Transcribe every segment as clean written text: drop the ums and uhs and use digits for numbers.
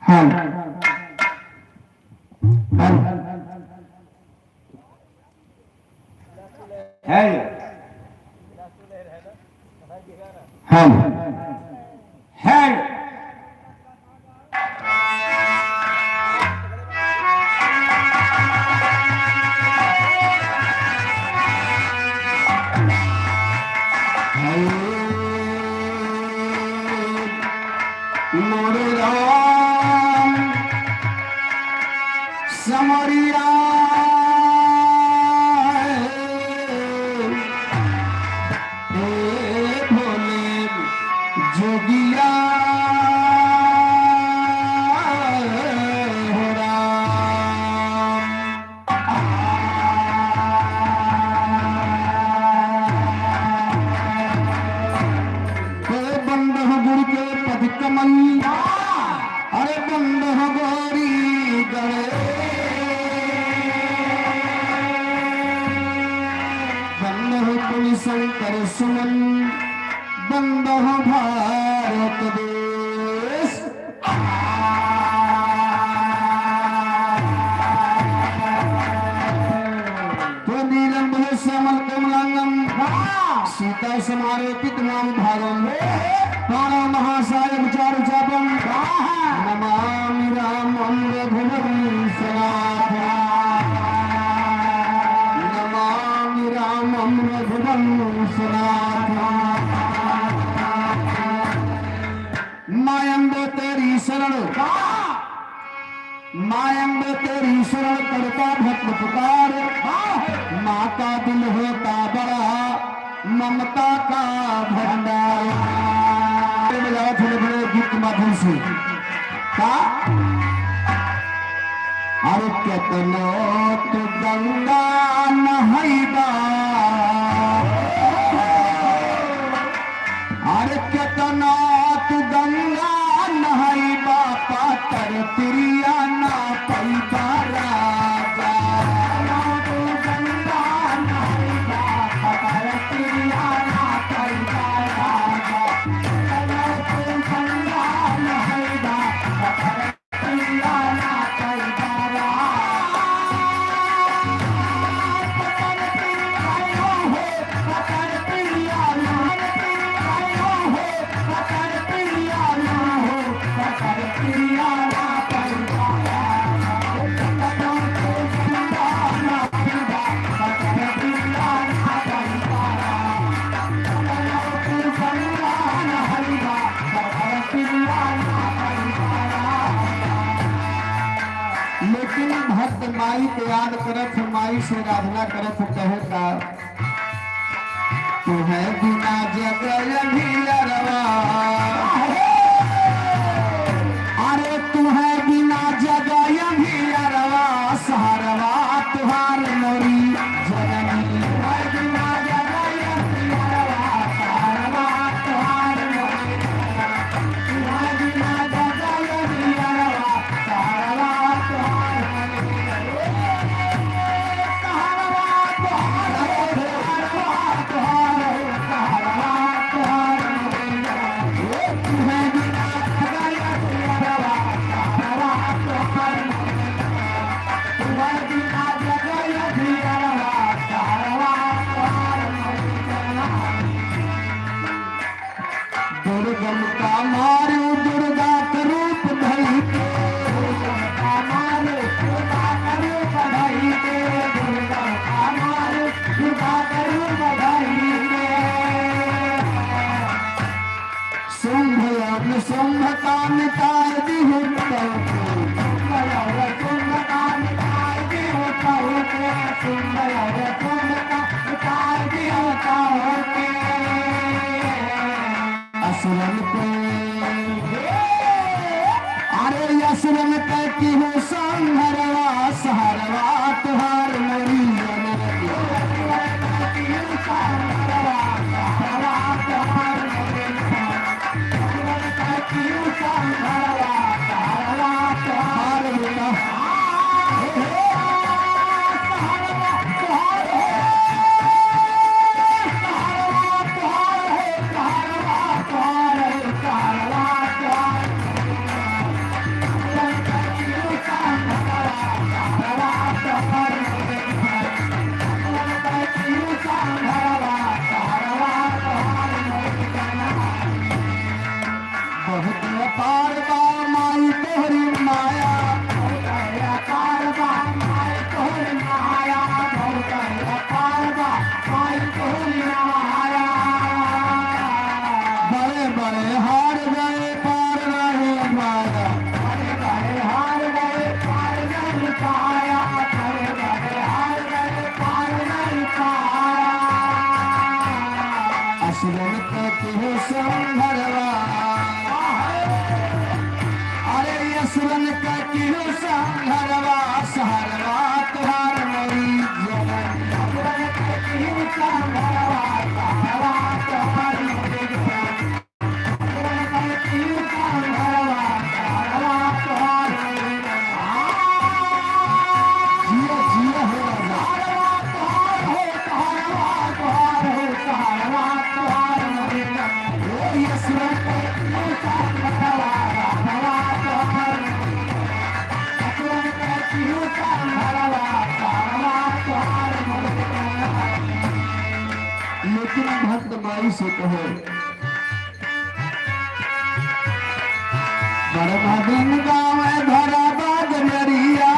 हम है हम है मोरे राम समरिया भोले जोगिया हो राम। बंद हो गुरु के पद कमल, अरे बंद हो गोरी गए, बंद हो तुम शंकर सुमन, बंद हो भारत देश। तो नीलम भले श्यामल कमलांगम, सीता समारोपित नाम भागम, प्राणो महासायम चारु चापम, नमामि रामं रघुवंशनाथं, नमामि रामं रघुवंशनाथं। मायंब तेरी शरण, मायंब तेरी शरण करता भक्त पुकार, माता दिल होता बड़ा ममता का भंडार। बजाओ थोड़े बड़े गीत के माध्यम से का अरे केतनो तो गंगा नहैबा, अरे केतनो तो गंगा नहैबा, पातर प्रिया ना पैबा राजा। तो गंगा नहैबा, पातर प्रिया ना पैबा राजा। तो गंगा नहैबा, पातर प्रिया ना पैबा राजा। पातर प्रिया हो, पातर प्रिया हो, पातर प्रिया हो, पातर प्रिया ना पैबा राजा। तो गंगा नहैबा, पातर प्रिया ना पैबा राजा। तो गंगा नहैबा, पातर प्रिया ना पैबा राजा। लेकिन भक्त माई के याद करत, माई से आराधना करत कहे का तू है बिना जगह अभियरवा, अरे तू है बिना जगह अभियरवा, सहारवा तुहार मोरी जननी। तू है बिना जगह अभियरवा, सहारवा तुहार मोरी जननी। तू है बिना जगह अभियरवा, सहारवा तुहार मोरी जननी। सहारवा तुहार, सहारवा तुहार, सहारवा तुहार मोरी जननी। तू है बिना जगह अभियरवा, सहारवा तुहार मोरी जननी। तू है बिना जगह अभियरवा, सहारवा तुहार मोरी जननी। दुर्गम का मारू दुर्गा का रूप धई के, दुर्गम का मारू दुर्गा का रूप धई के, दुर्गम का मारू दुर्गा का रूप धई के। शुंभ और शुंभ का मिटाए दिहु तौ के, शुंभ और शुंभ का मिटाए दिहु तौ के, शुंभ और शुंभ का मिटाए दिहु तौ के। असुरन पे अरे असुरन पे की हो संहरवा, सहारवा तुहार मोरी जननी। असुरन पे की हो संहरवा, सहारवा तुहार मोरी जननी। असुरन पे की हो संहरवा, सहारवा तुहार मोरी जननी। सहारवा तुहार हो, सहारवा तुहार हो, सहारवा तुहार हो, सहारवा तुहार। असुरन का किलो संघरवा सहरवा तुहार मोरी जनन असुरन का किलो संघरवा सहरवा तुहार मोरी जनन असुरन का किलो संघरवा सहरवा तुहार मोरी जिया जिया हो सहरवा तुहार हो सहरवा तुहार हो सहरवा तुहार मोरी जनन ओ असुरन का किलो संघरवा लेकिन भक्त माई से कहो बड़भागीन गाँव धरा बाग नरिया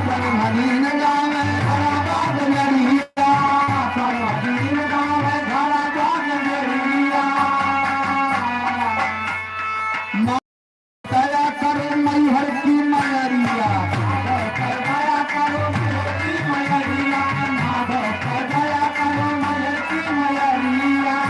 बड़भागीन गाँव धरा बाग नरिया बड़भागीन गाँव धरा बाग नरिया दया करो मैहर की मैरिया दया करो मैहर की मैरिया माधव दया करो मैहर की मैरिया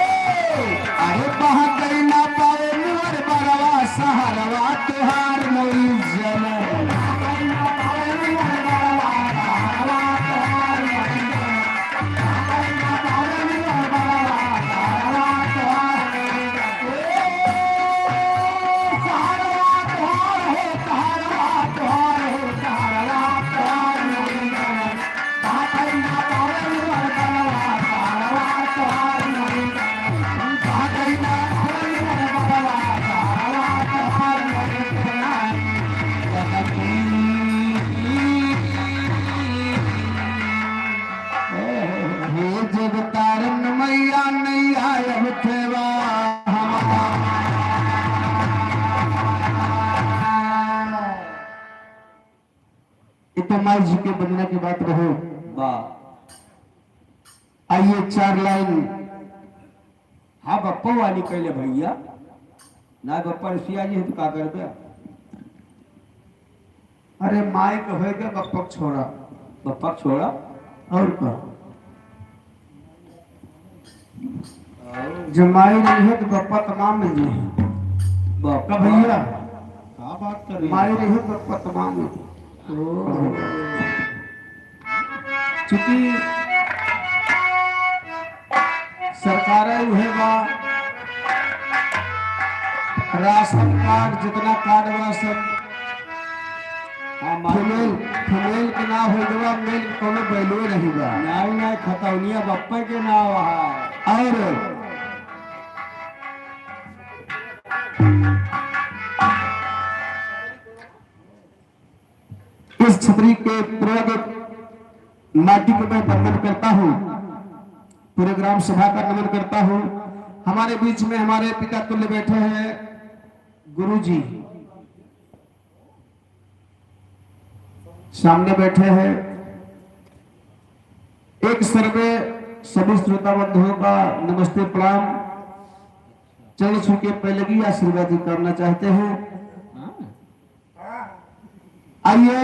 अरे बहा गई ना पाए नुअर बरवा सहरवा तुहार मोरी जनन तारन मैया नहीं आया खेवा तो माई जी के बनने की बात रहो आइए 4 लाइन हाँ बप्पा वाली कहले भैया ना बप्पा सिया जी है तो का करबे अरे माई कहे के बप्पक छोड़ा बप्पा छोड़ा और का जो माई नहीं है तो बप्पा तमाम मिल जाए बप्पा भैया क्या बात कर रही माई नहीं है तो बप्पा तमाम मिल जाए चूंकि सरकार राशन कार्ड जितना कार्ड बा सब फीमेल के ना हो जवा मेल कोनो वैल्यू नहीं बा नहीं नहीं खतौनिया बप्पा के नाम है और इस छतरी के पूरे माटी को मैं वंदन करता हूँ पूरे ग्राम सभा का नमन करता हूँ हमारे बीच में हमारे पिता तुल्य बैठे हैं गुरुजी सामने बैठे हैं एक सर्वे सभी श्रोता बंधुओं का नमस्ते प्रणाम चरण छू के पहले की आशीर्वाद करना चाहते हैं आइए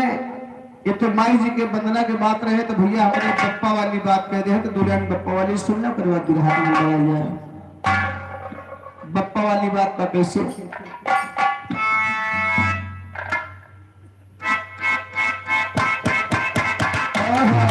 ये तो माई जी के वंदना के बात रहे तो भैया हमारे बप्पा वाली बात कह दे हैं तो दुल्हन बप्पा वाली सुनना करवा दी हाथ में लगाया जाए बप्पा वाली बात का कैसे क्या बात है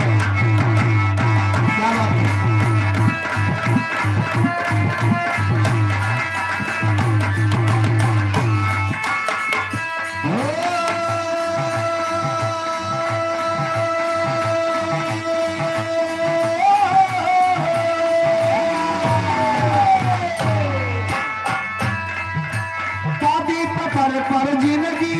पर जिंदगी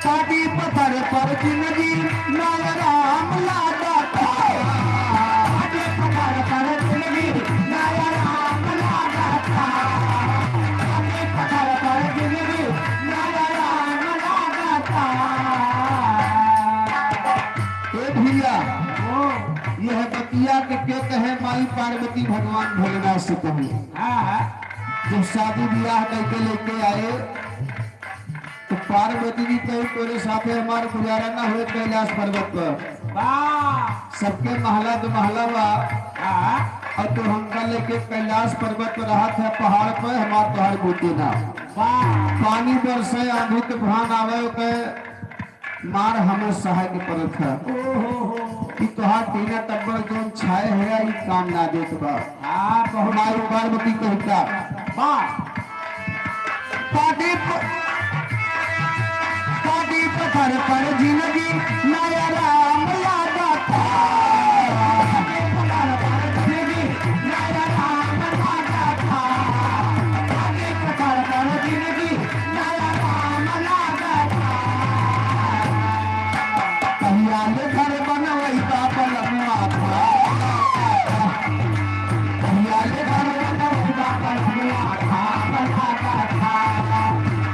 पादी पत्थर पर जिंदगी नाल राम लागा पादी पत्थर पर जिंदगी नाल राम लागा पादी पत्थर पर जिंदगी नाल राम लागा भैया यह बतिया के कहे माई पार्वती भगवान भोलेनाथ से कहे जब शादी ब्याह करके लेके आए तो पार्वती जी कहीं तोरे साथे हमारे गुजारा ना हुए कैलाश पर्वत पर। वाह सबके महला तो महला बा हाँ और तो हमका लेके कैलाश पर्वत पर रहा था पहाड़ पर हमार पहाड़ बूते ना वाह पानी बरसे आंधी तूफान आवे के मार हमें सहाय के पड़त है कि तुहार तीना टब्बर जोन छाए है ये काम ना देत बा। हाँ बहुत हमारी पार्वती कहता वाह पाटी पत्थर पर जिंदगी नया राम लागा था। पत्थर पर जिंदगी नया राम लागा था। पत्थर पर जिंदगी नया राम लागा था। कहियाल घर बनवई का पलमुआ था। कहियाल घर बनवई का पलमुआ था लागा था।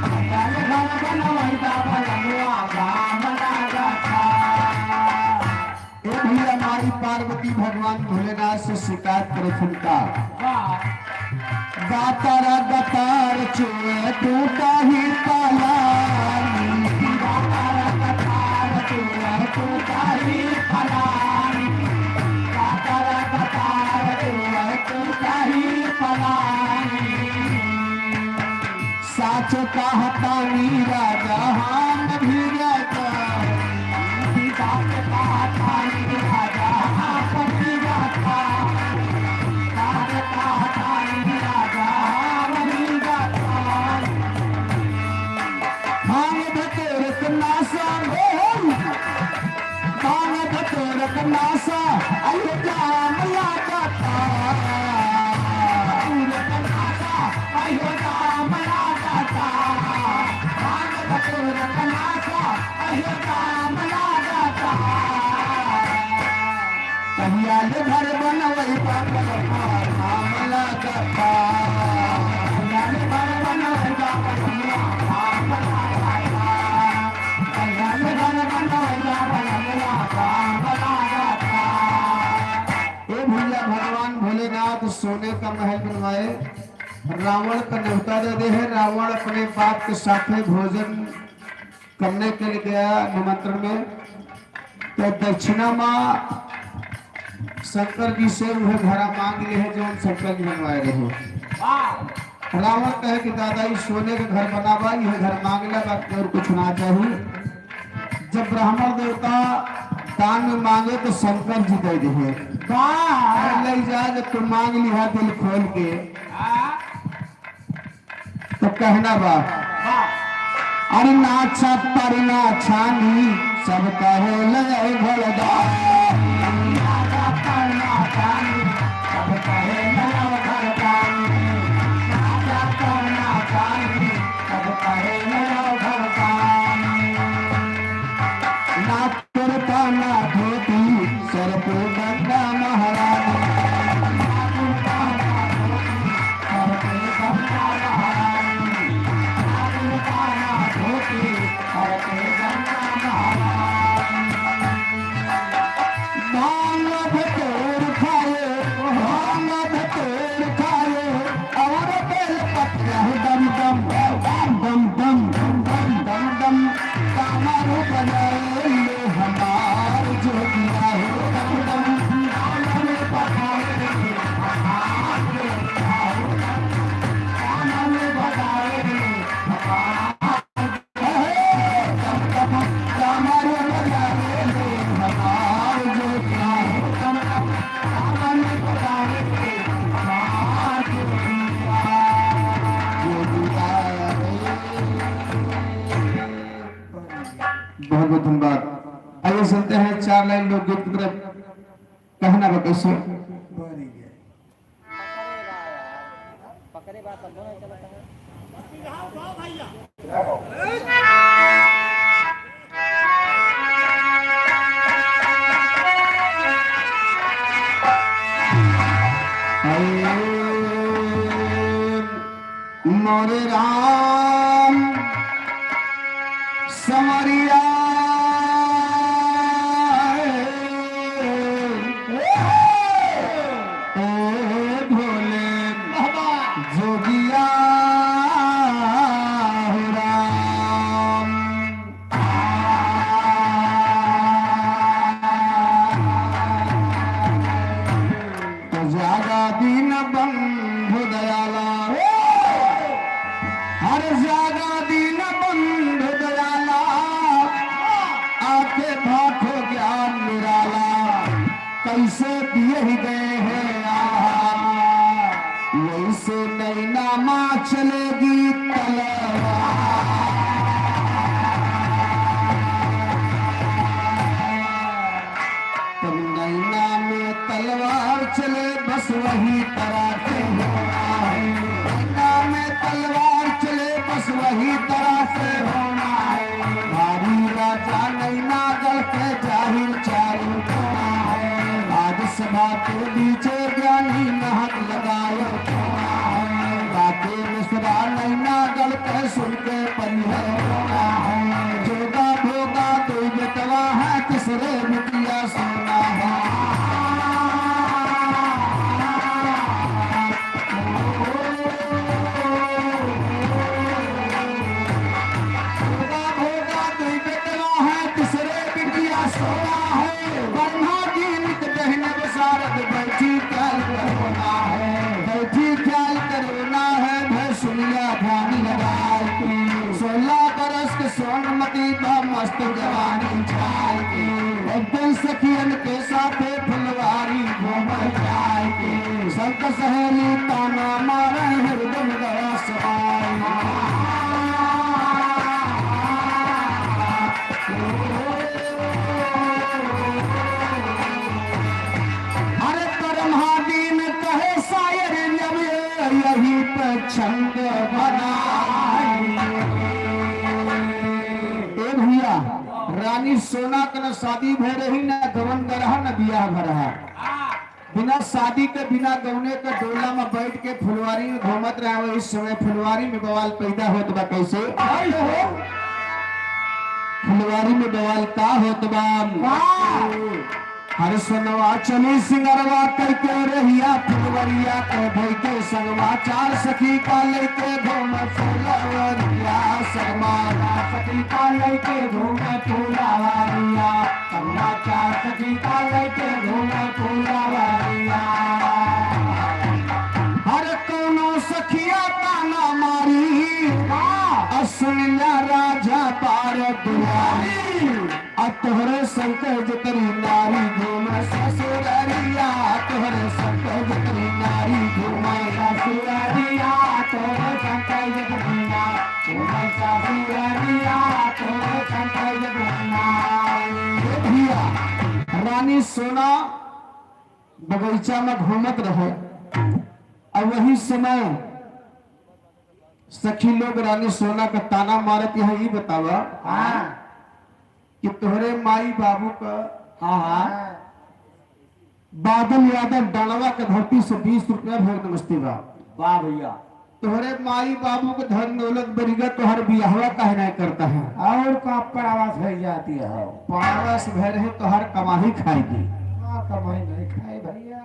कहियाल घर बनवई का पलमुआ था लागा था। ए भी हमारी पार्वती भगवान भोलेनाथ से शिकायत करे का वाह गातारा गतार चुए टूटा ही पलानी। गातारा गतार चुए टूटा ही पलानी। गातारा गतार चुए टूटा ही पलानी। साच कहतानी राजा हम भी जाता। साच कहतानी राजा हम भी जाता। नासा अयो जाम लागा था। अयो जाम लागा था। अयो जाम लागा था। कहियाल घर बनवई पागल नाम लागा था। कहियाल घर बनवई पागल नाम लागा था। कहियाल घर बनवई पागल नाम लागा था। ए भैया भगवान भोलेनाथ सोने का महल बनवाए रावण का न्योता दे है। रावण अपने बाप के साथ भोजन करने के लिए गया निमंत्रण में तो दक्षिणा माँ शंकर जी से वह घरा मांग लिए है जो हम शंकर जी बनवाए रहे। वाह रावण कहे कि दादा ये सोने का घर बनावा यह घर मांग ले बाकी और कुछ ना चाहिए। जब ब्राह्मण देवता दान में मांगे तो शंकर जी दे दिए। वाह ले जा जब तुम मांग लिया दिल खोल के हाँ तो कहना बा वाह अरे नाचा परिना छानी सब कहे ले भोलदा। बहुत बहुत धन्यवाद। आइए सुनते हैं 4 लाइन लोकगीत की तरफ। कहना बा कैसे पकड़े बात दोनों चलता है। मोरे राम समरिया भोले जोगिया राम जैसे दिए ही गए हैं आहा, वैसे नैना माँ चलेगी तलवार। तब नैना में तलवार चले बस वही तरासे होना है, नैना में तलवार चले बस वही तरह से होना है। भारी राजा नैना गढ़ के जाहिर चारू होना है, आज सभा के बीचे ज्ञानी महक लगाए होना है। बाते मिश्रा नैना गढ़ के सुन के परिहर होना है, जोगा भोगा तो बेटवा है किसरे मुखिया सोना है। बैठी ख्याल करना है, बैठी ख्याल करना है, भय सुनिया ध्यान लगाए की। 16 बरस के सोनमती बा मस्त जवानी छाए की, एक दिन सखियन के साथे फुलवारी घूम जाए की। संत सहेली ताना मारे हरदम गया सवाई। यही पे छंद बनाई। ए भैया रानी सोना के न शादी भे रही न गवन गरहा न बियाह भरहा, बिना शादी के बिना गवने के डोला में बैठ के फुलवारी में घूमत रहे। इस समय फुलवारी में बवाल पैदा होत बा। कैसे फुलवारी में बवाल का होत बा? हर सोनवा चली सिंगरवा करके रहिया फुलवरिया के भई के संगवा, चार सखी का लेके घूम फुलवरिया संगवा, सखी का लेके घूम फुलवरिया संगवा, चार सखी का लेके घूम फुलवरिया। हर कोनो सखिया ताना मारी, सुनिया राजा पार दुआरी, तोहरे शंकर जतरी नारी घूम ससुररिया, तोहरे शंकर जतरी नारी घूम ससुररिया, तोहरे शंकर जतरी नारी घूम ससुररिया, तोहरे शंकर जतरी नारी। भैया रानी सोना बगीचा में घूमत रहे, और वही समय सखी लोग रानी सोना का ताना मारत है। ये बतावा कि तोहरे माई बाबू का बादल यादव डालवा के धरती से 20 रुपया भेज नमस्ते बा। वाह भैया, तोहरे माई बाबू के धन दौलत बरिगा तोहर बियाहवा काहे नहीं करता है, और का परावास हो जाती है। पारस भय रहे तोहर कमाही खाएगी, कमाई नहीं खाए भैया,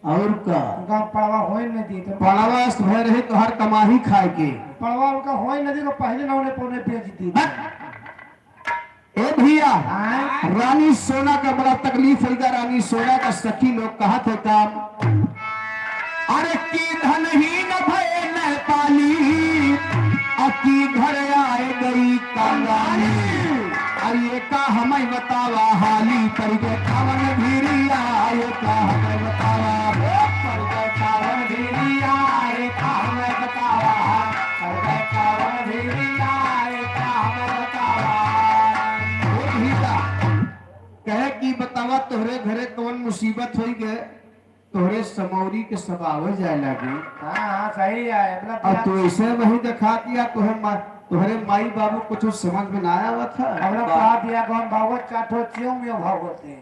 और का पड़वा हो नदी तो पड़वास भय रहे तोहर कमाही खाए के। पड़वा उनका हो नदी को पहले ना उन्हें पौने बेच दी। ए भैया रानी सोना का बड़ा तकलीफ होगा। रानी सोना का सखी लोग कहा थे काम, अरे की धन ही न भय न पाली, अकी घर आए गई कंगाली। अरे का हमें बतावा हाली, पर गए कावन भीरिया, ये का हमें बतावा पर गए कावन भीरिया, ये का हमें बतावा पर गए कावन भीरिया, ये का हमें बतावा। कहे कि बतावा तोहरे घरे कौन मुसीबत हो गए, तोहरे समौरी के सबाव जाए लगे। हाँ सही है। और तो ऐसे वही दिखा दिया तोहरे माई बाबू कुछ समझ में ना आया था। हमरा कहा दिया कौन भागवत चाठो चियों में भागवते।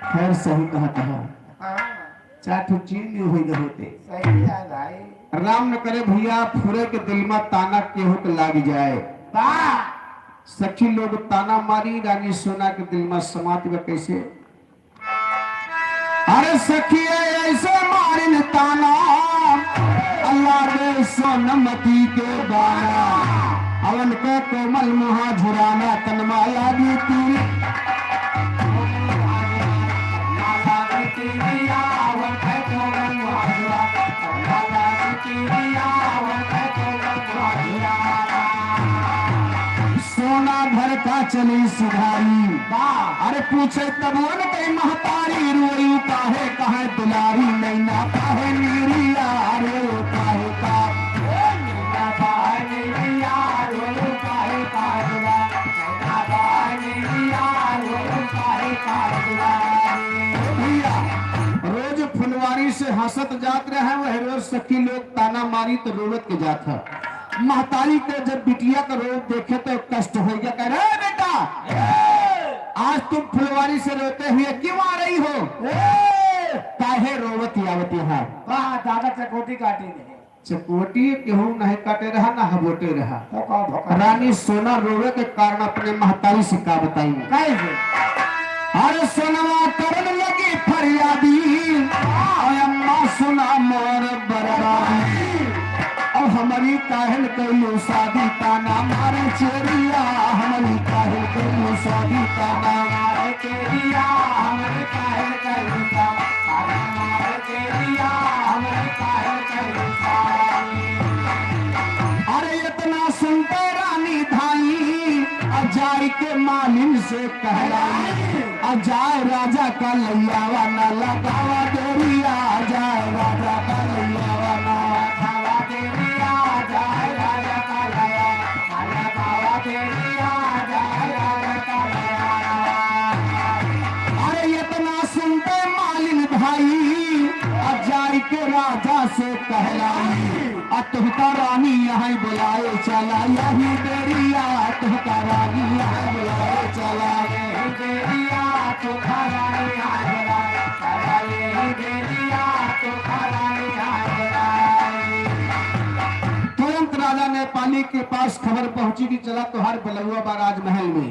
खैर सही कहता है, चाठो चीन में हुई होते। सही है भाई। राम न करे भैया फुरे के दिल में ताना केहू के लाग जाए। सखी लोग ताना मारी, रानी सोना के दिल में समात में कैसे, अरे सखी ऐसे मारिन ताना, अल्लाह रे सोनमती के बाना, अवन के कोमल मुहा झुराना, तनमा लागी तीर सोना भर का चली सुधारी। वाह अरे पूछे तब वो न कही महतारी रोयू काहे काहे दुलारी नैना काहे नीरिया रोयू काहे का भैया रोज फुलवारी से हंसत जात रहे वह रोज सखी लोग ताना मारी तो रोवत के जात है। महतारी के जब बिटिया का रोज देखे तो कष्ट हो गया, कह रहे बेटा आज तुम फुलवारी से रोते हुए क्यों आ रही हो? काहे रोवती आवती है? वाह दादा चकोटी काटी नहीं चकोटी केहू नहीं काटे रहा ना हबोटे रहा। तो का भोका रानी सोना रोवे के कारण अपने महतारी से का बताई। कैसे अरे सोनवा करन लगी फरियादी अम्मा सुना मोर बर्बादी और हमारी काहल कैलू शादी ताना मारे चेरिया हमारी काहल कैलू शादी ताना मारे चेरिया हमारी काहल कैलू ताना मारे चेरिया हमारी काहल कैलू अरे इतना सुनते रानी धाई अजाई के मालिन से कहलाई अजाय राजा का लैयावा न लगावा देरिया अजाय राजा का लैयावा न लगावा देरिया अजाय राजा का लैयावा न लगावा देरिया अजाय राजा का लैयावा। अरे इतना सुनते मालिन भाई अजाई के राजा से कहलाई तुहका रानी यहाँ बुलाए चला यही देरिया तुहका रानी यहाँ बुलाए चला यही देरिया तुहका रानी यहाँ बुलाए चला यही देरिया तुहका रानी यहाँ बुलाए। तुरंत राजा नेपाली के पास खबर पहुंची कि चला तुहार बलुआ बा राजमहल में।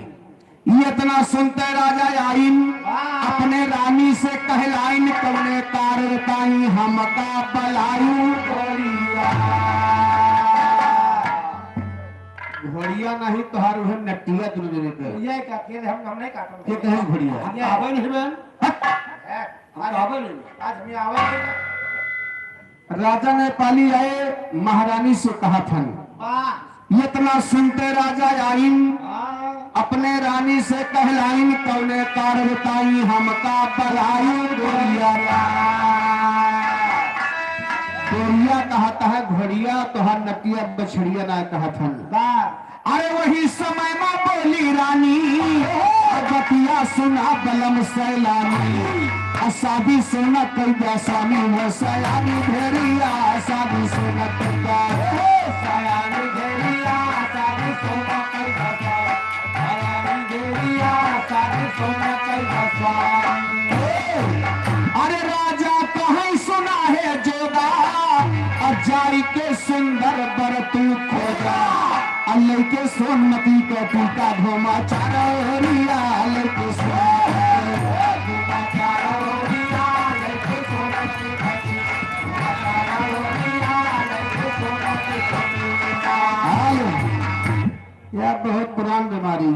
ये इतना सुनते राजा आइन अपने रानी से कहलाइन कवने कार बताई हमका बलायू घोड़िया नहीं तोहार उहे नटिया दुनिया पे ये का के हम नहीं काटो ये कहे घोड़िया आवे नहीं बहन आज आवे नहीं आज हम आवे राजा नेपाली आए महारानी से कहा था वाह इतना सुनते राजा आइन अपने रानी से कहलाइन कौने कार बताई हमका बलायू घोड़िया घोड़िया कहता है घोड़िया तोहर नटिया बछड़िया ना कहत हन। अरे वही समय में बोली रानी बतिया सुना बलम सैलानी शादी सुना कई स्वामी वो सयानी भेड़िया शादी सुना सयानी भेड़िया शादी सुना कई सयानी भेड़िया शादी सुना कई अरे राजा कहीं सुना है जोगा अजाई के सुंदर बर तू खोजा अल्लाह के सोनमती के टीका घुमा चारोरिया अल्लाह के यह बहुत पुरान बीमारी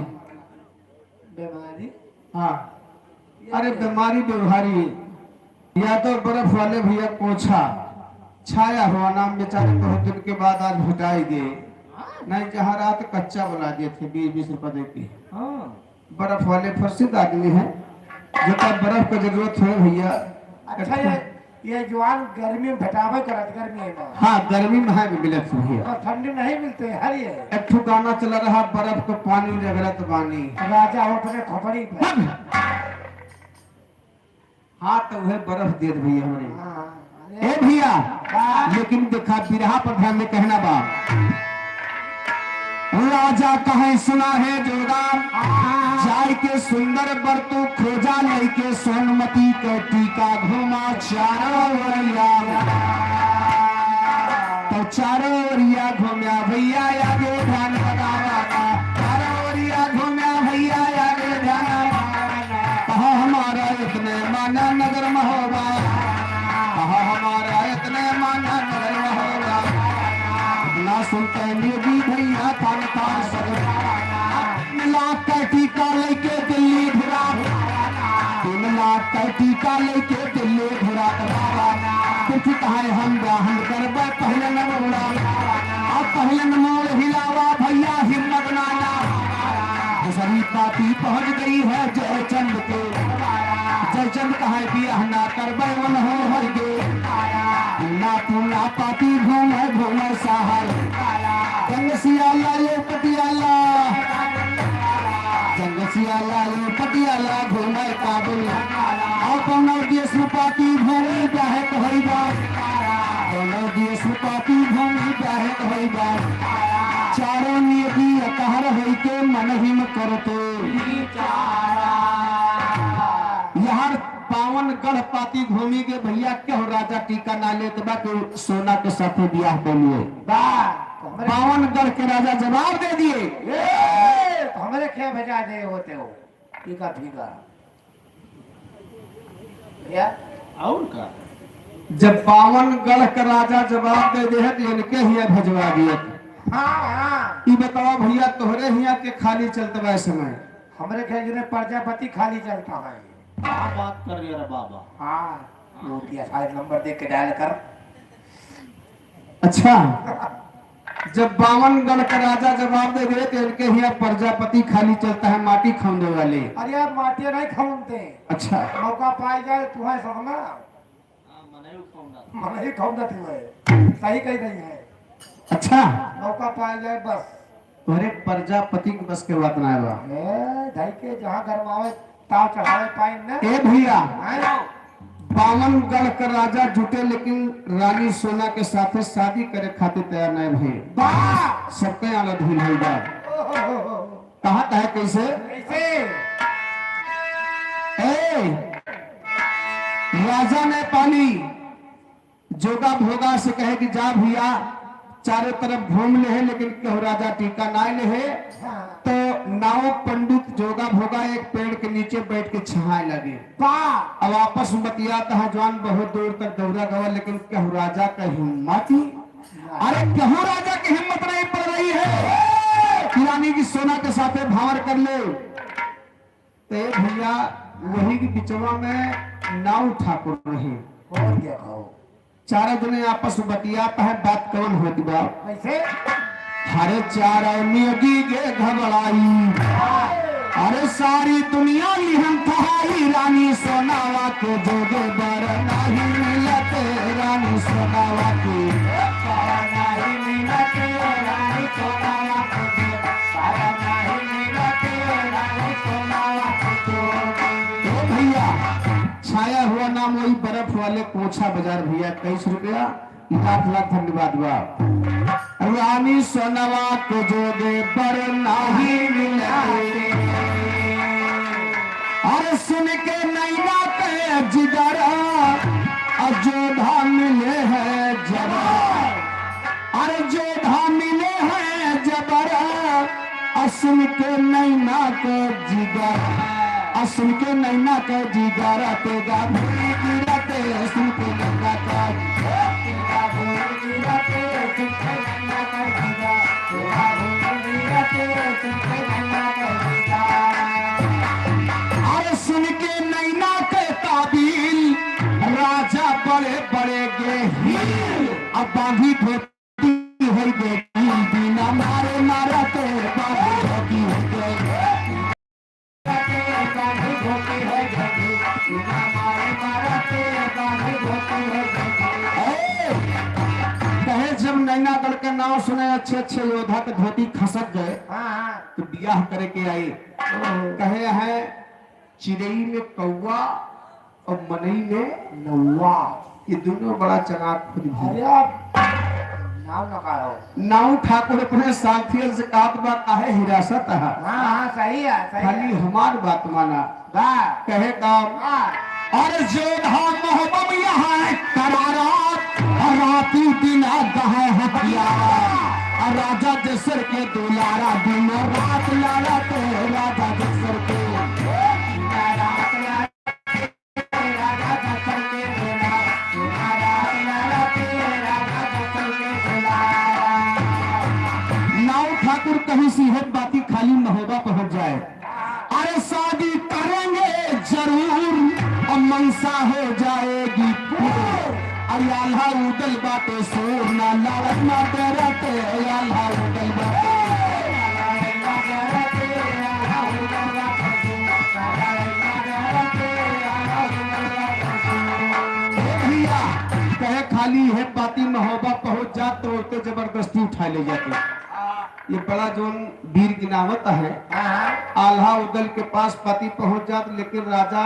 बीमारी हाँ अरे बीमारी व्यवहारी या तो बर्फ वाले भैया पोछा छाया हुआ नाम बेचारे बहुत दिन के बाद आज घुटाई गए नहीं जहाँ रात कच्चा बना दिए थे 20-20 रुपए दे के। बर्फ वाले प्रसिद्ध आदमी है जो बर्फ का जरूरत है भैया। अच्छा ये जवान गर्मी में भेटावे करत गर्मी में हाँ गर्मी में है मिलत भैया और ठंडी नहीं मिलते हर ये एक ठो गाना चला रहा बर्फ को पानी रगड़त पानी राजा होटल में खोपड़ी हाँ तो वह बर्फ दे भैया हमारे हाँ, ए भैया लेकिन देखा बिरहा पर ध्यान में कहना बा राजा कहे सुना है जोगान जाय के सुंदर बरतू खोजा लई के सोनमती के टीका घुमा चारों ओरिया तो चारों ओरिया घूमया भैया आगे ध्यान लगावा चारों ओरिया घूमया भैया आगे ध्यान कहा हमारा इतने माना नगर महोबा कहा हमारा इतने माना नगर महोबा ना सुनते भी भैया थान थान सब लाख का टीका लेके दिल्ली घुरा 3 लाख का टीका लेके दिल्ली घुरा कुछ कहे हम ग्रहण करबे पहले न मोड़ा अब पहले न मोड़ हिलावा भैया हिम्मत नाना दूसरी पाती पहुंच गई है जयचंद के। जयचंद कहा बियाह ना करबे मन हो हर गे। ना पूना पाती घूमे घूमे शहर। जंग सियाला ये पटियाला, जंग सियाला ये पटियाला घूमे काबुल। और कौनो देश में पाती घूमी चाहे कहीं बात, कौनो देश में पाती घूमी चाहे कहीं बात। चारों नियति कहर होई के मन ही में करतो। यहाँ पावन गढ़ पाती घूमी के भैया क्यों राजा टीका ना ले तो के सोना के साथे ब्याह के लिए। पावन गढ़ के राजा जवाब दे दिए, हमारे क्या भेजा दे होते हो टीका फीका क्या और का जब पावन गढ़ के राजा जवाब दे दे तो इनके ही भेजवा दिए। हाँ हाँ ई बताओ भैया तोहरे हिया के खाली चलते बा समय। हमारे ख्याल में प्रजापति खाली चलता है। क्या बात कर रही है बाबा। हाँ वो दिया सारे नंबर देख के डायल कर। अच्छा जब बावनगढ़ का राजा जवाब दे दे तो इनके हिया प्रजापति खाली चलता है माटी खौंदे वाले। अरे आप माटी नहीं खाऊंते। अच्छा मौका पाई जाए तुम्हें समझना मन ही खाऊंगा तुम्हें सही कही नहीं है। अच्छा मौका पाया जाए बस। तोहरे प्रजापति के बस के बात ना बा। ढाई के जहाँ गरमावे ताव चढ़ावे पाई न। ए भैया हाँ? बावनगढ़ का राजा जुटे लेकिन रानी सोना के साथे शादी करे खातिर तैयार नहीं भइल। वाह! सबके आला धुल हो बा। ओहो! कहा है कैसे कैसे? ए राजा ने पाली जोगा भोगा से कहे कि जा भैया चारों तरफ घूम ले है लेकिन क्यों राजा टीका ना ले है। हाँ। तो नाव पंडित जोगा भोगा एक पेड़ के नीचे बैठ के छहाए लगे। वाह! अब आपस में बतियाता है जवान बहुत दूर तक दौड़ा गवा लेकिन क्यों राजा का हिम्मत ही। अरे क्यों राजा की हिम्मत नहीं पड़ रही है कि रानी की सोना के साथे भावर कर ले। तो ये भैया वही की बिचवा में नाव ठाकुर रहे। और क्या खाओ? चारों जने आपस में बतियाता है बात कौन होती बा। कैसे? हरे चारों नियगी गे घबराई। अरे सारी दुनिया लिहन थहाई रानी सोनावा के जोगे बर नहीं मिलते। रानी सोनावा के नहीं मिलते। रानी सोनावा के नहीं मिलते। रानी सोनावा के भैया छाया हुआ नाम वही बर्फ वाले कोछा बाजार भैया 23 रुपया लाख लाख धन्यवाद बा। रानी सोनवा को जोगे बर नहीं मिलते। और सुन के नैना के जिगरा अजोधा मिले है जबरा। अरे जोधा मिले है जबरा सुन के नैना के जिगरा। सुन के नैना का जिगारा तेगा भूरी गिराते। सुन के नैना का तेगा भूरी गिराते। सुन के नैना का जिगारा तेगा भूरी गिराते। सुन के नैना का जिगारा। अरे सुन के नैना के ताबील राजा बड़े बड़े गे अब बांधी धोती हो गई बिना मारे मारते बांधी धोती हो गई। कहे जब नैनागढ़ का नाम सुने अच्छे अच्छे योद्धा के धोती खसक गए हाँ तो ब्याह करे के आए। कहे हैं चिड़ई में कौवा और मनई में नौवा। ये दोनों बड़ा चनाक खुद भी। अरे आप नाव लगाओ। नाव ठाकुर अपने साथियों से काट बात काहे हिरासत है। हाँ सही है सही खाली है। हमार बात माना वाह! कहे काम। और जोधा मोहब्बत यहाँ करारात और राती दिन दहे हथियार। और राजा जसर के दुलारा दिन रात लाला तो राजा जसर के नाव ठाकुर कहीं सीहत बाती खाली महोबा पहुंच जाए। अरे शादी करेंगे जरूर और मनसा हो जाएगी पूरी। अल्लाह उदल बाटे सूर ना लालच ना डरते। अल्लाह उदल बाटे नेपाली है पाती महोबा पहुंच जात तो उठते जबरदस्ती उठा ले जाते। ये बड़ा जो वीर गिनावत है आल्हा उदल के पास पाती पहुंच जात, लेकिन राजा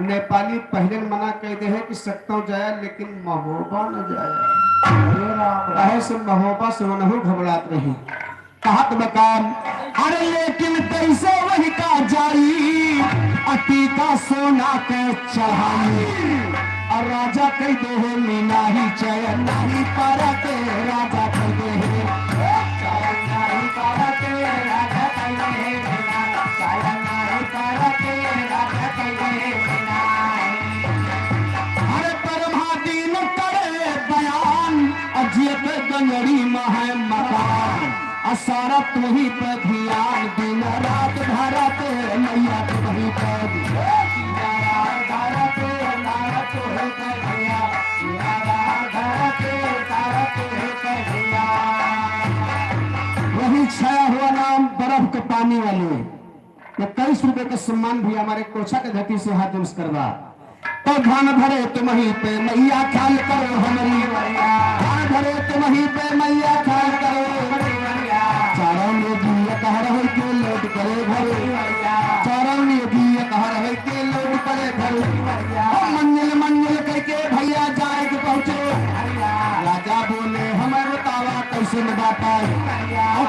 नेपाली पहले मना कह दे है कि सकता जाया लेकिन महोबा न जाया। ऐसे महोबा से वो नहीं घबरात रही। कहत मकान अरे लेकिन कैसे वही का जाई अति का सोना के चढ़ाई। और राजा कह दे है मीना ही चयन नहीं पारा के राजा कह दे है चयन नहीं पारा के राजा कह दे है चयन नहीं पारा के राजा कह दे है। अरे परमादीन करे बयान अजियत गंगड़ी मह मकान सारा तुम्ही पे ध्यान दिन रात धारा पे मैया तुम्ही पे वही छाया हुआ नाम बर्फ के पानी वाले 21 रुपए का सम्मान भी हमारे कोछा के धरती से हाथ उस करवा। तो धान भरे तुम्ही पे मैया ख्याल करो हमारी धान भरे तुम्ही पे मैया ख्याल करो। चारों ने दिया कह रहे के लोट करे घर चारों ने दिया कह रहे के लोट करे घर मंजिल मंजिल करके भैया जाए के पहुंचे। राजा बोले हमें बतावा कैसे न बाता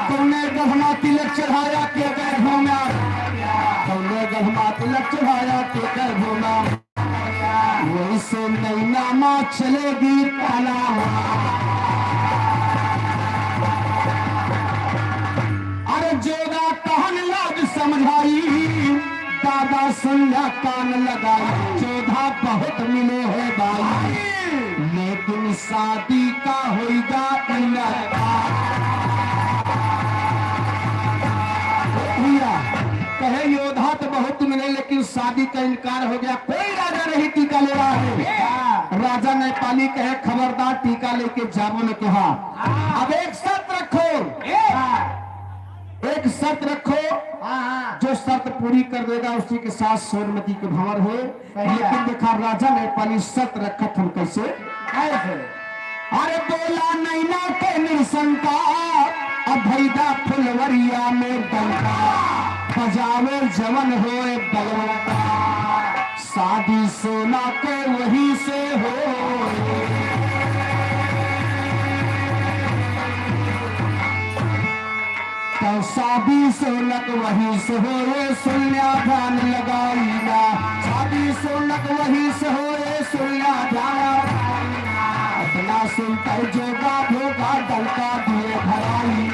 तुमने गहना तिलक चढ़ाया के गए घूमा तुमने गहना तिलक चढ़ाया के गए घूमा वही से नैना माँ चलेगी ताला। अरे जोगा कहन लाज समझाई दादा सुनिया कान लगाई। चौधा बहुत मिले है भाई लेकिन शादी का होगा कहे योद्धा तो बहुत मिले लेकिन शादी का इनकार हो गया। कोई राजा नहीं टीका ले रहा है। राजा नेपाली कहे खबरदार टीका लेके जाबो ने कहा अब एक शर्त रखो एक शर्त रखो जो शर्त पूरी कर देगा उसी के साथ सोनमती के भंवर हो। लेकिन देखा राजा नेपाली शर्त रखा हम कैसे अरे बोला नैना के निशंका अभैदा फुलवरिया में डंका बजावे जवन होए बलवंता शादी सोना के वही से हो। तो शादी सोनक वही से हो सुनिया ध्यान लगाई ना शादी सोनक वही से हो सुनिया ध्यान अपना सुनता जोगा भोगा डंका दिए भराई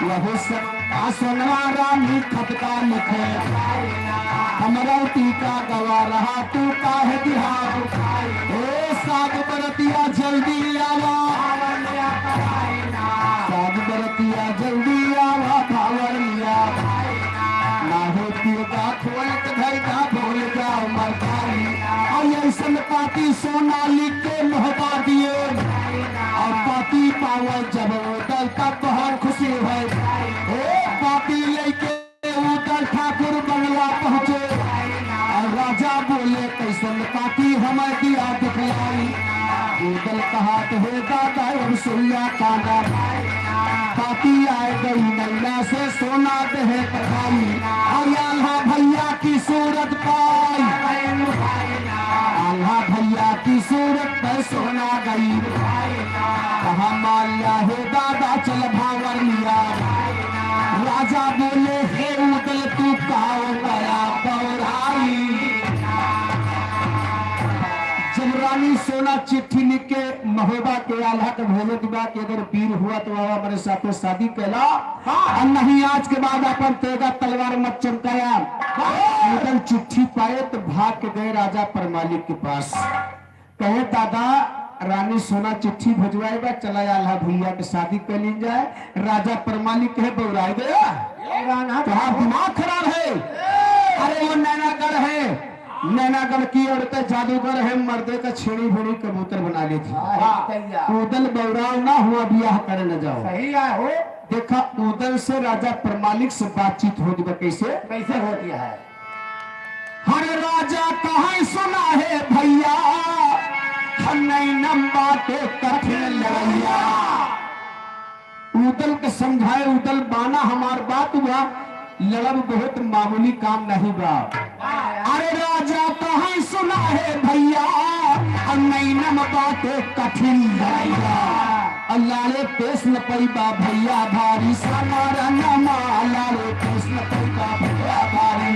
वही सब सोनवा रानी खटका लिखे हमारा टीका गवा रहा तू काहे बिहार ओ साग बरतिया जल्दी आवा साग बरतिया जल्दी आवा भावर लिया ना हो का खोल धैर्य भूल जाओ मरकारी और ऐसा पाती सोना लिख के मोहबा दिए और पाती पावर जब उदल तब बहुत खुशी है पाती लेके उदल ठाकुर बंगला पहुंचे और राजा बोले कैसे पाती हमें दिया दिखलाई उदल कहा तो हे दादा और सुनिया काना पाती आए गई नैना से सोना दे कढ़ाई और आल्हा भैया की सूरत पाई आल्हा भैया की सूरत पे सोना गई कहा माल्या हे दादा चल भावर लिया राजा बोले हे उदल तू कहा गया बौराई जब रानी सोना चिट्ठी लिख के महोबा के आल्हा के भोले दिबा के अगर पीर हुआ तो बाबा मेरे साथ शादी कहला और नहीं आज के बाद अपन तेगा तलवार मत चमकाया। उदल चिट्ठी पाए तो भाग के गए राजा परमालिक के पास कहे दादा रानी सोना चिट्ठी भिजवाएगा चला आल्हा भैया के शादी कर ली जाए। राजा परमालिक कहे बौराई गया तुम्हारा दिमाग खराब है। अरे वो नैनागढ़ है नैनागढ़ की औरतें जादूगर है मर्दे का छेड़ी भेड़ी कबूतर बना ली थी। उदल बौराव ना हुआ ब्याह करे न जाओ सही हो देखा उदल से राजा परमालिक से बातचीत हो गई कैसे कैसे होती है। हर राजा कहाँ सुना है भैया नैनम बाटे कठिन लड़ैया। उदल के समझाए उदल बाना हमार बात हुआ, लड़ब बहुत मामूली काम नहीं बा। अरे राजा कहाँ सुना है भैया, नैनम बाटे कठिन लड़ैया। लाले पेश न पैबा भैया भारी, समारा नमा लाले पेश न पैबा भैया भारी।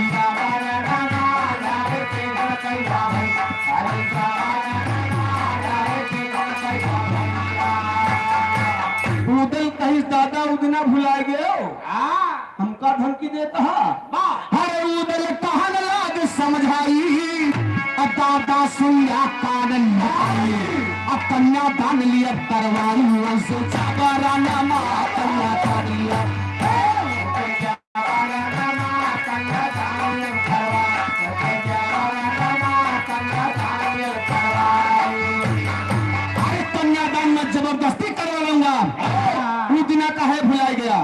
उदल कहीं दादा उदना भुलाए गए हमका धमकी देता हरे उदल कहन लाग समझाई, दादा सुइया कानन कन्या दान लिया करवाई, वैसे चावरा नमा कन्या दान लिया। अरे कन्यादान में जबरदस्ती करवा लूंगा, वो दिन काहे भुलाई गया।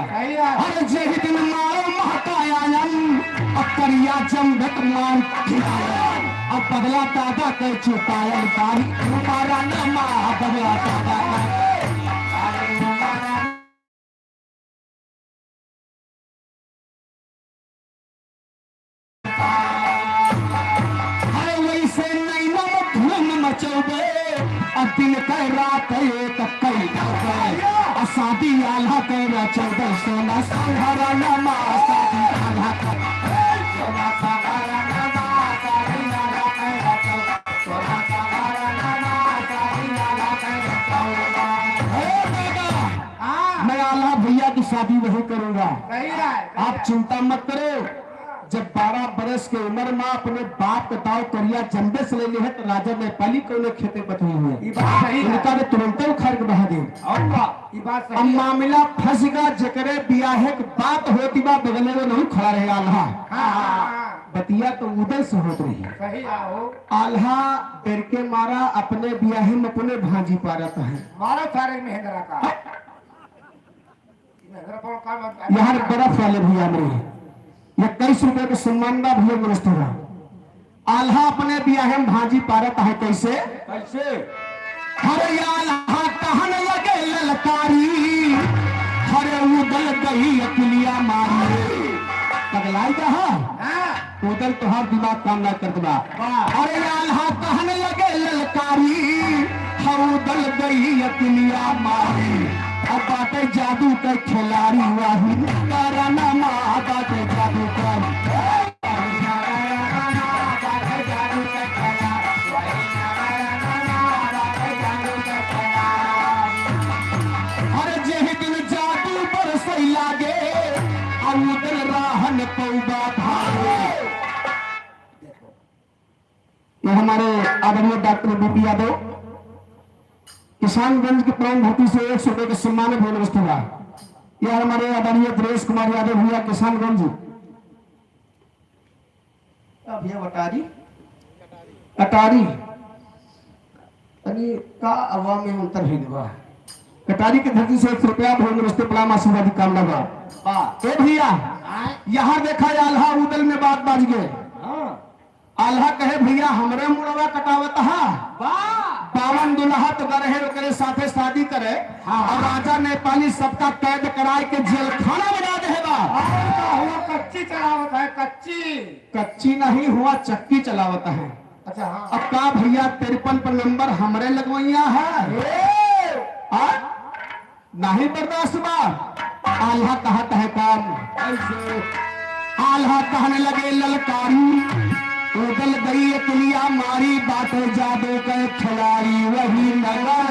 अरे जे दिन मारो महतायान, करिया जमघट मान अब बदला दादा के चुकायल बारी, तुम्हारा नमा बदला दादा अरे वैसे नहीं नम धूम मचोगे, दिन कह रात एक कई शादी आल्हा तेरा 14 सोना संघरा नमा शादी आल्हा मैं आल्हा भैया की शादी वही करूंगा। आप चिंता मत करो। जब 12 बरस के उम्र में अपने बाप के दाव करिया जन्मे से ले है तो राजा नेपाली को ने खेते बतई हुए उनका ने तुरंत उखाड़ के बहा दे। अब मामला फंस गया, जकरे बियाहे के बात होती बा बगले में नहीं खड़ा रहे आल्हा। बतिया तो उदय से होत रही। आल्हा डर के मारा अपने बियाहे में अपने भांजी पारत है। यहाँ बर्फ वाले भैया मेरे 21 रुपए के सम्मान का भैया व्यवस्था रहा। आल्हा अपने बियाहे में भांजी पारत है। कैसे हरे आल्हा कहन लगे ललकारी, हरे उदल गई अकिलिया मारी। पगलाई कहा उदल तोहार दिमाग काम ना कर दबा। अरे आल्हा कहन लगे ललकारी, हर उदल गई अकिलिया मारी। अब बाटे जादू के खिलाड़ी वाही, कराना माँ बाटे जादू का अरे जेहि दिन जादू बरसई लागे, उदल राहन पौबा भागे। ये हमारे आदरणीय डॉक्टर बीपी यादव किसानगंज के प्राण भर्ती से 100 रुपए के सम्मान में व्यवस्था हुआ। यह हमारे आदरणीय दिनेश कुमार यादव भैया किसानगंज भैया कटारी का अवाम में अंतर है दबा। कटारी के धरती से 100 रुपया भोजन व्यवस्था पलाम आशीर्वादी काम लगा। ए भैया यहाँ देखा आल्हा उदल में बात बाज गए। आल्हा कहे भैया हमरे मुड़वा कटावत हा 52 दुल्हा तो गए ओकरे साथे शादी करे और राजा नेपाली सबका कैद कराए के जेल खाना बना दे कच्ची चलावत है। कच्ची नहीं हुआ चक्की चलावत है। अच्छा हाँ। अब का भैया 53 पर नंबर हमरे लगवैया है नहीं बर्दाश्त बा। आल्हा कहत है काम ऐसे। आल्हा कहने लगे ललकारी, उदल गई अकलिया मारी, बाटे जादू के खिलाड़ी वही नगर।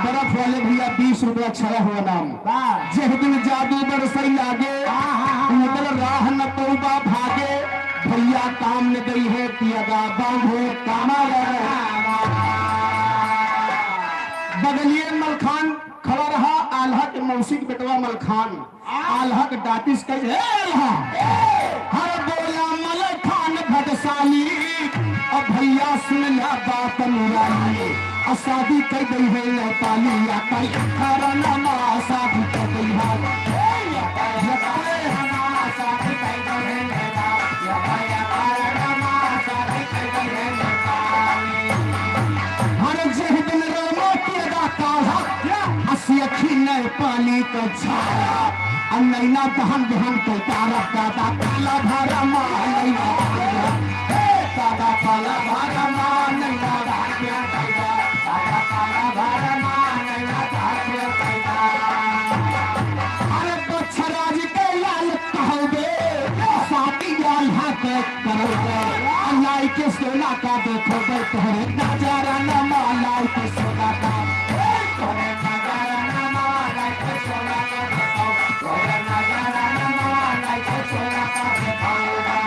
बर्फ वाले भैया 20 रुपया छड़ा हुआ नाम। जिस दिन जादू बरसई लागे, उदल राह न पौबा भागे। भैया काम न गई है पियागा बांधे कामा बगलिए मलखान खड़ा रहा। आल्हा के मौसी के बेटवा मलखान आल्हा के डाटिस कहे हर बोला मलखान भदसाली। अब भैया सुन ला बात मुराली, शादी कर गई है नेपाली या कई नमा शादी कर गई है। का छाया नैना दहन दहन कैतारा दादा काला भारा नैना दादा काला भारा नैना दादा काला भारा नैना अरे बछराज के लाल कहबे साथी लाल हाथ करोगे लाई के सोना का देखोगे तोहरे नजारा नमा लाई के सोना का तोहरे नजारा नमा लाई के सोना का देखो तोहरे नजारा नमा लाई के सोना का देखोगा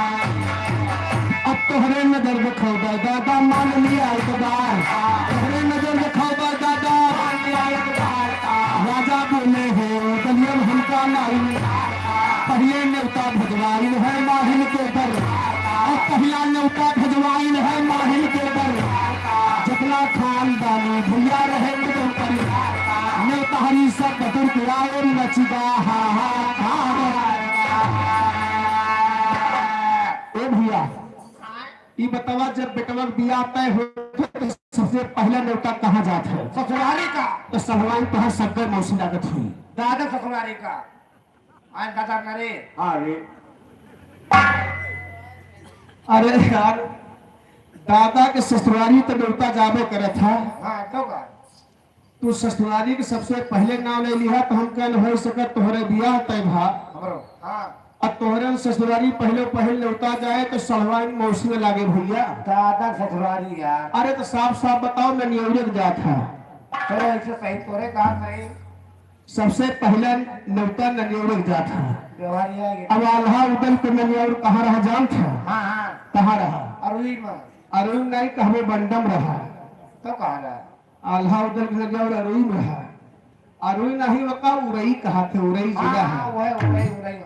अब तोहरे नजर देखोगे दादा मान लिया एक बार तोहरे नजर देखोगे दादा मान लिया एक बार राजा बोले हो दलियन हमका नहीं पहले न्योता भजवाइन है माहिल के दर और पहला न्योता भजवाइन है माहिल के दर जितना खानदानी भैया रहे मिलो पर न्योता हरी सब बदल के आए नचिदा हा हा ए भैया ये बतावा जब बेटवा बिया तय हो तो सबसे पहला न्योता कहाँ जाता है ससुराली का तो सलवान तो शक्कर मौसी लागत हुई दादा ससुराली का आज दादा करे अरे यार दादा के ससुराली तो न्योता जाबे करे था हाँ तो का तू ससुराली के सबसे पहले नाम ले लिया तो हम कल हो सके तोहरे बियाह तय भा हमरो हाँ अब तोहरे ससुराली पहले पहले न्योता जाए तो सलवान मौसी में लागे भैया दादा ससुराली यार अरे तो साफ साफ बताओ मैं नियोजक जात है चलो ऐसे सही तोरे कहा सही सबसे पहला न्योता ननियोड़क जात है व्यवहारिया अब आल्हा उदल के ननियोड़ कहाँ रहा जानत है हाँ हाँ कहाँ रहा अरुई में अरुण नहीं कहवे बंडम रहा तो कहा रहा आल्हा उदल के ननियोड़ अरुई में रहा अरुई नहीं वका उरई कहा थे उरई जिला हाँ है वह उरई उरई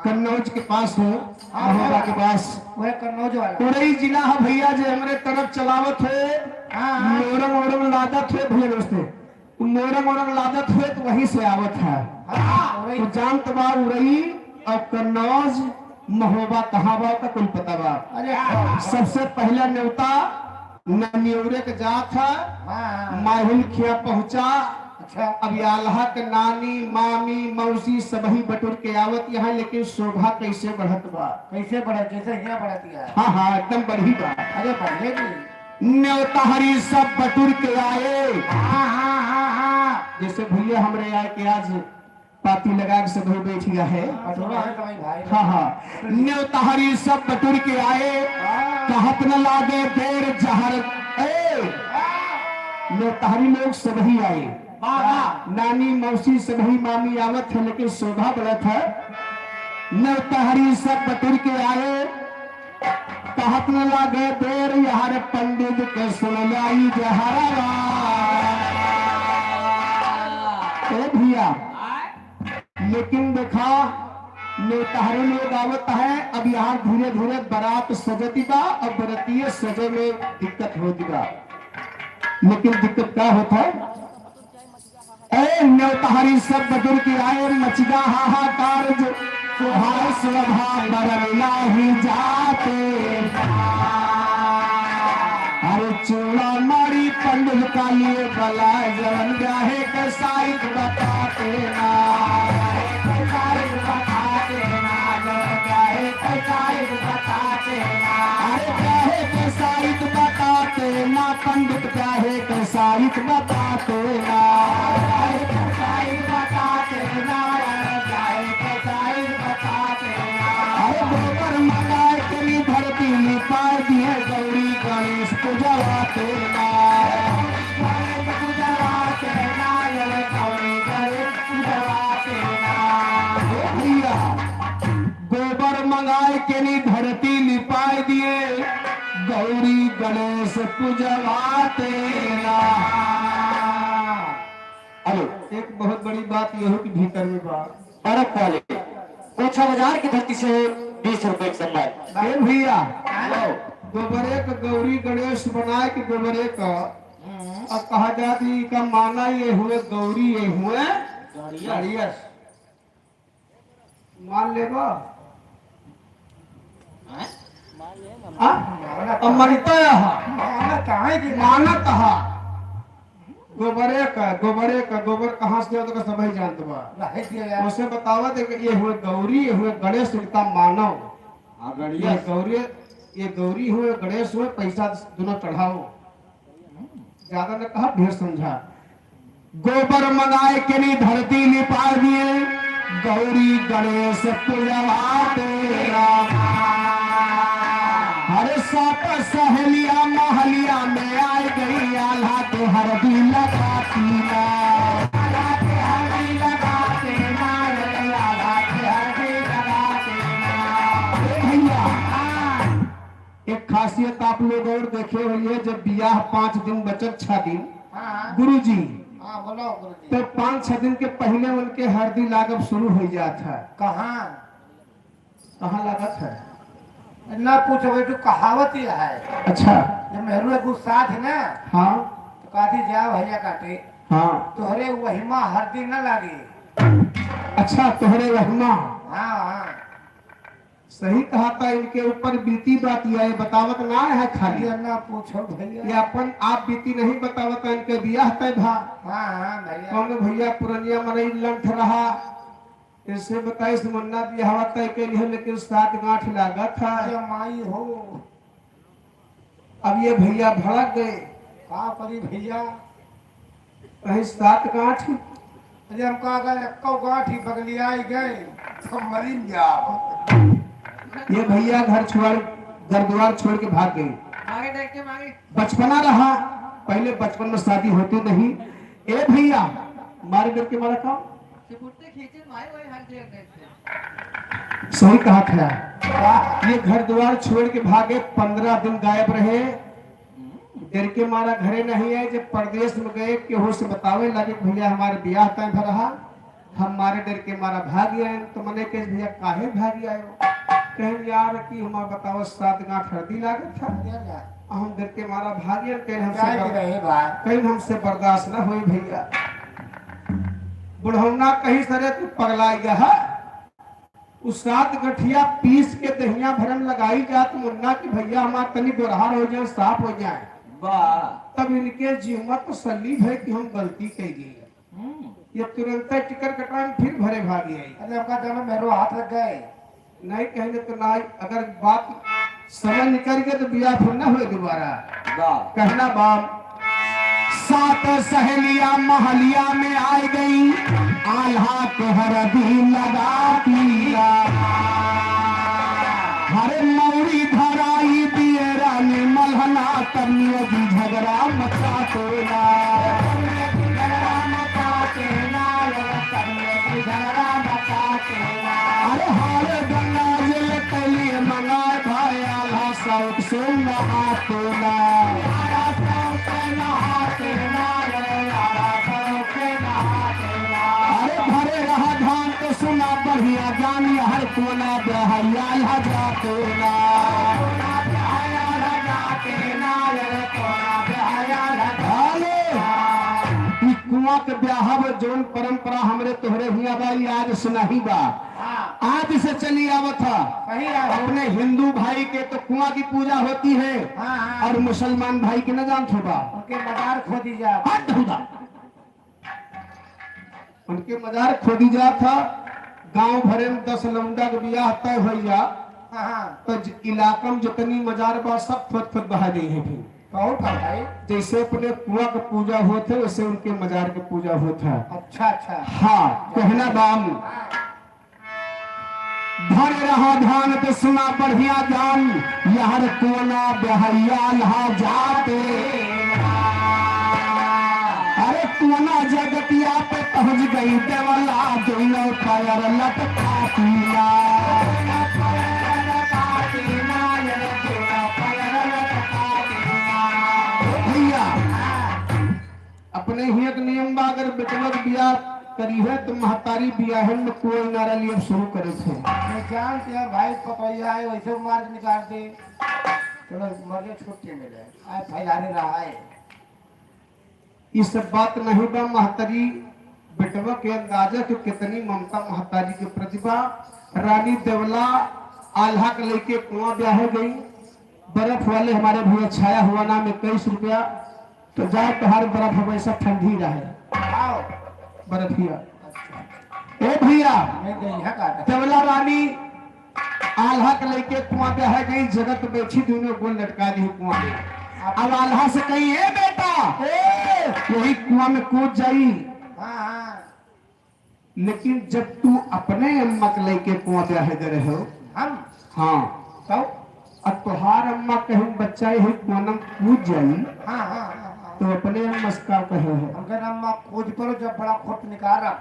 कन्नौज के पास है महोबा के पास वह कन्नौज वाला उरई जिला है भैया जो हमारे तरफ चलावत है हाँ मोरंग ओरंग लादत है भैया दोस्ते मोरंग ओरंग लादत है तो वहीं से आवत है हाँ उरई तो जानत बा उरई और कन्नौज महोबा कहाँ बा का कुल पता बा अरे हाँ सबसे पहला न्योता ननियोरे के जात है हाँ माहिल खिया पहुंचा अच्छा अब आल्हा के नानी मामी मौसी सबही बटुर के आवत यहाँ लेकिन शोभा कैसे बढ़त बा कैसे बढ़ा जैसे यहाँ बढ़ती है हाँ हाँ एकदम बढ़ी बा अरे बढ़े भी न्योता हरी सब बटुर के आए हाँ हाँ हाँ हाँ जैसे भैया हमरे आए के आज पाती लगा के सब बैठ गया है बटुरा है तुम्हारी भाई हाँ हाँ न्योता हरी सब बटुर के आए कहत न लागे देर जहर न्योताहरी लोग सभी आए नानी मौसी सभी मामी आवत है लेकिन शोभा बढ़त है न्योताहरी सब बटुर के आए कहत न लागे देर यार पंडित के सुन लाई जहरवा ए भैया लेकिन देखा न्योताहरी लोग आवत है अब यहाँ धीरे धीरे बारात सजती बा और बरतिये सजे में दिक्कत होती बा लेकिन दिक्कत क्या होता है ए न्योताहरी सब बटुर के आए मचिदा हाहाकार जो सुहाय शोभा बरला ही जाते अरे चूड़ा मारी पंडित का लिए बला जवन गाहे के साइड बताते ना पंडित चाहे तो साहित बताते ना अरे गोबर मंगाए तेरी धरती लिपा दिए गौरी गणेश पूजवाते ना भैया गोबर मंगाए तेरी धरती लिपाए दिए गौरी गणेश पूजवाते ना। अरे एक बहुत बड़ी बात यह हो कि भीतर में बात अरब वाले कोठा बाजार की धरती से 20 रुपए की सम्मान भैया गोबरे का गौरी गणेश बनाए कि गोबरे का अब कहा जाती का माना ये हुए गौरी ये हुए गणेश मान लेगा अमृता मानत गोबर कहाँ से होता सब ही जानत बा। रहे दिया यार उसे बतावा दे कि ये हुए गौरी, ये हुए गणेश, इनका मानव। ये गौरी हुए, गणेश हुए, पैसा दोनों चढ़ाओ। ज्यादा ने कहा, ढेर समझा। गोबर मंगाए के नहीं धरती लिपा दिए, गौरी गणेश पूजवा तेरा। हर सात सहेलिया महलिया में आई गई, आल्हा के हरदी लगाती ना, आल्हा के हरदी लगाते ना, आल्हा के हरदी लगाते ना। भैया एक खासियत आप लोग और देखे हुई है, जब बियाह 5 दिन बचत 6 दिन, हाँ गुरुजी हाँ बोलो गुरुजी तो 5-6 दिन के पहले उनके हरदी लागत शुरू हो जाता है। कहाँ लागत है? ना पूछो भाई, तो कहावत ही है। अच्छा जब मेहरू गुस्सा थे ना हाँ तो काटी जाओ भैया काटे, हाँ तोहरे वही माँ हर दिन न लागे। अच्छा तोहरे रहमा हाँ हाँ सही कहा था। इनके ऊपर बीती बात यह है, बतावत ना है खाली। ये ना पूछो भैया। ये अपन आप बीती नहीं बतावत है, इनके बियाह तय भा। हाँ हाँ भैया कौन भैया पुरनिया मनई लंठ रहा, इससे बताई सुमन्ना बियाह तय के लिए, लेकिन 7 गांठ लागत था। अरे माई हो अब ये भैया भड़क गए, का करी भैया। कहीं 7 गांठ। अरे हम कहा गए लक्कौ गांठी बगलिया ही गए तो मरी जाओ। ये भैया घर द्वार छोड़ के भाग गई। आगे देख के मांगे बचपना रहा, पहले बचपन में शादी होती नहीं। ए भैया मारे करके मारा था, सही कहा था। ये घर द्वार छोड़ के भागे, 15 दिन गायब रहे। डर के मारा घरे नहीं आए। जब परदेश में गए केहू से बतावे लगे भैया हमारे ब्याह तय रहा, हमारे डर के मारा भाग गए। तो मैंने कहे भैया काहे भाग आए? कहें यार कि हमारा बताओ 7 गांठ हरदी लागत था, हम डर के मारा भाग गए। कहीं हमसे बर्दाश्त न हुई भैया। बुढ़ौना कहीं सरे तू पगला गया। उस 7 गठिया पीस के दहिया भरम लगाई जात मुन्ना कि भैया हमारा तनी बुरहार हो जाए, साफ हो जाए। तब इनके जीव में तो सलीब है कि हम गलती कर गई। ये तुरंत टिकट कटवा फिर भरे भागी आई। अरे आपका दोनों मेरो हाथ लग गए। नहीं कहेंगे तो ना, अगर बात समझ निकल गए तो बिया फिर ना हुए दोबारा। कहना बाप 7 सहेलिया महलिया में आई गई, आल्हा के हरदी लगाती। हरे मौरी धराई दिए रानी मलहना, तनियो भी झगड़ा मचा तोला। अरे हारे गंगा जल कलिए मंगाए भाई, आल्हा सौत से नहा तोला। अरे भरे रहा धान तो सुना बढ़िया जानी, हर कोना बहैया जा तोला। कुआं के ब्याह जोन परंपरा हमरे तोहरे हुआ बाई आज सुनाही बा। आज से चली आवत था। अपने हिंदू भाई के तो कुआं की पूजा होती है, और मुसलमान भाई के न जान छोड़ा उनके मजार खोदी जा। उनके मजार खोदी जा था। गांव भरे में 10 लौंडा के ब्याह तय हो जा, तो इलाका में जितनी मजार बा सब फत बहा गई है। फिर भाई जैसे अपने कुआं का पूजा होते वैसे उनके मजार की पूजा होता है। अच्छा अच्छा हाँ कहना बाम भर रहा धान तो सुना बढ़िया जान, यार कोना बहैया लहा जाते। अरे कोना जगतिया पे पहुंच गई देवला, दोनों पैर लटकातीला। भैया अपने ही एक नियम बा, अगर बेटवक बियाह करी है तो महतारी बियाह में कोई नारा लिए शुरू करे थे। मैं जानते हैं भाई पपैया है वैसे मार्ग निकाल दे, चलो मर्जी छुट्टी मिले आए फैलाने रहा है। ये सब बात नहीं बा। महतारी बेटवा के अंदाजा कि कितनी ममता महतारी की प्रतिभा। रानी देवला आल्हा के लेके कुआं ब्याह गई। बर्फ वाले हमारे भैया छाया हुआ नाम 21 रुपया तो जाओ तुम्हारे बर्फ हमेशा ठंडी रहे। आओ बर्फिया अच्छा ए भैया मैं गई है का कमला रानी आल्हा के लेके कुआं पे है गई, जगत बैठी दोनों गोल लटका दी कुआं में। अब आल्हा से कही ए बेटा वही कुआं में कूद जाई, हाँ हाँ लेकिन जब तू अपने अम्मा के लेके कुआं पे है गए हो, हम हाँ तो और तुहार अम्मा कहूँ बच्चा ही कुआं में कूद जाई हाँ हाँ हाँ हाँ तो अपने अम्मा से का कहे हो। हमके नाम में खोज पर जब बड़ा खोट निकाल रहा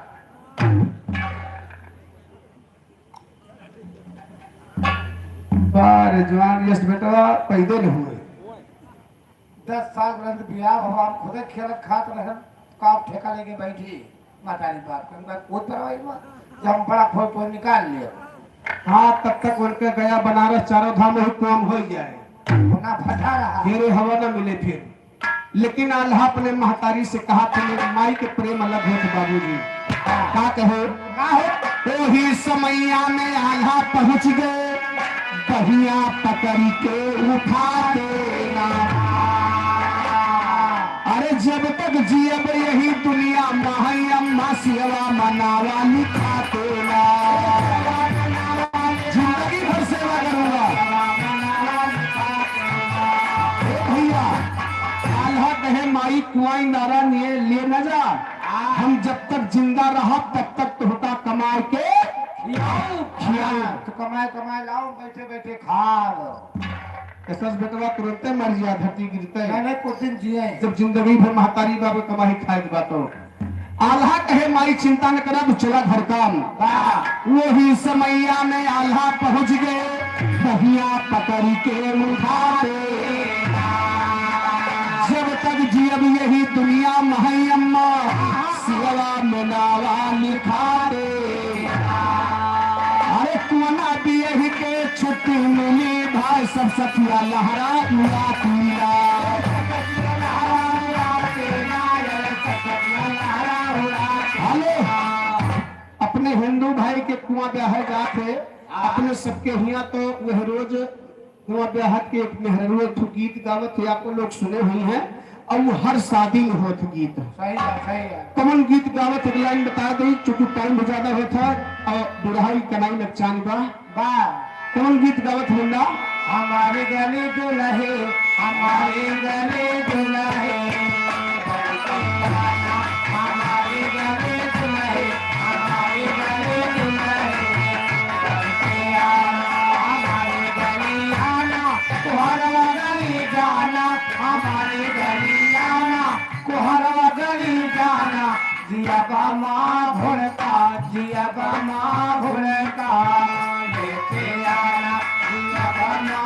बार जवान यस बेटा पैदे न हुए 10 साल ग्रंथ बियाह हो हम खुदे खेलत खात रहन काप ठेका लेके बैठी मातारी बात कर मैं कूद पर आई मां जब हम बड़ा खोट पर निकाल लिया हाँ तब तक उनके गया बनारस चारों धाम में काम हो जाए, ना फटा रहा घेरे हवा न मिले फिर। लेकिन अल्लाह अपने महतारी से कहा था मेरे माई के प्रेम अलग हो बाबूजी का कहो का हो वही समैया में आल्हा पहुंच गए, बहिया पकड़ के उठा देना। अरे जब तक जियब यही दुनिया माही अम्मा सेवा मनावा लिखा देना, जिंदगी भर सेवा करूंगा। भैया आल्हा कहे माई कुआई नारा लिए न जा, हम जब तक जिंदा रहा तब तक तुहता कमा के खियाओ। तो कमाए कमाए लाओ बैठे बैठे खा लो सच बेटवा तुरंत मर जिया धरती गिरते मैंने कुछ दिन जिए जब जिंदगी भर महतारी बाबू कमाई खाए की बात हो। आल्हा कहे माई चिंता न करा तू चला घर काम। वही समैया में आल्हा पहुंच गए, बहिया पकड़ के उठाते। जब तक जियब यही दुनिया महई अम्मा सेवा मनावा लिखाते। अरे कुआना दिए के छुट्टी मिली भाई सब सखिया लहरा उड़ा पीला। हेलो अपने हिंदू भाई के कुआं ब्याह जाते अपने सबके हिया तो वह रोज कुआं ब्याह के एक मेहररू गीत गावत है, आपको लोग सुने हुए हैं और वो हर शादी में होत गीत सही है कमन गीत गावत एक लाइन बता दी चूंकि टाइम भी ज्यादा होता और बुढ़ाई कनाई नचान बा कौन गीत गावत मुन्ना हमारे गले दुल्हे हमारे गले दुल्हे हमारे गले दुल्हे हमारे गले दुल्हे हमारे गले आना कुहरवा गली जाना हमारे गली आना कुहरवा गली जाना जिया बामा भुड़का जिया बामा भुड़का लेके आना जिया बामा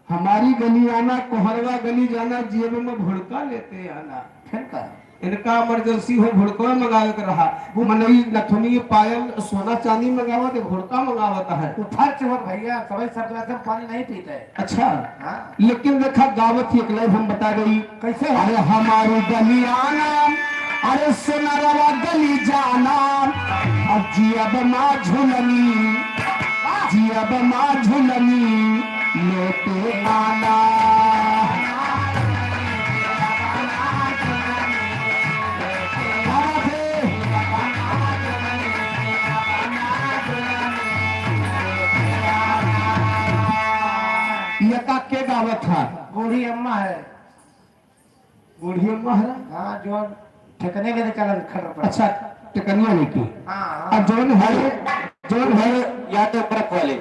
हमारी गली आना कोहरवा गली जाना जेब में भुड़का लेते आना। फिर का इनका इमरजेंसी हो भुड़का मंगावे कर रहा वो मनई नथुनी पायल सोना चांदी मंगावा तो भुड़का मंगावता है। तो खर्च हो भैया सभी सब पानी नहीं पीते है। अच्छा हाँ लेकिन देखा गावत एक लाइन हम बता गई कैसे है? अरे हमारी गली आना अरे सोनारवा गली जाना अब जियब माँ झुलनी जियब माँ झुलनी लेते आना। यका के गावत था बूढ़ी अम्मा है। बूढ़ी अम्मा है। हाँ जो ठेकने के चला खड़ा पड़ा। अच्छा टिकनिया नहीं की हाँ और जोन है यादव परख वाले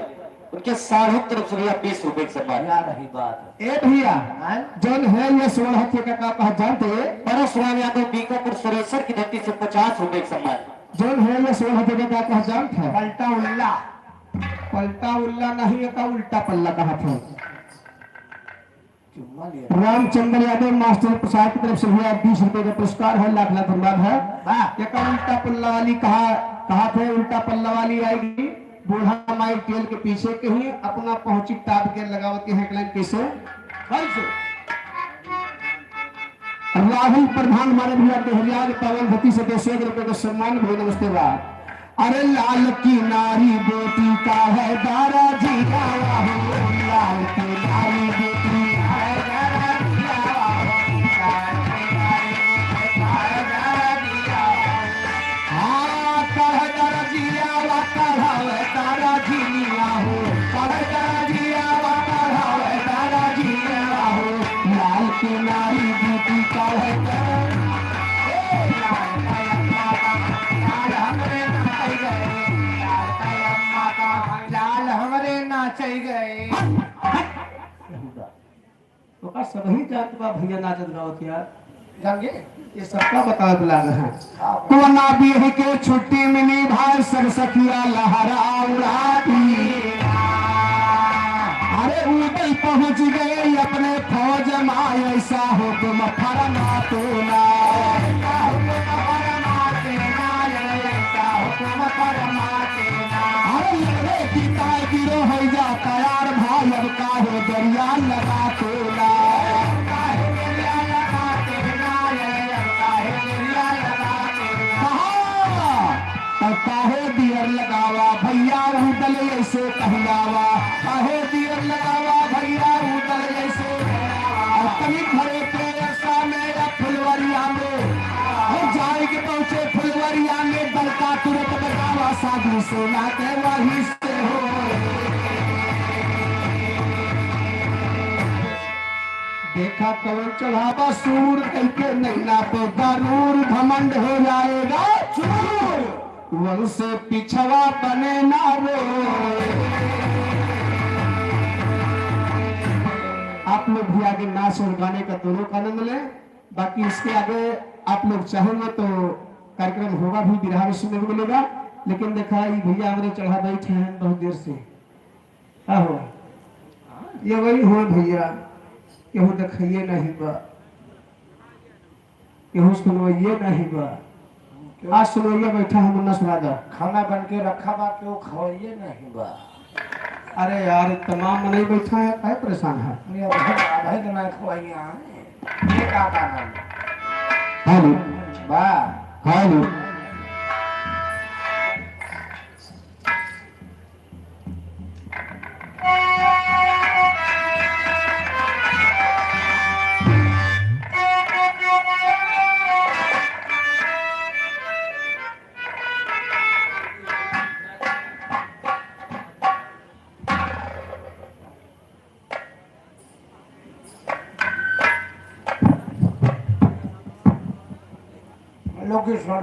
उनके साढ़े तरफ से भैया 20 रुपए से मार यार रही बात ए भैया है। जोन है ये 16 हत्या का कहा जानते परशुराम यादव बीकापुर सुरेश्वर की धरती से 50 रुपए के सम्मान। जोन है ये 16 हत्या का कहा जानते है पलटा उल्ला पलटा उल्ला नहीं का उल्टा पल्ला कहा था। चुम्मा लिया रामचंद्र यादव मास्टर प्रसाद की तरफ से हुआ 20 रुपए का पुरस्कार है, लाख लाख धन्यवाद है। वाह ये का उल्टा पल्ला वाली कहा थे उल्टा पल्ला वाली आएगी बूढ़ा माई तेल के पीछे के ही अपना पहुंची टाप के लगावत के हेडलाइन कैसे राहुल प्रधान हमारे भैया देहरिया पवन भती से 200 रुपए का सम्मान भी। नमस्ते बात अरे लाल की नारी बेटी का है दारा जी का राहुल लाल की नारी बेटी है नाचे गए तो का सभी जात बा भैया नाचत गावत यार जाएंगे ये सबका बतावे बुला रहे हैं आप को ना बिह के छुट्टी मिली भाई सरसकिया लहरा उड़ाती अरे उदल पहुंच गए अपने फौज माँ ऐसा हुक्म फरमा तो ना अरे लड़े की ताय गिरो हो जा तैयार भाई अब काहे दरिया लगा तो ना काहे दियर लगावा भैया उदल ऐसे कहलावा काहे दियर लगावा भैया उदल ऐसे कभी खड़े के ऐसा मेरा फुलवरिया में जाए के पहुंचे फुलवरिया में बलका तुरंत बतावा साधु सोना के वही से हो देखा कवन चढ़ावा सूर के नैना पे जरूर घमंड हो जाएगा चूर वन से पिछवा बने ना रो आप लोग भी आगे नाच और गाने का दोनों का आनंद लें बाकी इसके आगे आप लोग चाहेंगे तो कार्यक्रम होगा भी बिरहा में सुनने को मिलेगा लेकिन देखा ये भैया हमारे चढ़ा बैठे हैं बहुत देर से आहो ये वही हो भैया केहू देखिए नहीं बा केहू सुनवाइए नहीं बा आज सुनवाइया बैठा है मुन्ना सुना दो खाना बन के रखा बा क्यों खवाइए नहीं बा अरे यार तमाम नहीं बैठा है काहे परेशान है ये भाई तो नहीं खवाइए ये का नाम हेलो बा हेलो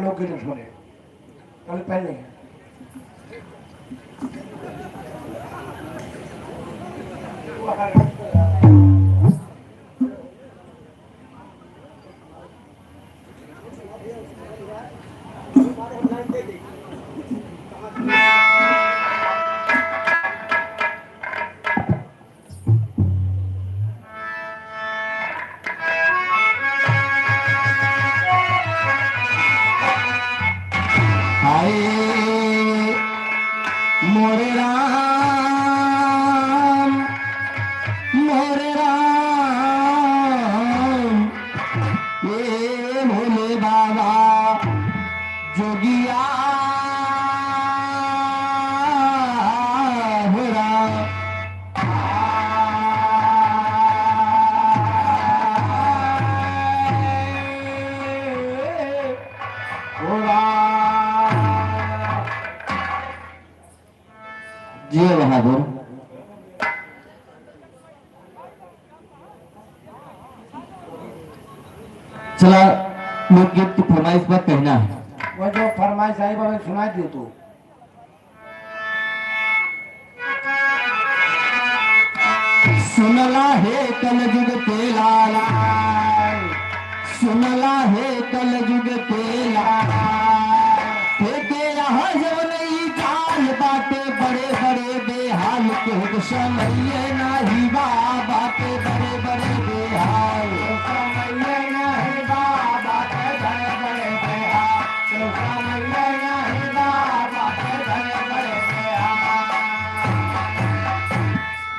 लोग सुने पहले पहले मोरे राम ये भोले बाबा जोगिया हो राम हो राम जी बहादुर चला लोकगीत की फरमाइश पर कहना है वो जो फरमाइश आई वो सुना दियो तू सुनला है कलयुग के लाला सुनला है कलयुग के लाला के यहाँ जवनई काल बाटे बड़े बड़े बेहाल के समये नाही बा बाटे बड़े बड़े बेहाल समझे नहीं बाबा के बड़े बड़े बेहाल तो समझे नहीं बाबा के बड़े बड़े बेहाल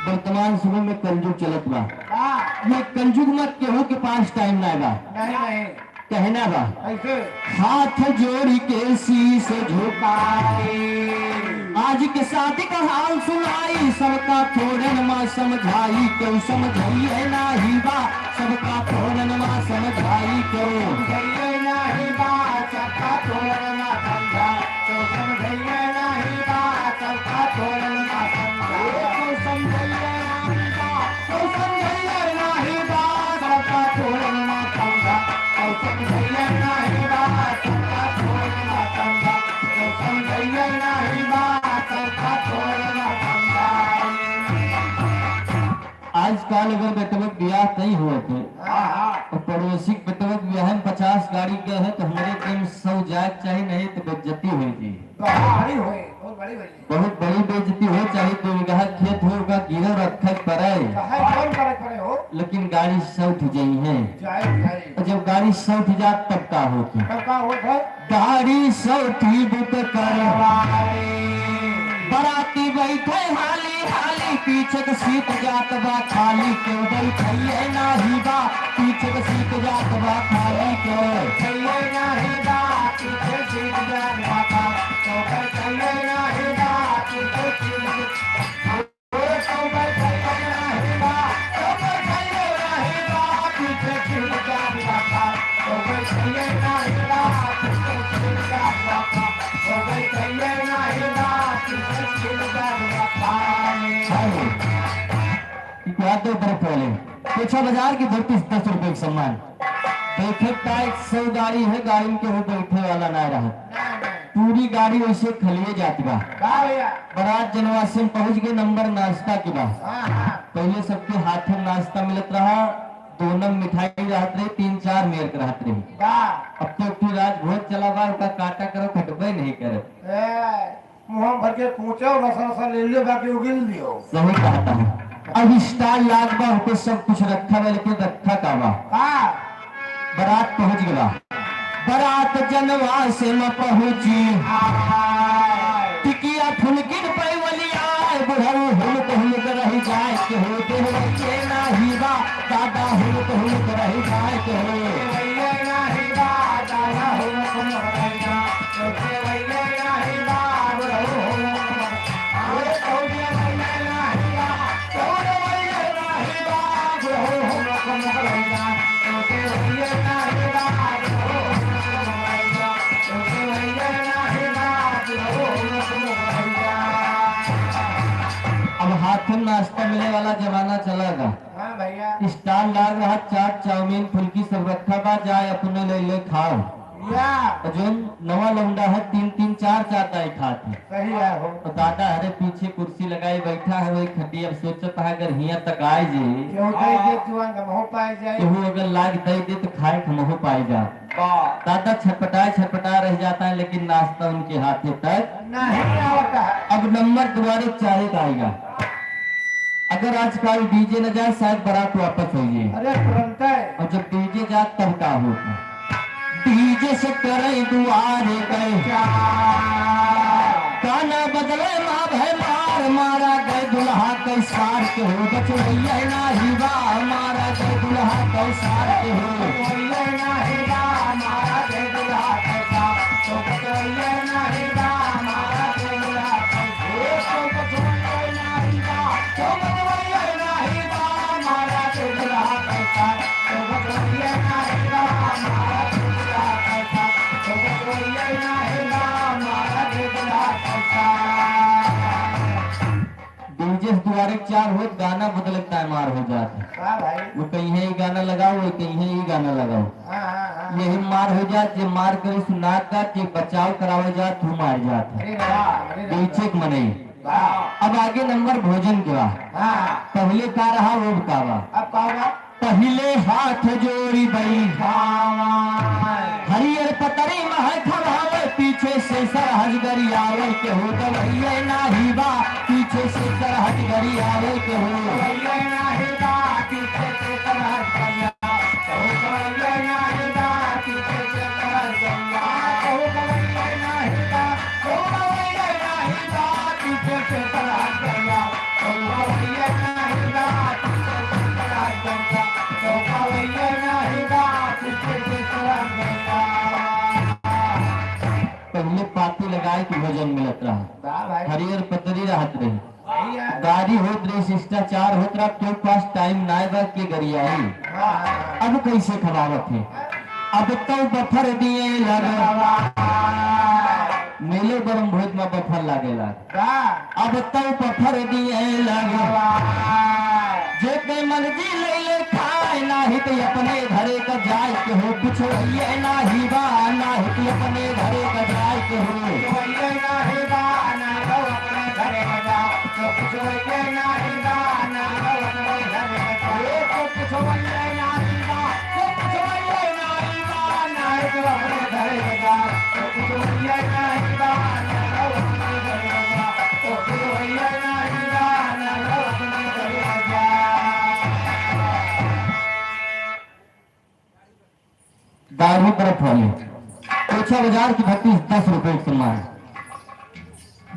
वर्तमान समय में कलयुग चलत बा हाँ ये कलयुग मत केहू के पास टाइम ना बा नहीं नहीं कहना बा ऐसे हाथ जोड़ी के शीश झुकाए आज के शादी का हाल सुनाई सबका थोड़न माँ समझाई क्यों समझाइए नाही बा सबका थोड़न माँ समझाई क्यों समझे नहीं बात सबका तोड़ना समझा तो समझे नहीं बात सबका तोड़ना समझा क्यों समझाइए नाही बा तो समझे नहीं बात सबका तोड़ना समझा तो समझे नहीं बात सबका तोड़ना समझा तो समझे नहीं बात सबका तोड़ना समझा आजकल अगर बेटवे ब्याह नहीं हुए थे हाँ हाँ और पड़ोसी के बेटवे ब्याह में 50 गाड़ी के है तो हमारे टीम 100 जाग चाहिए नहीं तो बेइज्जती होगी। बड़ी हुई बहुत बड़ी हुई बहुत बड़ी बेइज्जती हो चाहे 2 बीघा खेत होगा गिरव रखे पड़े चाहे कौन करे पड़े हो लेकिन गाड़ी सौठ जाई है। जाए जाए और जब गाड़ी सौठ जात तब का होती कब का हो गए गाड़ी सौठी बुक करवाए बराती बैठे हाली हाली पीछे के सीट जात बा खाली क्यों बैठिए नाही बा पीछे के सीट जात बा खाली क्यों बैठिए नाही बा पीछे सीट जात बा तो बैठिए नाही बा पीछे सीट तो बैठिए नाही बा तो बैठिए नाही बा पीछे सीट जात बा तो बैठिए नाही बा पीछे सीट जात बा तो बैठिए नाही बा पीछे सीट जात बा क्या तो बर्फ वाले पूछा बाजार की धरती 10 रुपए का सम्मान देखे टाइट 100 गाड़ी है गाड़ी के ऊपर बैठे वाला ना रहा पूरी गाड़ी वैसे खलिए जाती बा भैया बारात जनवासी में पहुंच गए नंबर नाश्ता के बाद हाँ हाँ पहले सबके हाथ में नाश्ता मिलत रहा 2 नंबर मिठाई रहत रही 3-4 मेर के रहत रही वाह अब तो फिर राज भोज चला बा उसका काटा करो खटबे नहीं करे मुँह भर के पूछो रसा रसा ले लियो बाकी उगिल दियो सही कहता हूँ अब स्टार लाग बा होते सब कुछ रखा हुआ लेकिन रखा का बा हाँ बारात पहुंच गया बारात जनवास में पहुंची टिकिया फुलकिन पैवलिया बुढ़ऊ हुलक हुलक रही जाए के हो देवैये नाही बा दादा हुलक हुलक रही जाए के हो वैये नाही बा दादा हुलक हुलक रही जाए वैये नाही बा बुढ़ऊ हुलक अरे कौड़िया वैये नाही बा कौड़ वैये नाही बा बुढ़ऊ हुलक हुलक रही जाए वैये नाही बा बुढ़ऊ हुलक हुलक रही जाए वैये नाही बा बुढ़ऊ हुलक हुलक रही जाए। अब हाथ में नाश्ता मिले वाला जमाना चला गया हाँ भैया स्टार लाग रहा चाट चाउमीन फुल्की सब रखा बा जाए अपने ले ले खाओ या और जो नवा लौंडा है 3-3 4 ही खाते सही है हो और दादा हरे पीछे कुर्सी लगाई बैठा है वही खटी अब सोचता है अगर हिया तक आए जे क्यों दे दे तुरंत हम हो पाए जाए केहू अगर लाग दे दे तो खाए खमहो पाए जा दादा छटपटा रह जाता है लेकिन नाश्ता उनके हाथे तक नहीं आता है अब नंबर दोबारा 4 का आएगा अगर आजकल डीजे न जाए शायद बारात वापस होइए अरे तुरंत है और जब डीजे जाए तब का होता डीजे से करे दुआरे गए गाना बदले माँ भय मार मारा गए दुल्हा कई सार के हो बचवैया नाही बा मारा गए दुल्हा कई सार के हो बचवैया नाही बा मारा गए दुल्हा कई सार तो बचवैया नाही बा मारा गए दुल्हा कई सार तो बचवैया नाही बा तो बचवैया नाही बा मारा गए दुल्हा कई सार तो बचवैया नाही बा मारा गए दुल्हा कई सार तो बचवैया नाही बा मारा गए दुल्हा कई सार। डीजे द्वारे 4 हो गाना बदलता है मार हो जाता है हाँ भाई वो कहीं है ये गाना लगाओ वो कहीं है ये गाना लगाओ हाँ हाँ हाँ यही मार हो जात जे मार करे सुना का जे बचाव करावे जात तू मार जात अरे वाह अरे पीछे के मनई वाह अब आगे नंबर भोजन के बा हाँ पहले का रहा वो का बा अब का होगा पहले हाथ जोड़ी बई हाँ हरियर पतरी मह खवावे पीछे से सरहज गरी आवे के हो गवैये नाही बा पीछे से सरहज गरी आवे के हो वैये नाही बा पीछे से सरहद गया तो वैये नाही बा पीछे से सरहद गया तो वैये नाही बा तो वैये नाही बा पीछे से सरहद गया तो वैये नाही बा पीछे से सरहद गया तो वैये नाही बा पीछे से सरहद गया। पहले पाती लगाए के भोजन मिलत रहा वाह भाई हरियर पतरी रहत रही भैया गाड़ी होत रही शिष्टाचार होत रहा तो पास टाइम नाय बा के गरियाई हाँ अब कैसे खवावत है अब तो बफर दिए लगा मेले गरम भोज में बफर लागेला वाह अब तो बफर दिए लगा जे के मर्जी ले ले खाए नाही तो अपने घरे का जाए के हो कुछ ये नाही बा नाही तो अपने घरे का जाए के हो वैये नाही बा ना तो अपने घरे में जाओ तो कुछ वैये नाही बा ना तो अपने घरे में जाओ पहले पोछा बाजार की भट्टी 10 रुपए का सम्मान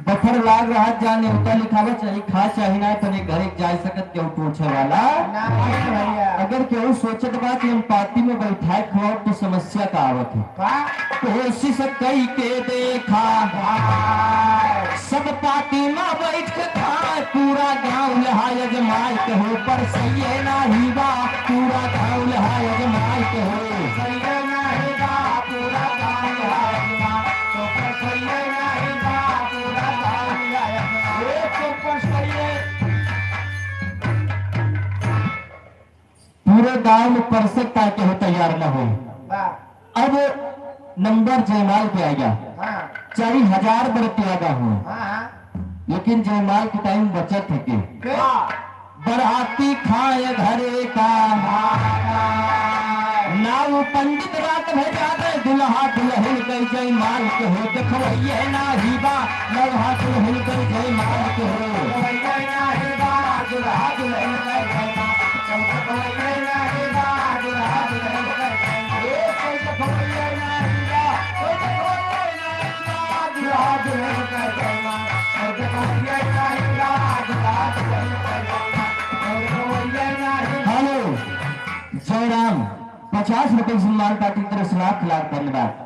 बफर लाग रहा जाने होता लिखावा चाहिए खा चाहिए ना तने घरे जा सकत केहू पूछे वाला ना भैया अगर केहू सोचत बा कि हम पार्टी में बैठाए खवाओ तो समस्या का आवत है का कोशिश कई के देखा भाई सब पार्टी में बैठ के खाए पूरा गांव लहाय अजमाय के हो पर सही है ना ही बा पूरा गांव लहाय अजमाय के हो सही नहीं बा पूरा गाँव है तो पर सही नहीं बा पूरा गाँव है एक तो पर सही है पूरे गांव में परसक ताकि हो तैयार न हो बा अब नंबर जयमाल पे आ गया हाँ 4000 रुपया का हो हाँ लेकिन जयमाल के टाइम बचत है के के बराती खाए घरे का ना वो पंडित रात भेजा दे दुल्हा दुल्हन कई जयमाल के हो देखो ये ना ही बा दुल्हा दुल्हन कई जयमाल के हो हेलो जयराम 50 रुपए सम्मान पार्टी की तरफ से लाख लाख धन्यवाद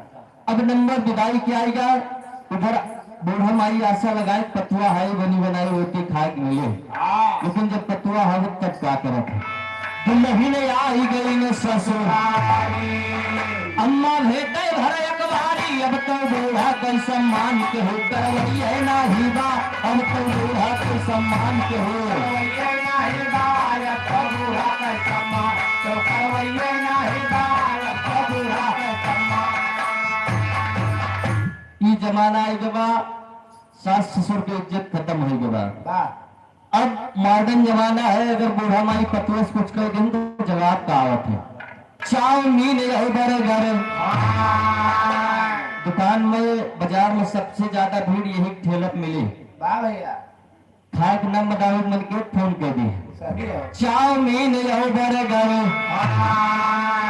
अब नंबर विदाई क्या आएगा उधर बूढ़ा माई आशा लगाए पतुआ है बनी बनाई रोटी खाए के मिले लेकिन जब पतुआ है तब क्या करत है दुल्ही ने आ ही गई ने ससुर अम्मा भेटे भर अखबारी अब तो बूढ़ा कोई सम्मान के हो करवैया ना ही बा अब तो बूढ़ा कोई सम्मान के हो ये जमाना आई गवा सास ससुर की इज्जत खत्म हो गवा अब मॉडर्न जमाना है अगर बूढ़ा माई पतुआ से कुछ कर दिन तो जवाब का आवत है चाउमीन यही बर्गर दुकान में बाजार में सबसे ज्यादा भीड़ यही ठेला पे मिली खाए के नाम बतावे मन के फोन कर दी चाउमीन यही बर्गर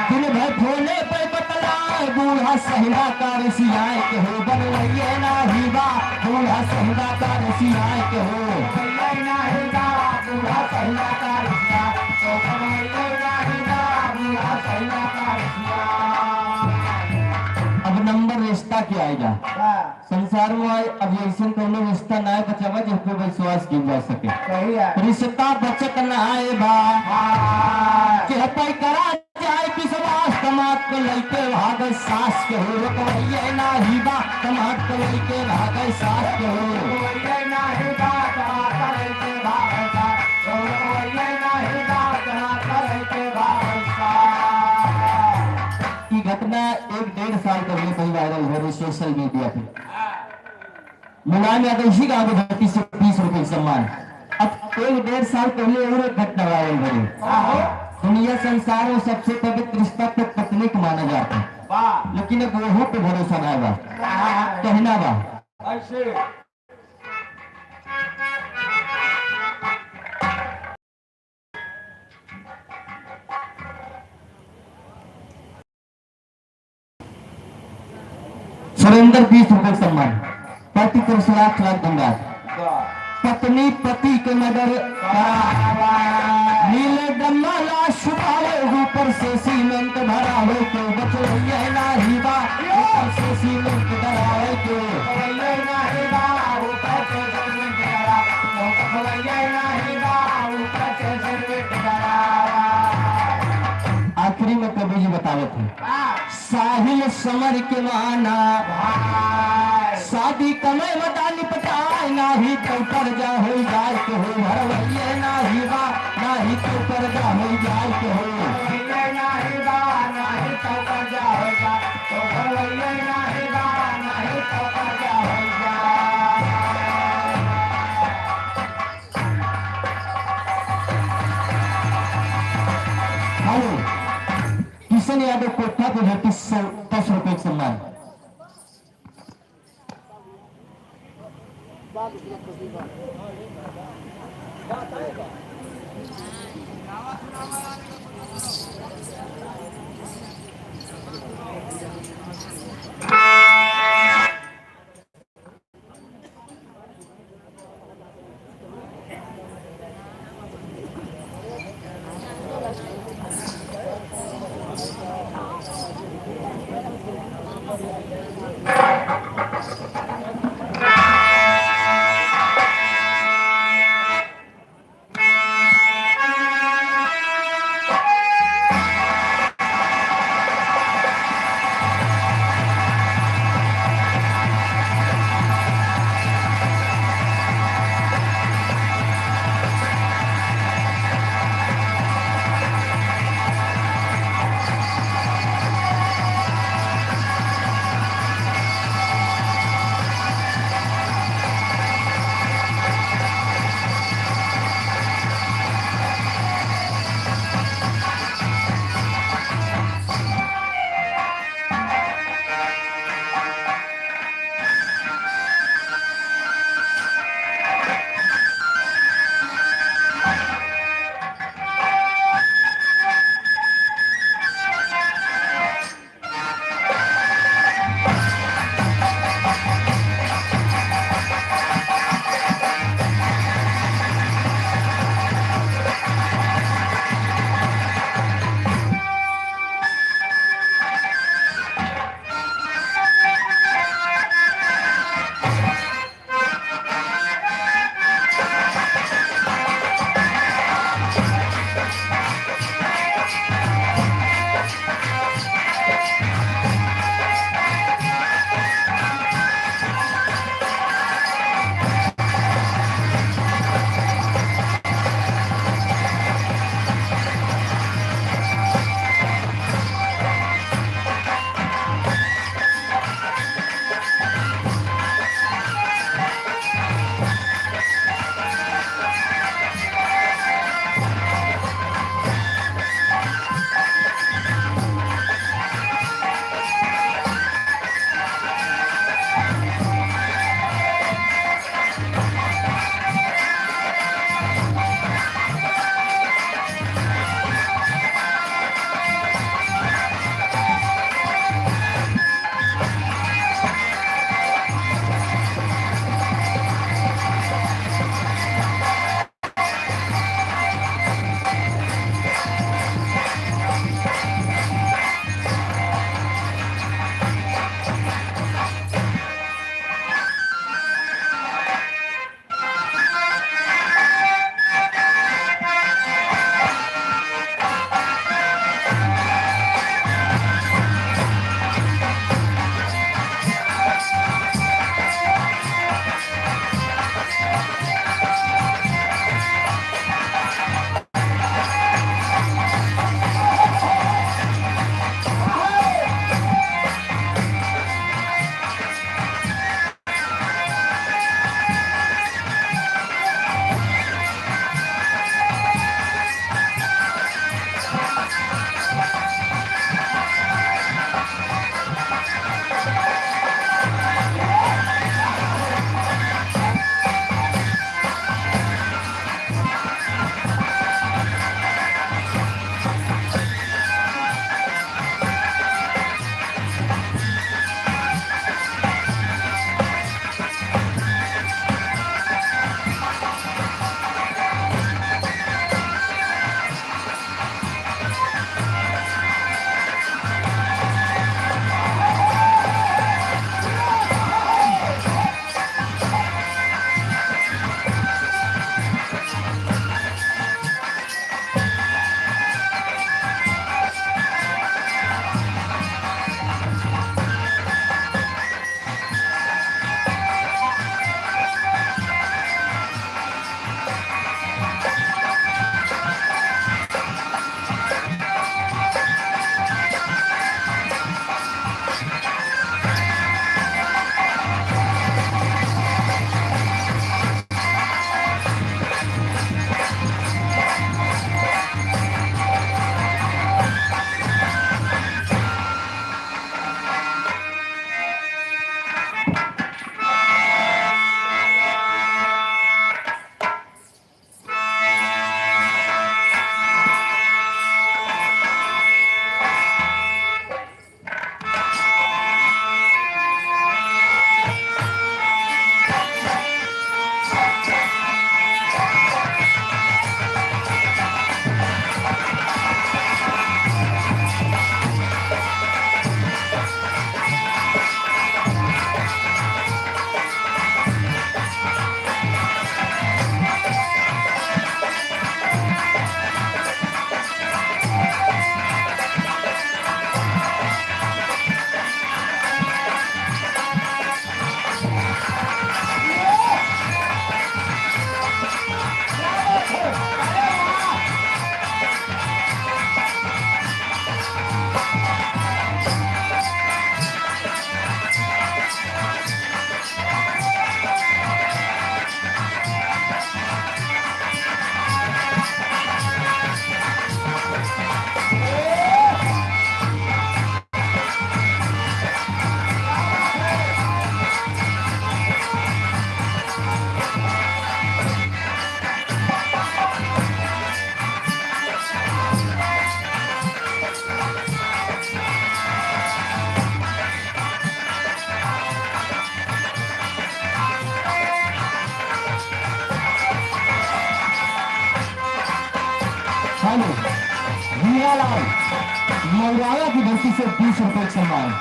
दिन भर फोने पे बतलाए बूढ़ा सहिला का रसियाए के हो बनवैये ना ही बा बूढ़ा सहिला का रसियाए के हो अब नंबर रिश्ता क्या आएगा संसार में आए अब ऐसा कोनो रिश्ता ना है बचावा जिस पे विश्वास किया जा सके रिश्ता बचत ना आए बा के हपाई करा जाए विश्वास कमात को लइके भागे सास के हो रकवैया ना ही बा कमात को लइके भागे सास के हो की घटना 1-1.5 साल पहले कहीं वायरल हो रही सोशल मीडिया पे मुलायम यादव जी का भर्ती से 20 रुपए सम्मान अब 1-1.5 साल पहले और एक घटना वायरल हो रही दुनिया संसार में सबसे पवित्र रिश्ता तो पत्नी को माना जाता है लेकिन अब वो पे भरोसा ना बा कहना बा सुरेंद्र 20 रुपए सम्मान पति को 1,00,000 धन्यवाद पत्नी पति के मर्डर नीले डम्मा लाश छुपावे ऊपर से सीमेंट भरा हो तो बचैया ना ही बा ऊपर से सीमेंट भरावे के आखिरी में कवि जी बतावे थे साहिल समर के माना शादी कमे बता निपटाए ना ही तो कर्जा हो जाए के हो भरवैया ना ही बा ना ही तो कर्जा हो जाए के हो हेलो किशन यादव कोठा पे भर्ती 10 रुपए सम्मान हीरालाल मौराया की धरती से 20 रुपए का सम्मान।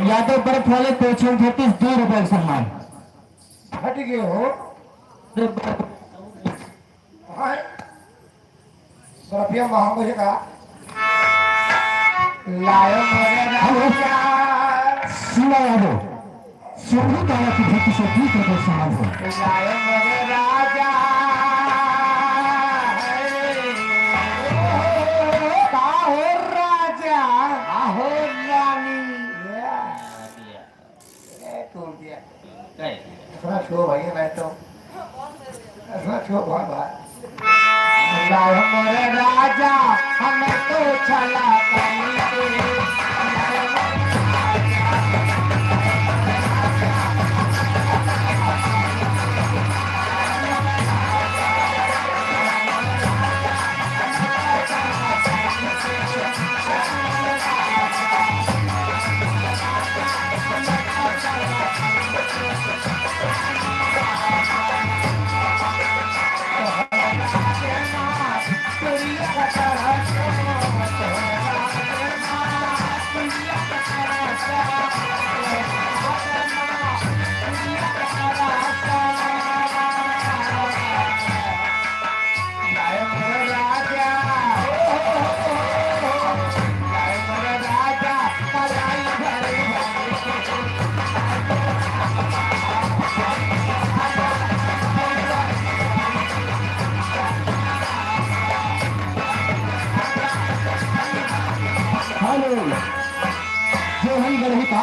यादव बर्फ वाले कोचिंग 32 रुपए का सम्मान। हट गए हो बर्फिया महंग है का लायो मरे शिवा यादव सोनी दाया की 32 रुपए का सम्मान हो। लायो मरे राजा काहो राजा आहो रानी तोड़ दिया थोड़ा छो भाई मैं तो थोड़ा छो भाई लाओ मोरे राजा हमें तो चला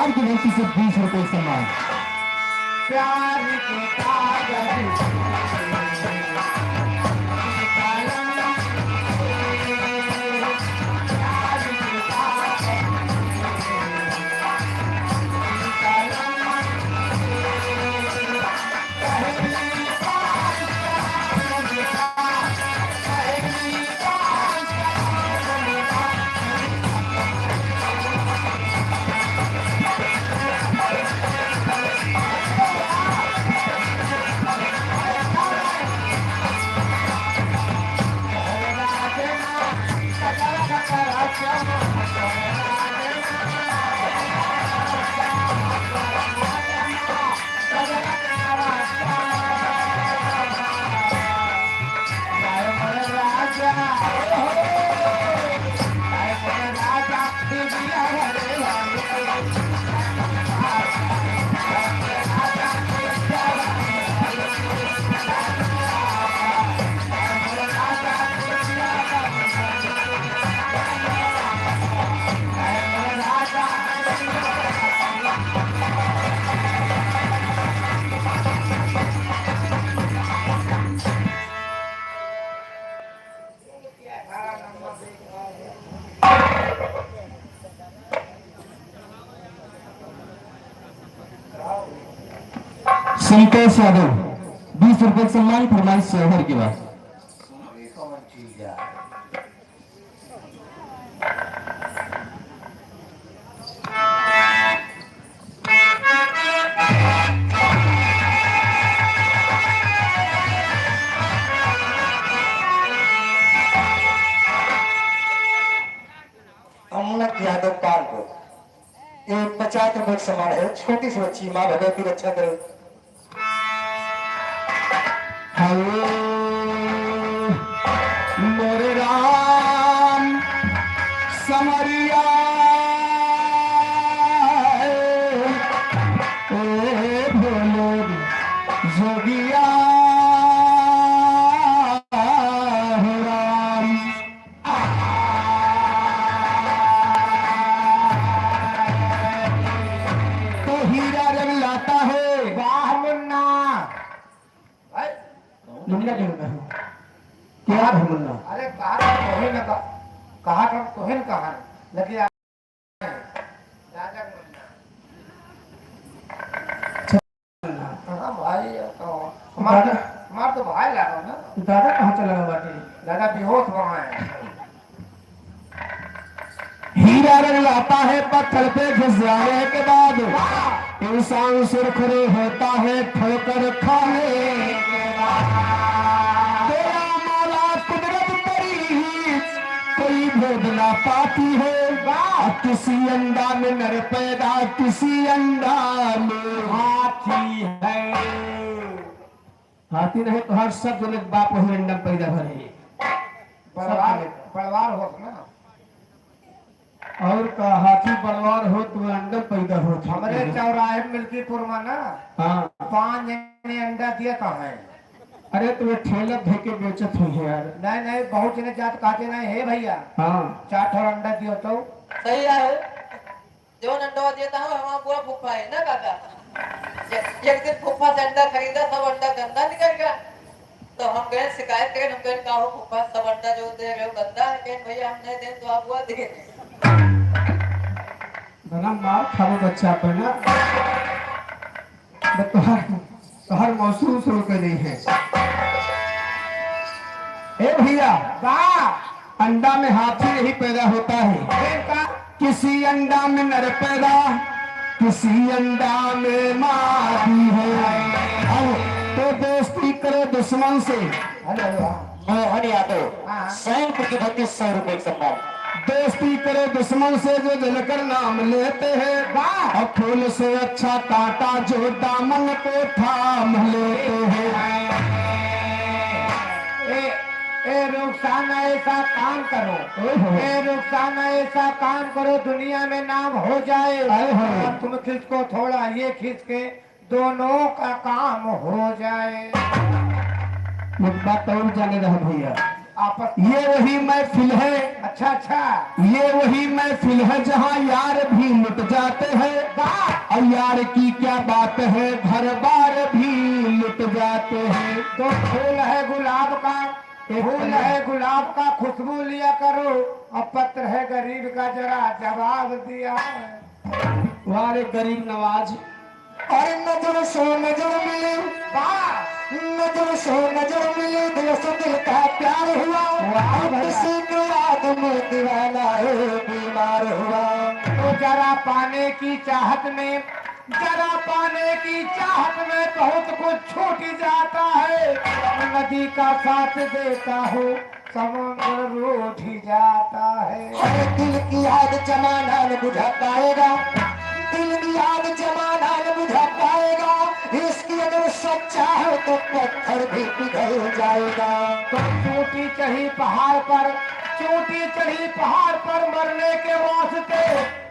आज की गलती से 20 रुपए सम्मान। प्यार के कागज संतोष यादव 20 रुपए सम्मान फरमाइश से ओवर की बात। कौन चीज है अमनक यादव कानपुर, ये 50 रुपए सम्मान है। छोटी सी बच्ची, माँ भगवती रक्षा करे। हेलो मोरे राम समरिया ए बोलो जोगिया हो राम। तो हीरा रंग लाता है। वाह मुन्ना मुन्ना क्यों कहा? क्या है मुन्ना? अरे कहा तोहिन कहा था तोहिन कहा लेकिन राजा मुन्ना हाँ भाई हमारा तो भाई लगा ना। दादा कहाँ चला गया बाटे? दादा बेहोश वहाँ है। हीरा रंग लाता है पत्थर पे घिस जाने के बाद, इंसान सुरखरे होता है ठोकर खाने के बाद। तेरा मौला कुदरत तेरी कोई भेद ना पाती है। किसी अंडा में नर पैदा, किसी अंडा में हाथी है। हाथी नहीं तो हर सब जो लोग बाप वही अंडा में पैदा भरे। परिवार हो ना। और का हाथी परिवार हो तो अंडा पैदा हो। हमारे चौराहे मिल्कीपुर में ना हाँ 5 जने अंडा दिया था है। अरे तुम्हें ठेला धोके बेचत हुई है यार। नहीं नहीं बहुत जने जात कहते नहीं है भैया हाँ 4 ठो अंडा दियो तो सही है। जो अंडा देता हूँ हमारा बुआ फूफा है ना काका। एक दिन फूफा से अंडा खरीदा, सब अंडा गंदा निकल गया। तो हम गए शिकायत करें, हम कहे कहा फूफा सब अंडा जो दे रहे हो गंदा है। कहें भैया हम नहीं दे तो आप बुआ दे। बना मार खाओ बच्चा पर ना। तोहर मौसम शुरू कर दी है। ए भैया वाह अंडा में हाथी नहीं पैदा होता है। किसी अंडा में नर पैदा, किसी अंडा में मादी है। अब तो दोस्ती करे दुश्मन से। मोहन यादव हाँ। 100 रुपए की भक्ति 100 रुपए सम्मान। दोस्ती करे दुश्मन से जो जलकर नाम लेते हैं। और फूल से अच्छा कांटा जो दामन को थाम लेते हैं। ए रुखसाना ऐसा काम करो, ए रुखसाना ऐसा काम करो दुनिया में नाम हो जाए। और तुम खींच को थोड़ा ये खींच के दोनों का काम हो जाए। एक बात और जाने रहा भैया, आपस ये वही महफिल है, अच्छा अच्छा ये वही महफिल है जहाँ यार भी लुट जाते हैं। वाह और यार की क्या बात है, घर बार भी लुट जाते हैं। तो फूल है गुलाब का, फूल है गुलाब का, खुशबू लिया करो, और पत्र है गरीब का, जरा जवाब दिया वारे गरीब नवाज। अरे नजर से नजर मिली, वाह नजर से नजर मिली, दिल से दिल का प्यार हुआ, किसी के याद में दीवाना है बीमार हुआ। तो जरा पाने की चाहत में, जरा पाने की चाहत में बहुत कुछ छूट जाता है। नदी का साथ देता हो, समुद्र रूठ ही जाता है। अरे दिल की याद जमाना न बुझा पाएगा, दिल की याद जमाना न बुझा पाएगा, इसकी अगर सच्चा है तो पत्थर भी पिघल जाएगा। तो चोटी चढ़ी पहाड़ पर, चोटी चढ़ी पहाड़ पर मरने के वास्ते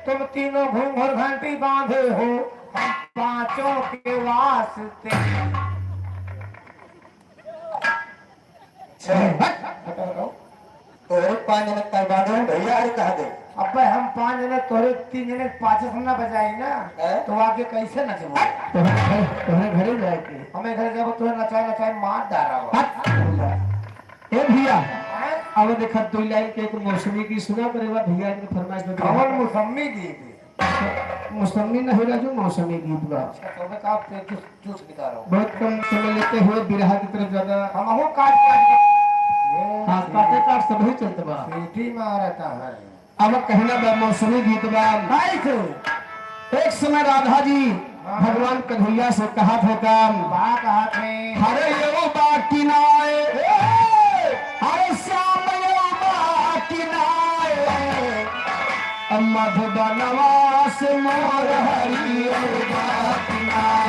तुम तीनों घूंघर घंटी बांधे हो, हम पांचों के वास्ते। तो 5 मिनट तक बांधो भैया, अरे कहा दे अबे हम 5 जने तोरे 3 जने 5 सुनना बजाई ना, तो आगे कैसे नचबो? तुम्हें घरे जाएगी। हमें घर जब तुम्हें नचाए नचाए मार डाला हो। ए भैया अब देखा 2 लाइन के एक मौसमी की सुना करेगा भैया के फरमाइश में। कमल मौसमी गीत मौसमी नहीं राजू, मौसमी गीत बा। तो मैं कहा पे जूस निकाल रहा हूं। बहुत कम समय लेते हुए बिरहा की तरफ ज्यादा। हम हो काट काट के हाँ काटे काट सब ही चलते बा। सीटी मारता है। अब कहना बा मौसमी गीत बा। कैसे एक समय राधा जी भगवान कन्हैया से कहा था काम, बा कहा थे हरे यो बाकी नाए, हरे श्याम यो बाकी नाए, मधुबनवा से मोर हरि यो बाकी नाए।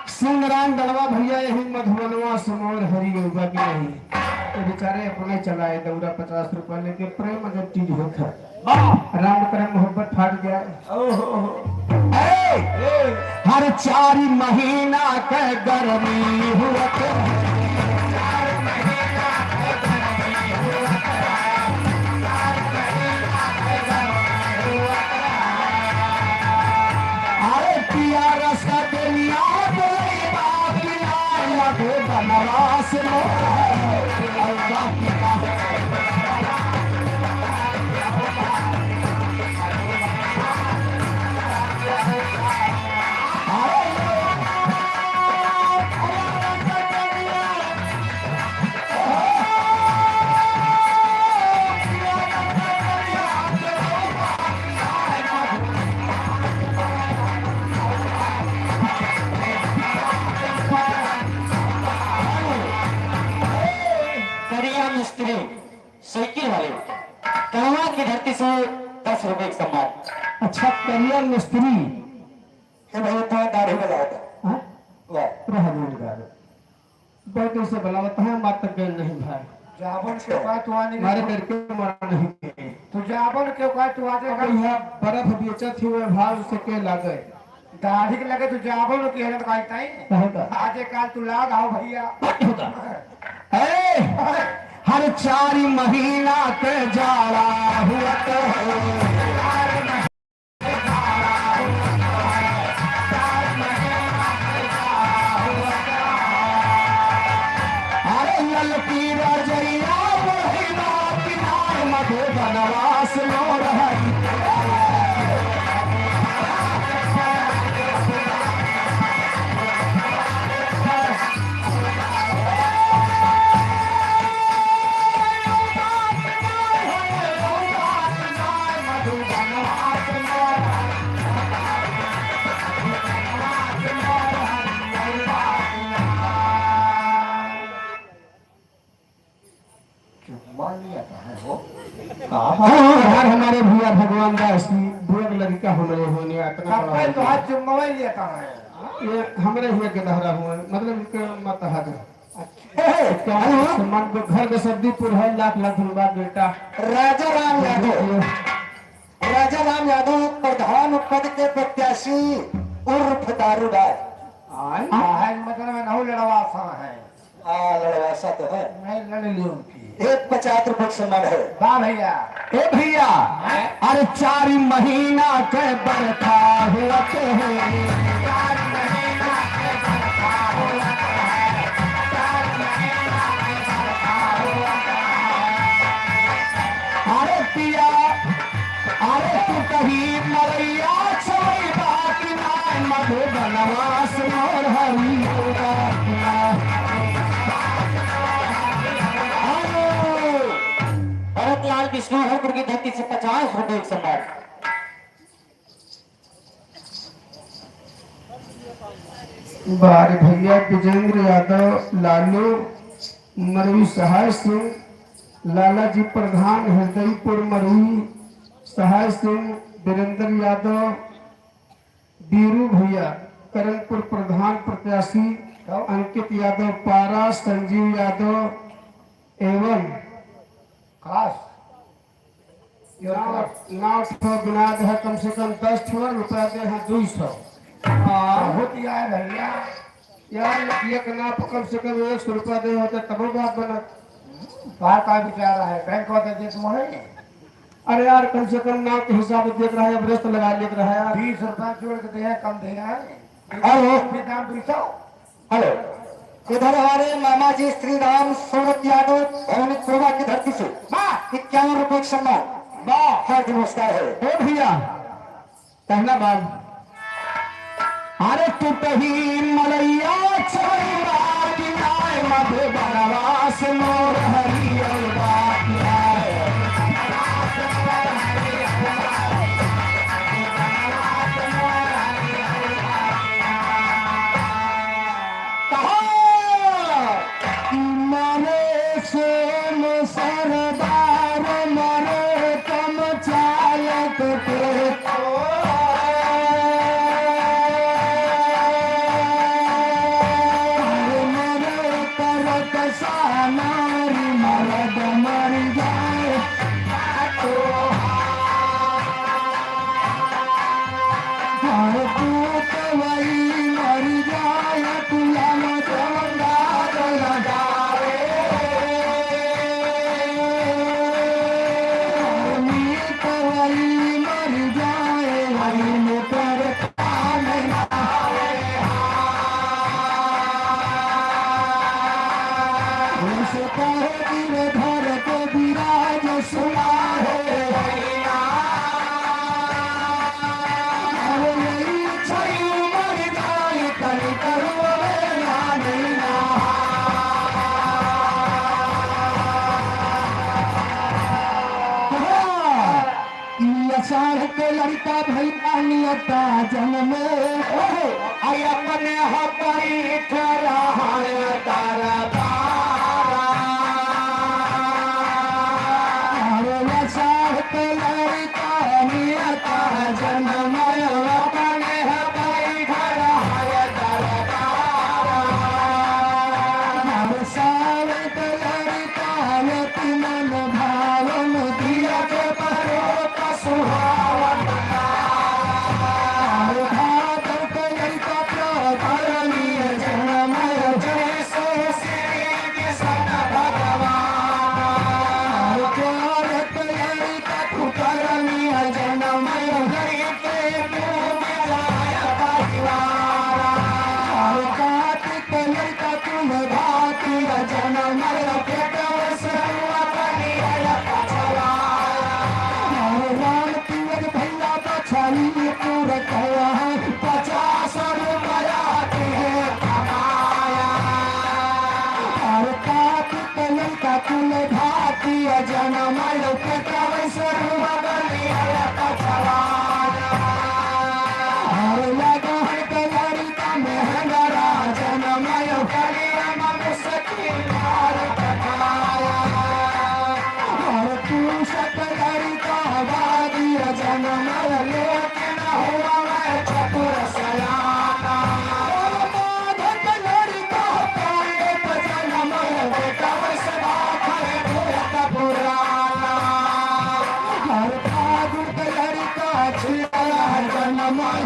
सिंगराम दड़वा भैया यही मधुबनवा सुमोर हरि योगा की नहीं, तो बेचारे अपने चलाए दौरा 50 रुपया लेके, प्रेम अगर चीज होता राम करे मोहब्बत फाट गया। हर 4 महीना के गर्मी हुआ, अरे पिया रसा दुनिया बनवास मिस्त्री साइकिल वाले कहवा की धरती से 10 रुपए का सम्मान। अच्छा करिया मिस्त्री हे भाई तो दाढ़ी वाला होता हाँ? वाह रह बहुत से बनावत है, बात तक नहीं भाई। जाबन के का तू आने हमारे करके मरा नहीं। तू जाबन के का तू आजे अगर यहाँ बर्फ बेचत हुए भाव से के लागे दाढ़ी के लगे तू जाबन की हेलत काई ताई कहता आजे काल तू लाग आओ भैया। हर 4 महीना के जाड़ा हुआ तो अरे ललकी रजैया बहिना किनार मधुबनवास मोर हरि। चुम्मा लिया था है वो यार हमारे भैया भगवान दास जी बुआ लड़का हमारे होने इतना कब पे तो बड़ा हाथ चुम्मा ही लिया था है ये हमारे हुए के दहरा हुआ मतलब के मत हद अच्छा सम्मान को घर के सब्दीपुर है लाख लाख धन्यवाद बेटा राजा राम यादव राजा राम यादव प्रधान पद के प्रत्याशी उर्फ दारूबाज है मतलब मैं नहीं लड़वा सा है लड़वासा तो है मैं लड़ ली उनकी 1 सम्मान है वाह भैया ए भैया अरे 4 महीना के बरखा हुआ के अरे पिया अरे तू कहीं मरैया छोड़ी बात ना मधु बनवास मोर हरी भरतलाल विष्णुपुर की धरती से 50 रुपए सम्मान बार भैया विजेंद्र यादव लालू मरवी सहाय सिंह लाला जी प्रधान हृदयपुर मरवी सहाय सिंह वीरेंद्र यादव बीरू भैया करणपुर प्रधान प्रत्याशी अंकित यादव पारा संजीव यादव एवं खास नाव गिनाद है कम से कम 10 ठो रुपया दे हैं 200 बहुत ही आए भैया यार एक नाप कम से कम 100 रुपया दे होते तब बात बनत बाहर का विचार है बैंक वाले देश में है अरे यार कम से कम नाव के हिसाब से देख रहा है ब्रेस्ट लगा लेत रहा है यार 20 रुपया जोड़ के दिया कम दिया है हेलो फिर दाम 200 हेलो इधर हमारे मामा जी श्री राम सूरत यादव भवन शोभा की धरती से 51 रुपए सम्मान हार्दिक नमस्कार है ओ भैया पहला बार अरे तू कहीं मलैया छोड़ी बात आए मधु बनवास मोर हरियर बात आए मरे सोम सरदार मरे कम चालक के मरे करत सानारी मरद मर जाए पूत वही मर जाए तुलम चमदार लगावे मीत वही मर जाए वही में पर काम आवे उनसे कहे गिरधर को विराज सुना है साढ़ के लड़का भैया नियता जन्म आई अपने हपरी खरा तारा साढ़ के लड़का नियता जन्म अपने हपरी खरा साढ़ के लड़का मन भावन दिया के परो सुहावन भाद के लड़का प्रकरणीय जनमय जैसे श्री कृष्ण भगवान प्यार के लड़का प्रकरणीय जनमय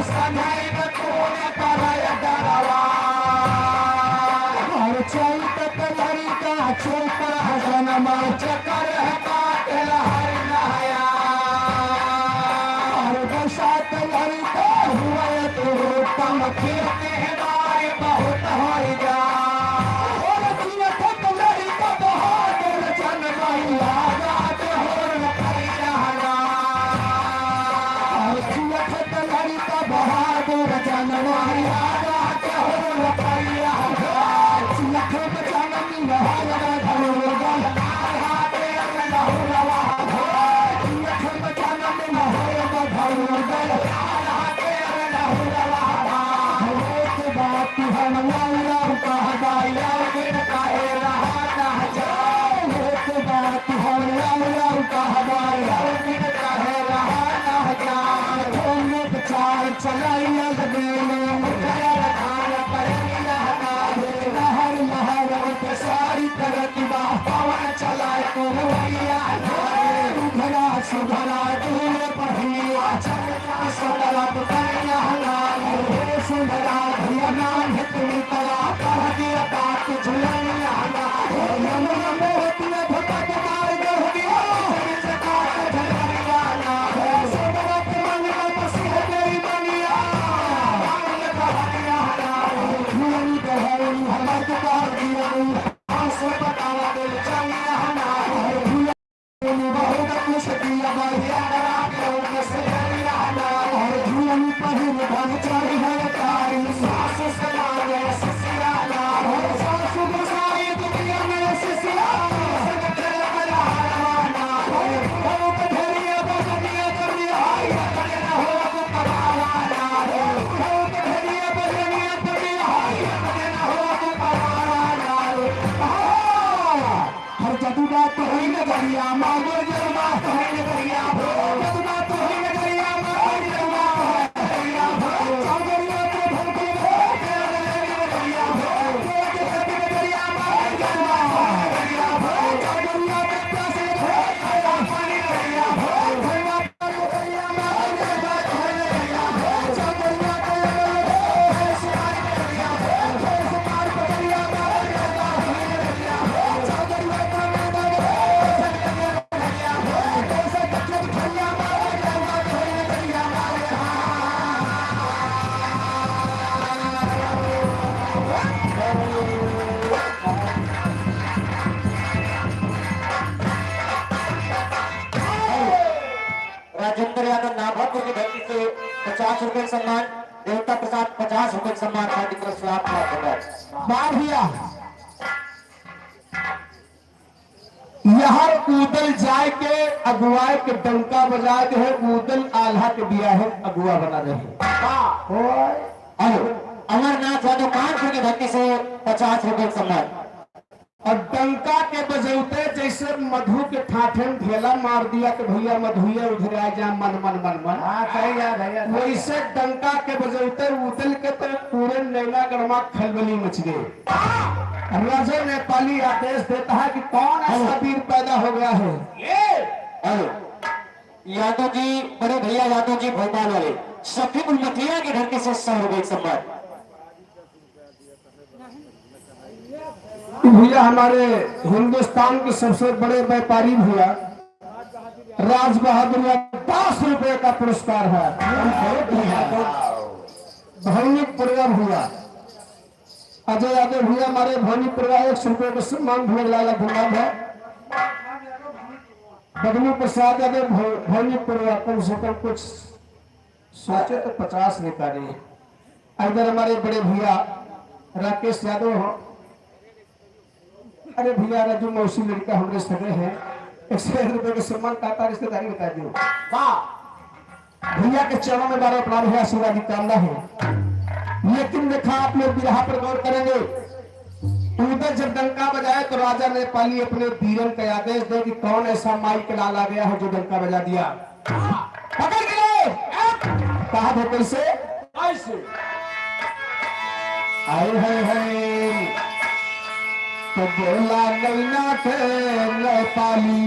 सनाई बतून करय डरवा और चैत कलरी का चोपा जनमा चकर काटल हर नया और बरसात लड़ी का हुआ तो पंखी में बार बहुत हो जा और चैत कलरी का बहादुर जनमैया रात होर करियाना और चैत कलरी का बहादुर जनमैया रात होर करियाना लखन जनमी हर धनुर्गल हाथे लहुरवा लखन जनमी हर धनुर्गल हाथे लहुरवा एक बात हम लौरा कहबाया बिन काहे रहा ना जाए एक बात हम लौरा कहबाया बिन काहे रहा ना जाए दोनों चार चलाइया बेले मुझे धान पर सारी करतिबा पवन चलाए को भैया उधरा सुधरा दूर पहिया चलता सदरा कन्या लाल सुंदरा भैया नाम तुम करा कह दिया बात झुलनिया नम मोहती भगत मार गो दिया जगत झलनिया ना सुंदरा के मन में बसी है तेरी बनिया मांग कहनिया ना झुलनी कहनी हमर दुकान दिया बतावा दिल चलिया ना बहुत कुछ दिया बढ़िया रात से और झूलन पहिर धन चढ़ी है तारी सासु समाज सिसिया और सासु गोसाई दुनिया में सिसिया संग खेल बलहाना बहुत ढेरिया बजनिया करनिया करना हो तो पवाना बहुत ढेरिया बजनिया करनिया करना हो तो पवाना हर जदू बात तो ही नगरिया मांगो जरमा तो ही नगरिया जदू बात तो ही नगरिया मांगो जरमा तो नगरिया सागरिया के भूखे नगरिया के सभी नगरिया मांगो जरमा नगरिया सागरिया के प्यासे पानी नगरिया भैया नगरिया मांगो जरमा नगरिया सागरिया के सियार नगरिया सियार नगरिया मांगो जरमा राजेंद्र यादव नाभापुर की धरती से 50 रुपए सम्मान, देवता प्रसाद 50 रुपए सम्मान की तरफ से आपका बाढ़ भैया यहाँ उदल जाए के अगुआ के डंका बजा के है उदल आल्हा के बिया है अगुआ बना रहे अमरनाथ यादव कानपुर की धरती से 50 रुपए सम्मान और डंका के बजौते जैसे मधु के ठाठे में ढेला मार दिया कि भैया मधुया उधर आ जा मन मन मन मन भैया वैसे डंका के बजौते उदल के तो पूरे नैना गरमा खलबली मच गए। राजा नेपाली आदेश देता है कि कौन ऐसा वीर पैदा हो गया है यादव जी, बड़े भैया यादव जी भोपाल वाले शफीकुल मटिया की धरती से 100 रुपए सम्मान। भैया हमारे हिंदुस्तान के सबसे बड़े व्यापारी भैया राज बहादुर 10 रुपए का पुरस्कार है। भौनिकपुरा भैया अजय यादव भैया हमारे भौनिकपुरा 100 रुपए का सम्मान भैया लाला गुलाब है। बदलू प्रसाद यादव भौनिकपुरा कम से कम कुछ सोचे तो 50 निकाले। इधर हमारे बड़े भैया राकेश यादव हो। अरे भैया राजू मौसी लड़का हमारे सगे हैं 101 रुपए के सम्मान का रिश्तेदारी बता दो। भैया के चरणों में बार अपना भैया आशीर्वाद की कामना है। लेकिन देखा आप लोग बिरहा पर गौर करेंगे, उधर जब डंका बजाए तो राजा नेपाली अपने वीरन का आदेश दे कि कौन ऐसा माई के लाल आ गया है जो डंका बजा दिया। पकड़ के लो कहा थे कैसे आए है तो बोला नैना थे नेपाली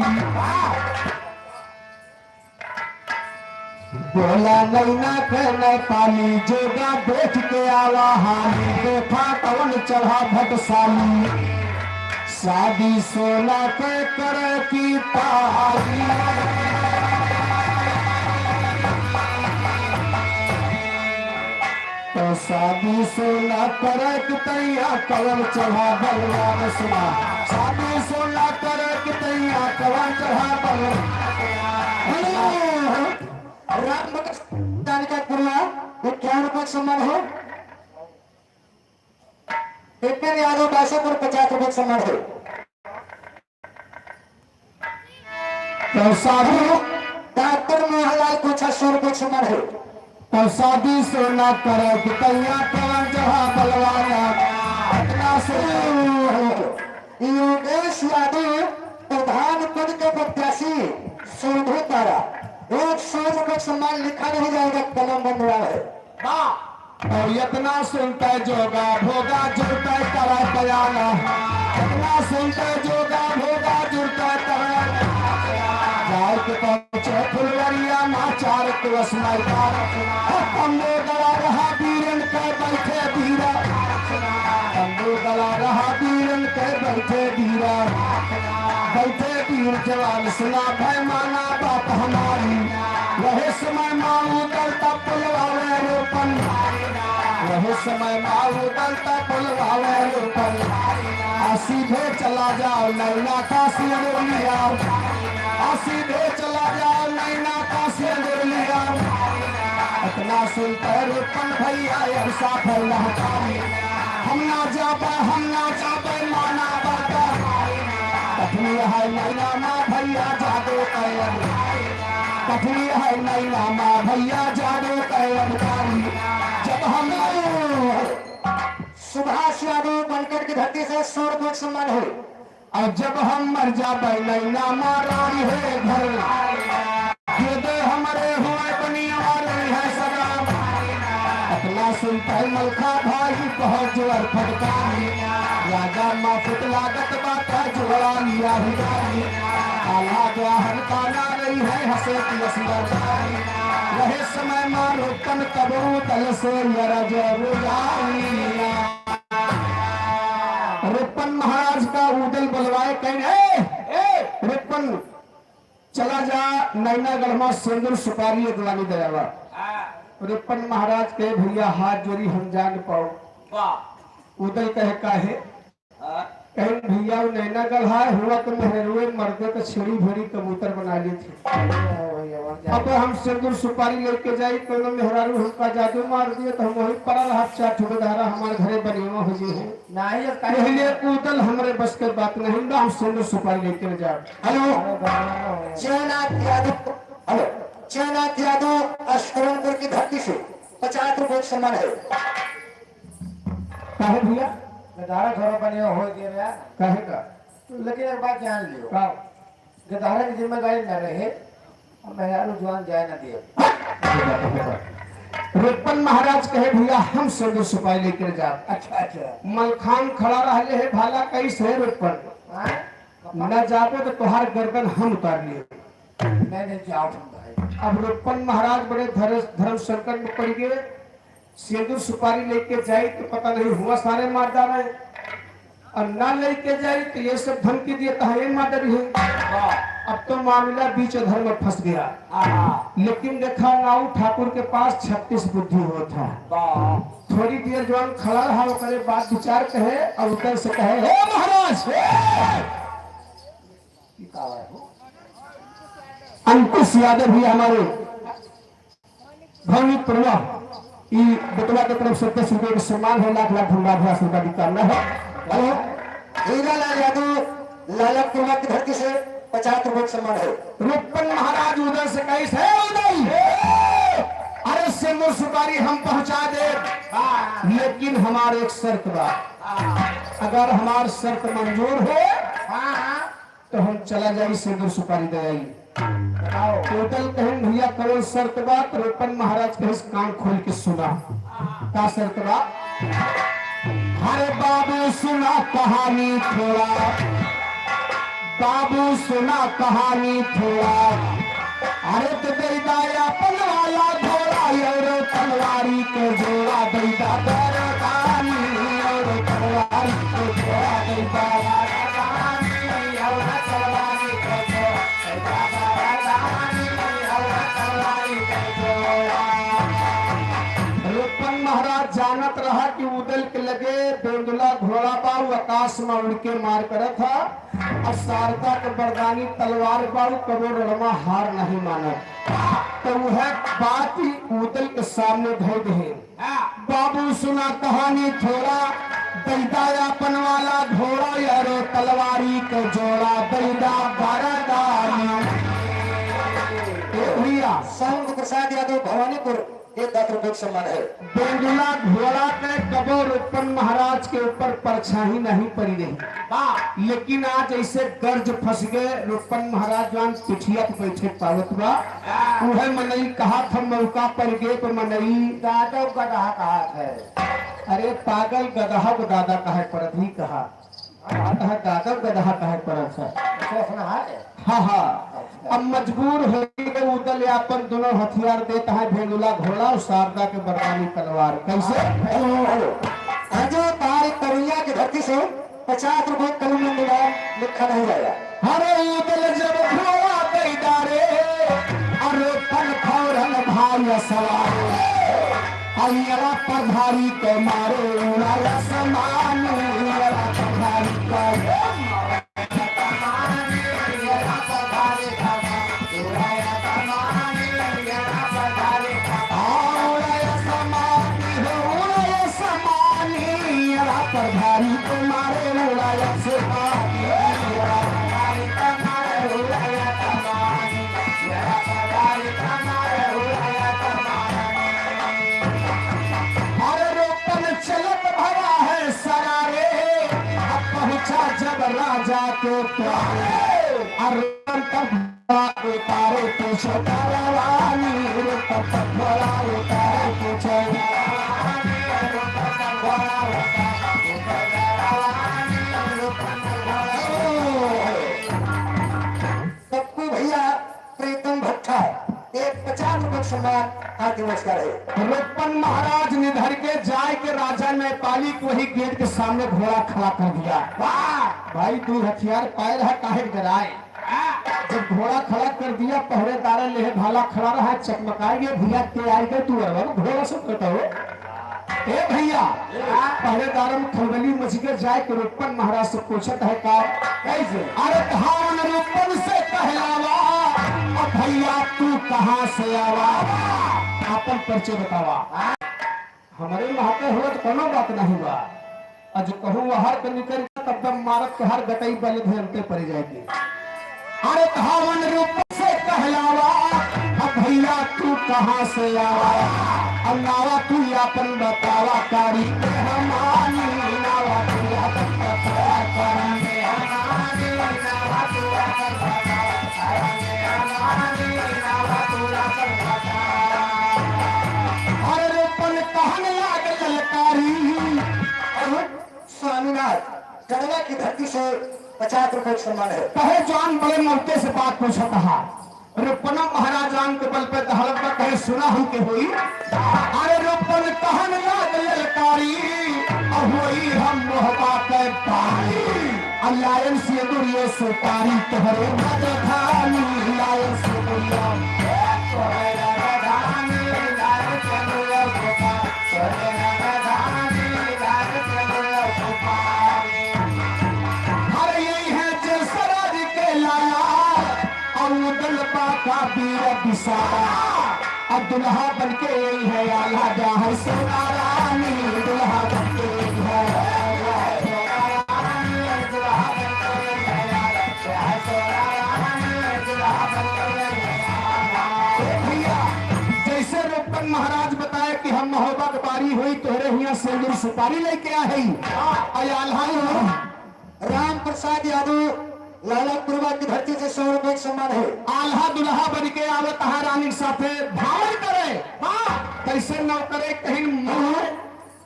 बोला नैना के नेपाली जोगा देख के आवा हाली देखा कवन चढ़ा भटसाली शादी सोना के करे की पारी तो शादी सोना करे की तैया कवन चढ़ा बलवान सुना शादी सोना करे की तैया कवन चढ़ा बलवान राम भक्त का कुर्ला ये क्या रुपये सम्मान है कितने यादव 250 रुपये सम्मान है तो साधु डॉक्टर मोहनलाल को 600 रुपये सम्मान है तो शादी सोना करे तैया कवन जहा बलवाना इतना से योगेश यादव प्रधान पद के प्रत्याशी सोधु तारा 100 रुपये सम्मान लिखा नहीं जाएगा कलम बन रहा है और इतना सुनता जोगा भोगा जुड़ता करा बयाना इतना सुनता जोगा भोगा जुड़ता करा जाए के पहुंचे फुलवरिया नाचार दिवस मैदान हमने गला रहा बीरन के बैठे धीरा हमने गला रहा बीरन के बैठे धीरा बैठे वीर जवान सुना भय माना बात हमारी वही समय माऊ दलता पुलवावे रोपन वही समय माऊ दलता पुलवावे रोपन सीधे चला जाओ नैना का सिंदूर लिया सीधे चला जाओ नैना का सिंदूर लिया इतना सुनते रोपन भैया ऐसा फैला हम ना जाबे माना बाता कठिन है नैना माँ भैया जादू कैन कठिन है नैना माँ भैया जादू कैन जब हम सुभाष यादव बनकर की धरती से 100 रुपये सम्मान है और जब हम मर जाबे नैना माँ रानी है घर दे हमारे हुए बनी हमारे है सदा अपना सुनता है मलखा भाई पहुंच जोर फटकारी राजा माँ फुट लागत बात जुड़ा लिया आला द्वाहन काना रही है हसे की असलदारी रहे समय माँ रोपन कबू तल से रोपन महाराज का उदल बलवाए कहे रोपन चला जा नैना गढ़मा सिंदूर सुपारी अगवानी दयावा रोपन महाराज के भैया हाथ जोड़ी हम जान पाओ उदल कहे काहे कहीं भैया नैना गढ़ाए हुआ तो मेहरुए मर्दे तो छेड़ी भेड़ी कबूतर बना ली थी अब हम सिंदूर सुपारी लेके जाई तो मेहरारू हमका जादू मार दिए तो हम वही पड़ा रहा चार ठुकदारा हमारे घरे बनिया हो जी है नहीं पहले उदल हमारे बस के बात नहीं ना हम सिंदूर सुपारी लेके जाओ हेलो जयनाथ यादव हेलो जयनाथ यादव अश्वरनपुर की धरती से 50 रुपये सम्मान है काहे भैया गदारा थोड़ा बनिया हो गया यार काहे का लेकिन एक बात जान लियो का गदारा की जिम्मेदारी न रहे और मेहरारू जवान जाए न दिए रोपन महाराज कहे भैया हम सिंदूर सुपारी लेकर जाओ अच्छा मलखान खड़ा रहले है भाला कैसे रोपन न जाते तो तुहार गर्दन हम उतार लिए नहीं जाओ भाई अब रोपन महाराज बड़े धर्म संकट में पड़ गए सिंदूर सुपारी लेके जाए तो पता नहीं हुआ सारे मार डाले और ना लेके जाए तो ये सब धमकी दिए तो ये मार डरी है अब तो मामला बीच धर्म में फंस गया लेकिन देखा नाऊ ठाकुर के पास 36 बुद्धि होता थोड़ी देर जवान खड़ा रहा करे बात विचार कहे और उधर से कहे हे महाराज अंकुश यादव भी हमारे भौमिक प्रभा बटवा की तरफ से 10 रुपये का सम्मान है लाख धन्यवाद आशीर्वाद करना है हेलो हीरालाल यादव लालपुर की धरती से 50 रुपये सम्मान है रोपन महाराज उधर से कैसे अरे सिंदूर सुपारी हम पहुंचा दे लेकिन हमारे एक शर्त बा अगर हमार शर्त मंजूर हो तो हम चला जाए सिंदूर सुपारी दे टोटल कहें भैया करो शर्त बात रोपन महाराज के कान खोल के सुना का शर्त बा अरे बाबू सुना कहानी थोड़ा बाबू सुना कहानी थोड़ा अरे तो दैदा अपन वाला घोड़ा और तलवारी के जोड़ा दैदा दरदानी और तलवारी के जोड़ा दैदा रुपन महाराज जानत रहा कि उदल के लगे बेंदुला घोड़ा बाऊ आकाश में उड़ के मार करत था और शारदा के बरदानी तलवार बाऊ कबो रणमा हार नहीं मानत तो वह बात ही उदल के सामने धर दे बाबू सुना कहानी थोड़ा दैदा अपन वाला घोड़ा यारो तलवारी के जोड़ा दैदा बारादारी भैया संग प्रसाद यादव भवानीपुर ये 10 रुपए का सम्मान है। बेंदुला घोड़ा के कबो रुपन महाराज के ऊपर परछाई नहीं पड़ी रही लेकिन आज ऐसे गर्ज फंस गए रुपन महाराज जवान पिठिया पे बैठे पावत बा उहे मनई कहा था मौका पर गे तो मनई दादा गधा कहा है। अरे पागल गदहा को दादा कहे परत ही कहा दादा गदहा कहे परत है सोचना है। हाँ हाँ अब मजबूर हो गए उदल अपन दोनों हथियार देता है भेंदुला घोड़ा और शारदा के बरदानी तलवार कैसे जो तार करुया की धरती से 50 रुपए कलम में मिला लिखा नहीं जाएगा। हरे उदल जब घोड़ा दैदारे अरे पल फौरन भाई सवार अयरा पर भारी के मारे उड़ाया समानी अयरा पर भारी के पर भारी तुम्हारे उड़ाया से अरे रोपन चलत भरा है सरारे अब पहुंचा जब राजा के प्यारे उतारे पूछो तलवानी उतारे पूछो भैया प्रीतम भट्टा एक 50 रुपए सम्मान हार्दिक नमस्कार है। रुपन महाराज ने धर के जाए के राजा नेपाली को वही गेट के सामने घोड़ा खड़ा कर दिया। वाह भाई तू हथियार पाए रहा काहे डराए जब घोड़ा खड़ा कर दिया पहरेदार ले भाला खड़ा रहा चकमकाएंगे भैया के आएगा तू घोड़ा सब कहता हो ए भैया पहरेदार में खलबली मच के जाए के रुपन महाराज से पूछत है का कैसे अरे धान रुपन से कहलावा और भैया तू कहाँ से आवा अपन परिचय बतावा हमारे वहां हुआ तो कोनो बात नहीं हुआ आज कहूँ हर के निकल तब दम मारत के हर गटई बल भेलते पड़ जाएगी अरे धावन रूप से कहलावा अब भैया तू कहाँ से आवा अल्लावा तू अपन बतावा कारी हमारी नावा तू अपन बतावा कारी हमारी नावा तू अपन बतावा हमारी नावा तू अपन बतावा अरे रूपन कहने लागे ललकारी स्वामीनाथ कड़वा की धरती से 50 रुपए सम्मान है। कहे जवान बड़े मौके से बात पूछा कहा रुपना महाराजान के बल पे दहलत में कहे सुना हूं के हुई अरे रुपन कहन याद ललकारी हुई हम मोहबा के पानी अल्लायन से दुरिये सुपारी तोहरे मत खानी लायन से दुरिया तोहरे राधानी लायन से दुरिया तोहरे राधानी लायन से दुरिया सुपारी का वीर बिसारा अब दुल्हा बनके है आला जहाँ सोना रानी दुल्हा बनके है जैसे रुपन महाराज बताए कि हम मोहब्बत बारी हुई तोहरे यहाँ सिंदूर सुपारी लेके आए राम प्रसाद यादव लाला पुरवा की धरती से 100 रुपए सम्मान है। आल्हा दुल्हा बन के आवे तहा रानी साथे भावन करे कैसे नौ करे कहीं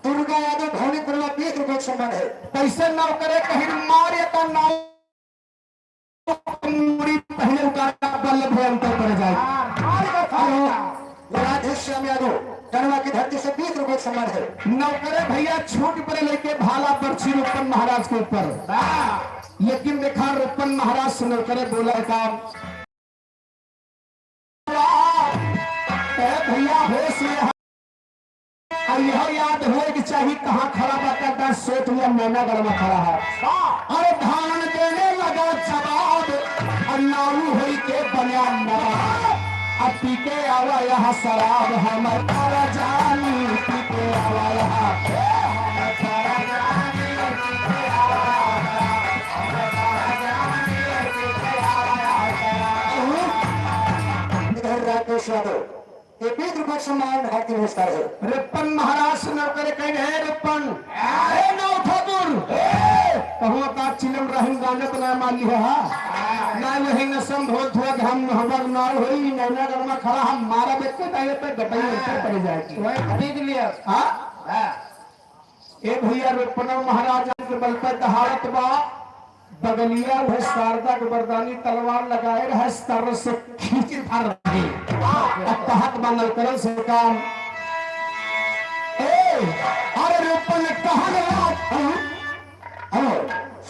दुर्गा यादव भवनी पुरवा 20 रुपए सम्मान है। कैसे नौ करे कहीं मार या तो नौ पहले उतारा बल्लभ अंतर पड़ जाए घनश्याम यादव गढ़वा की धरती से 20 रुपए सम्मान है। नौकरे भैया छूट पर लेके भाला बर्छी रुपन महाराज के ऊपर, लेकिन देखा रुपन महाराज से नौकरे बोला काम भैया होश में यह याद हो कि चाहिए कहाँ खड़ा बात सोच लिया मैनागढ़ में खड़ा है। अरे धान देने लगा जवाब और नाऊ हुई के बना नवाब। अब पीके आवा यहाँ शराब हमर तारा जानी पीके आवा यहाँ राकेश यादव ये 20 रुपए सम्मान हार्दिक नमस्कार है। रिपन महाराज से नौकरे कह रहे रिपन अरे नौ ठाकुर कहूँ का चिलम रही गानत ना माली है ना वही न संभोध हुआ कि हम हमार नार होई नैना गरमा खड़ा हम मारा बेटे दाए पे गटाई ऊपर पड़ जाएगी वही खरीद लिया। हां ए भैया रिपन महाराज के बल पर दहाड़त बा बगलिया है शारदा के बरदानी तलवार लगाए रहे सर से खींच भर रही अब तहत बनल करल से काम अरे रूपन कहां गया। हेलो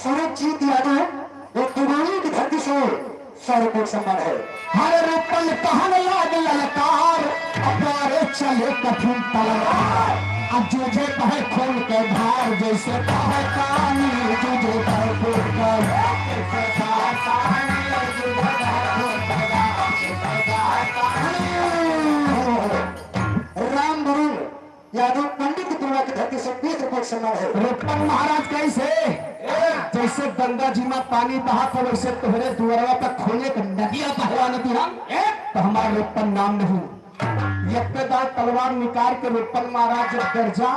सुरजीत यादव एक दिवाली की धरती से 100 रुपए सम्मान है। हरे रूपन कहां लागे ललकार अपारे चले कठिन तलवार अब जूझे कहे खून के धार जैसे कहे कानी जूझे कहे फूट कर राम वरुण यादव पंडित तुलना की धरती से 20 रुपए सम्मान है। रूपन महाराज कैसे जैसे गंगा जी में पानी बहा था वैसे तुम्हारे दुआरा पर खोले नदियां बहवा नदी हम तो हमारा रूपन नाम नहीं यज्ञदार तलवार निकाल के रूपन महाराज जब गर्जा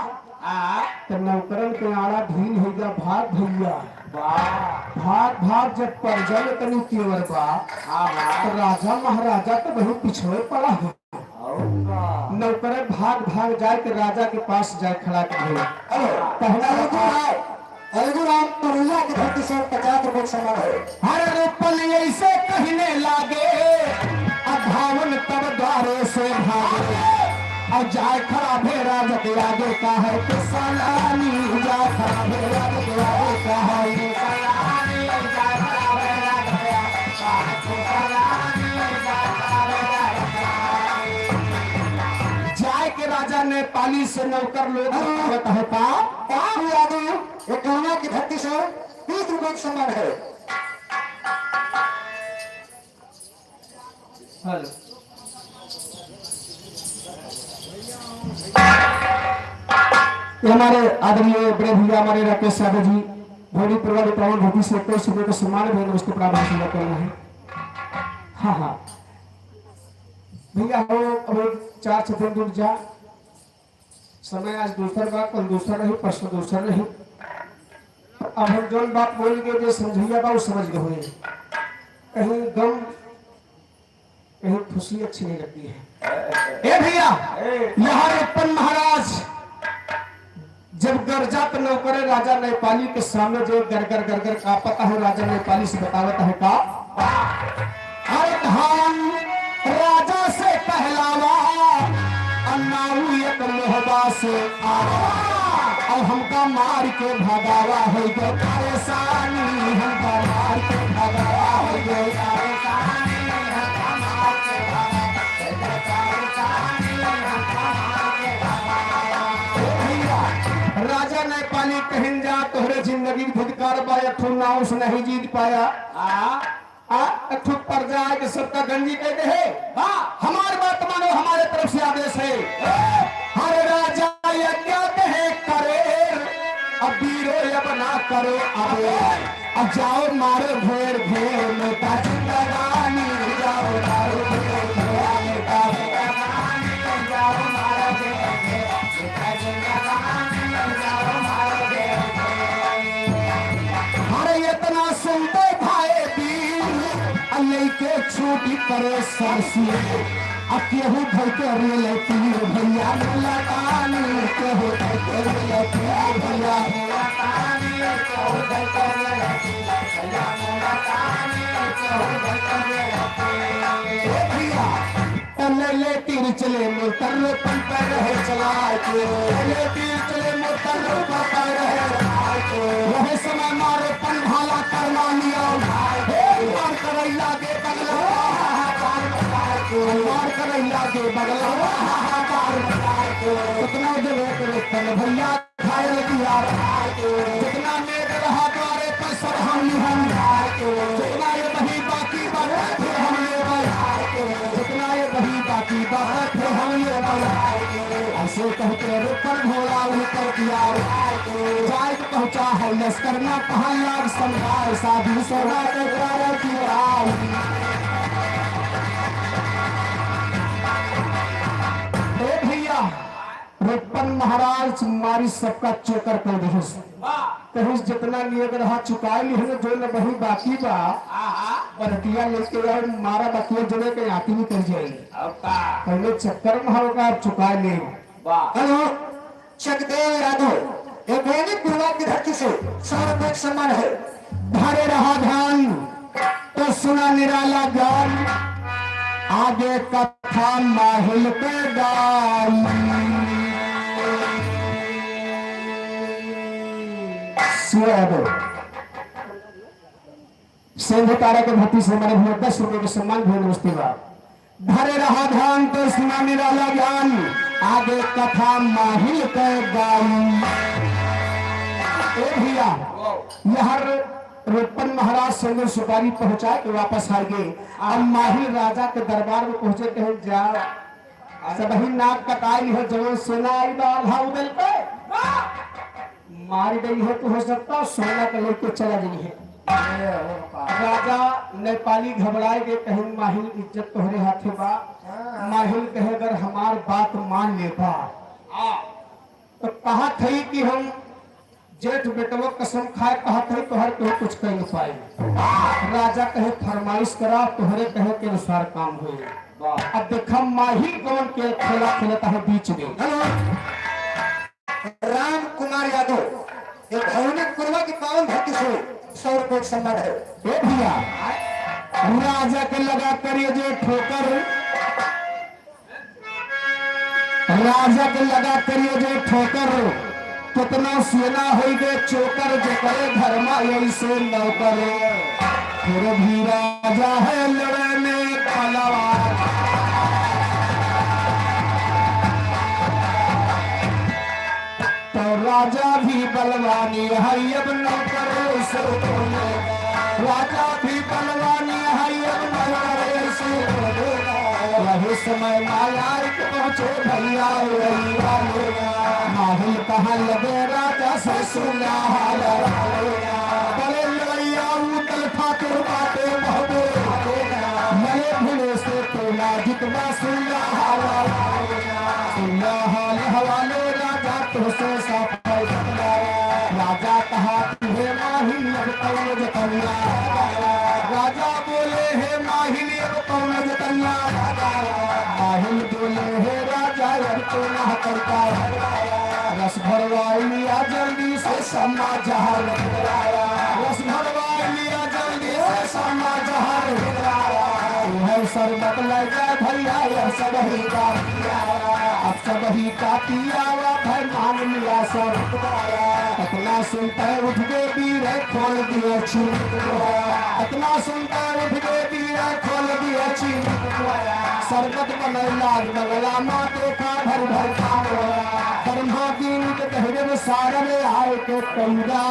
तो नौकरन के आड़ा ढील हो गया भाग भैया भाग भाग जब परजल तनी केवर बा तो राजा महाराजा तो बहुत पिछड़े पड़ा है। नौकर भाग भाग जाए के राजा के पास जाए खड़ा कर पहला अलगुराम परुला की धरती से 50 रुपए सम्मान है। हर रूपन ऐसे कहने लागे अधावन तब द्वारे से भागे और जाए खड़ा भे राजा के आगे का है तो सलानी जाए खड़ा भे राजा के आगे का है तो सलानी जाए खड़ा भे राजा के आगे का है तो सलानी जाए खड़ा भे राजा के आगे जाए के राजा ने पाली से नौकर लोग बताता है काम यादव एक गढ़वा की धरती से 20 रुपए सम्मान है। हेलो हमारे आदरणीय बड़े भैया हमारे राकेश यादव जी भोड़ी परिवार प्रवण भूति से 21 रुपये का सम्मान भी उसको प्रावधान करना है। हाँ हाँ भैया हो अब 4 से दिन दूर जा समय आज दूसरा बात कल दूसरा नहीं परसों दूसरा नहीं अब हम जो बात बोल के जो समझिया बात समझ गए हुए कहीं गम कहीं खुशी अच्छी नहीं लगती है। ए भैया यहाँ रूपन महाराज जब गरजा तो नौकरे राजा नेपाली के सामने जो गरगर गरगर का पता है राजा नेपाली से बतावता है का हर धान राजा से पहलावा अन्नाऊ एक लोहबा से और हमका मार के भगावा है जो परेशानी हमका मार के भगावा है जो परेशानी हमका मार के भगावा राजा नेपाली कहन जा तोहरे जिंदगी धुदकार पाया ठू नाव से नहीं जीत पाया अठू पर जाए के सबका गंजी कहते हैं हमारी बात मानो हमारे तरफ से आदेश है हर राजा यज्ञ कहे करे अब वीरो अब ना करो अब जाओ मारो घेर घेर में का जिंदगानी जाओ मारो घेर घेर में का जिंदगानी जाओ मारो घेर घेर में का जिंदगानी जाओ मारो घेर हर इतना सुनते भाई अल्लाह के छोटी करे सरसी अब केहू भर के रेले तीर भैया लगानी केहू भर के रेले तीर भैया लगानी केहू भर के रेले तीर भैया लगानी केहू भर के रेले तीर भैया ले तीर चले मोटर पन पर रहे चलाए के चले तीर चले मोटर पन पर रहे समय मारे पन भाला करवा लिया मार करैला के बगला मार करैला के बगला कितना जगह करे तन भैया घायल किया जितना मेघ रहा द्वारे पर सब हम जितना ये वही बाकी बात फिर हम जितना ये वही बाकी बात फिर हम ऐसे कहते रुपन घोड़ा उतर दिया जाए पहुंचा है लश्कर ना कहा लाग संभाल साधु सोना के कार्य किया भैया रुपन महाराज मारी सबका चोकर कर दे कहीं जितना नियत रहा चुकाए लिखे जो न वही बाकी बा बरतिया लेके यार मारा बतिया जने के आती नहीं कर जाएगी पहले चक्कर में होगा चुकाए ले हेलो चकदेव यादव ये बेनी पूर्वा की धरती से सर्वोच्च सम्मान है धारे रहा ध्यान तो सुना निराला ज्ञान आगे कथा माहिल पे गाई सिंह तारा के भक्ति से मैंने भी 10 रुपए के सम्मान भेज वस्तु धरे रहा ध्यान तो सुना निराला ज्ञान आगे कथा माहिल पे गाई भैया यहाँ रुपन महाराज सिंदूर सुपारी पहुंचा के वापस आ गए अब माहिल राजा के दरबार में पहुंचे कहे जा सबही नाक कटाई है जवान सेना आई बाधा उदल पे मार गई है तो हो सकता सोना का लेके चला गई है राजा नेपाली घबराए गए कहे माहिल इज्जत तोहरे हाथे बा माहिल कहे अगर हमार बात मान लेता तो कहा थी कि हम जेठ बेटवा कसम खाए कहा थे तोहर तो कुछ कह नहीं पाए राजा कहे फरमाइश करा तोहरे कहे के अनुसार काम हो अब देखा माहिल कौन के खेला खेलता है बीच में राम कुमार यादव ये भौनिक पूर्वा की पावन धरती से 100 रुपए सम्मान है भैया राजा के लगा करिए जो ठोकर राजा के लगा करिए जो ठोकर कितना सेना हो गए चोकर जो करे धर्मा ऐसे नौकर फिर भी राजा है लड़े में तलवार तो राजा भी बलवानी है अब नौकर ऐसे राजा भी बलवानी है अब नौकर ऐसे वही समय माया पहुंचे भैया माहिल कहा लगे राजा से सुना बड़े लड़ैया उतल ठाकुर बाटे बहुते नए भूले से तोला जितना सुना हाल हवाले राजा तुझसे सफाई राजा कहा तुझे माहिल अब कौन जतनिया राजा बोले हे माहिल अब कौन जतनिया माहिल बोले हे राजा अब तो ना करता रस भरवाई लिया जल्दी से समा जहार रस भरवाई लिया जल्दी से समा जहार शरबत लगा भैया यह सब ही का अब सब ही का पिया भाई मान लिया सब इतना सुनता उठ गए वीर खोल दिया छी इतना सुनता उठ गए वीर खोल दिया छी शरबत बनैला बगला माँ देखा भर भर ब्रह्मा दिन के कहरे में सारे में आए के कंगा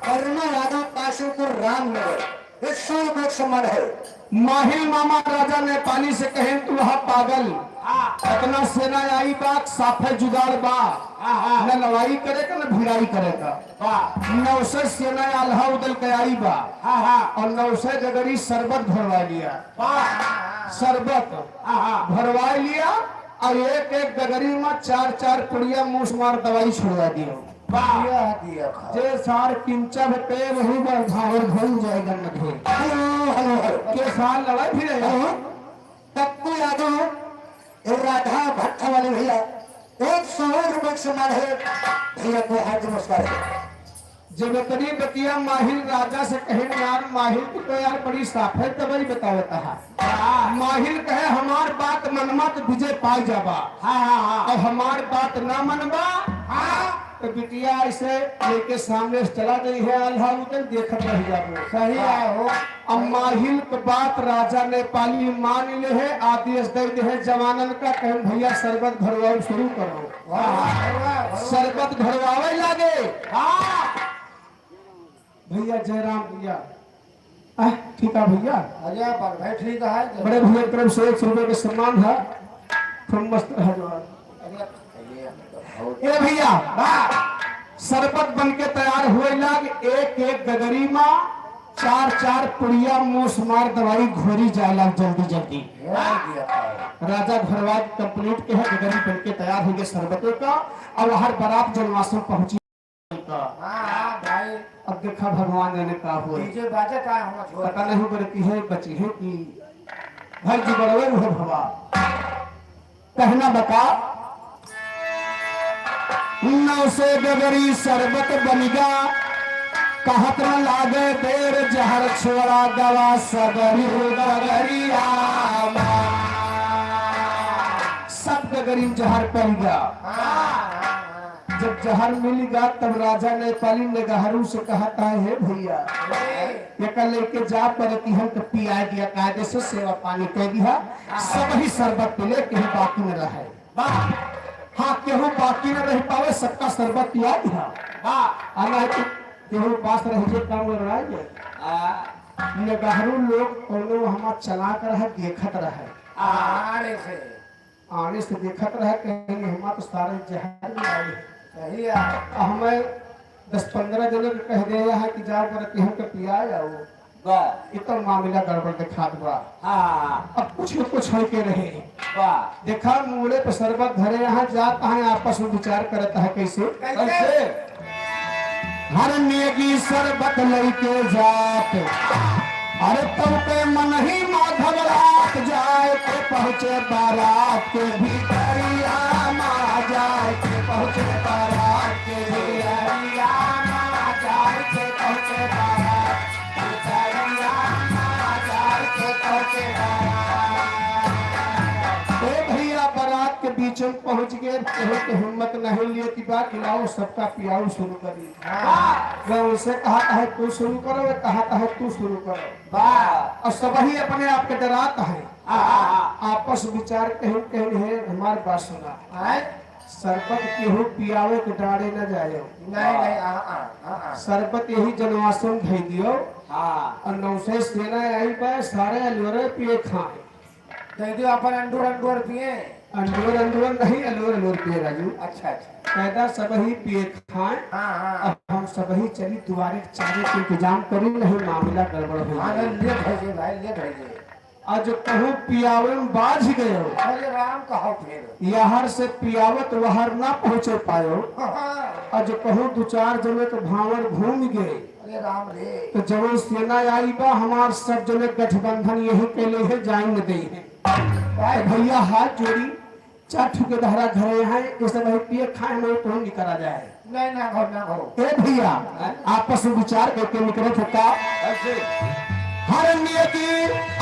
करुणा यादव काशीपुर रामनगर 100 रुपए सम्मान है माहिल मामा राजा ने पानी से कहे तू वहा पागल इतना सेना आई बात साफे जुगाड़ बा न लड़ाई करेगा न भिड़ाई करेगा 900 सेना आल्हा उदल के आई बा और 900 जगरी शरबत भरवा लिया शरबत भरवा लिया और एक एक गगरी में 4-4 पुड़िया मूस मार दवाई छुड़वा दिया जे सार किंचा पे वही बढ़ावर घुल जाएगा नखे के साल लड़ाई फिर टप्पू यादव राधा भट्ट वाले भैया 100 रुपए सम्मान है भैया को हाथ नमस्कार है जब इतनी बतिया माहिर राजा से कहे यार माहिर की तो यार बड़ी साफे दवाई बतावता है। माहिर कहे हमार बात मनवा तो विजय पाई जाबा। और हमार बात ना मनवा तो बिटिया ऐसे लेके सामने से चला गई है अल्लाह उधर देखत रह जाबो। सही है हो। अब माहिल के बात राजा ने पाली मान ले है आदेश दे दे है जवानन का कहे भैया शरबत भरवाओ शुरू करो। शरबत भरवावे लागे। भैया जयराम भैया ठीक है भैया। अरे पर भाई ठीक है। बड़े भैया की तरफ से 100 रुपये का सम्मान है। तुम मस्त है जवान। ए भैया शरबत बन के तैयार हुए लाग एक एक गगरी माँ 4-4 पुड़िया मूस मार दवाई घोरी जाए लाग जल्दी जल्दी। राजा घरवाज कंप्लीट के है गगरी बन के तैयार हो गए शरबतों का। और हर बारात जन्माष्टमी पहुंची। भाई अब देखा भगवान ने कहा हुआ डीजे बाजे का होना पता नहीं बरती है बची है कि भाई जी बड़वे है भवा कहना बता 900 गगरी शरबत बनिगा कहत न लागे देर जहर छोड़ा दवा सगरी गगरिया सब गगरी जहर पड़ गया। जब जहर मिलेगा तब राजा ने पाली ने गहरू से कहता है भैया ये कल लेके जा पड़ती हम तो पिया दिया कायदे से सेवा पानी कह दिया सब ही शरबत पिले कहीं बाकी न रहे। हाँ केहू बाकी न रह पावे सबका शरबत पिया दिया। आना है केहू पास रह काम लड़ाएंगे गहरू लोग कोनो हमार चला कर है देखत रहे आने से देखत रहे कहेंगे हमार तो सारे जहर में आए हमें 10-15 जनों को कह दिया है कि जाओ करके हम पिया जाओ इतना मामला गड़बड़ दिखा दुआ। अब कुछ हो के रहे देखा मुड़े पे शरबत धरे यहाँ जाता है आपस में विचार करता है कैसे हर नेगी शरबत लेके जात अरे तब के मन ही माधव रात जाए के पहुँचे बारात के भीतरिया माँ जाए के पहुँचे बारात के भीतरिया माँ जाए के पहुँचे बारात भीतरिया माँ जाए के पहुँचे बारात। भैया बारात के बीच में पहुँच गए तो हिम्मत नहीं लिए कि बात खिलाओ सबका पियाओ शुरू करी। मैं उनसे कहा है तू शुरू करो कहा है तू शुरू करो और सब ही अपने आप के डराता है आपस विचार कहीं कहीं है हमारी बात सुना शरबत केहू पियावे के डारे न जाए नहीं शरबत यही जन्माष्टमी भेज दियो और 900 सेना आई बा सारे अलवर पिए खाए दे दियो अपन अंडूर पिए अंडूर नहीं अलवर पिए राजू। अच्छा पैदा सब ही पिए खाए। अब हम सब ही चली दुआरे चारे के इंतजाम करी नहीं मामला गड़बड़ हो आज कहूँ पियावे में बाझ गए राम कहो फिर यहर से पियावत वहर ना पहुँचे पायो आज कहूँ 2-4 जने तो भावर घूम गए राम रे तो जब सेना आई बा हमार सब जने गठबंधन यही कैले है जाए न दे है भैया हाथ जोड़ी 4 के दहरा घरे हैं ये सब पिए खाए में तो निकला जाए नहीं ना घो ए भैया आपस में विचार करके निकले थे का हर नियति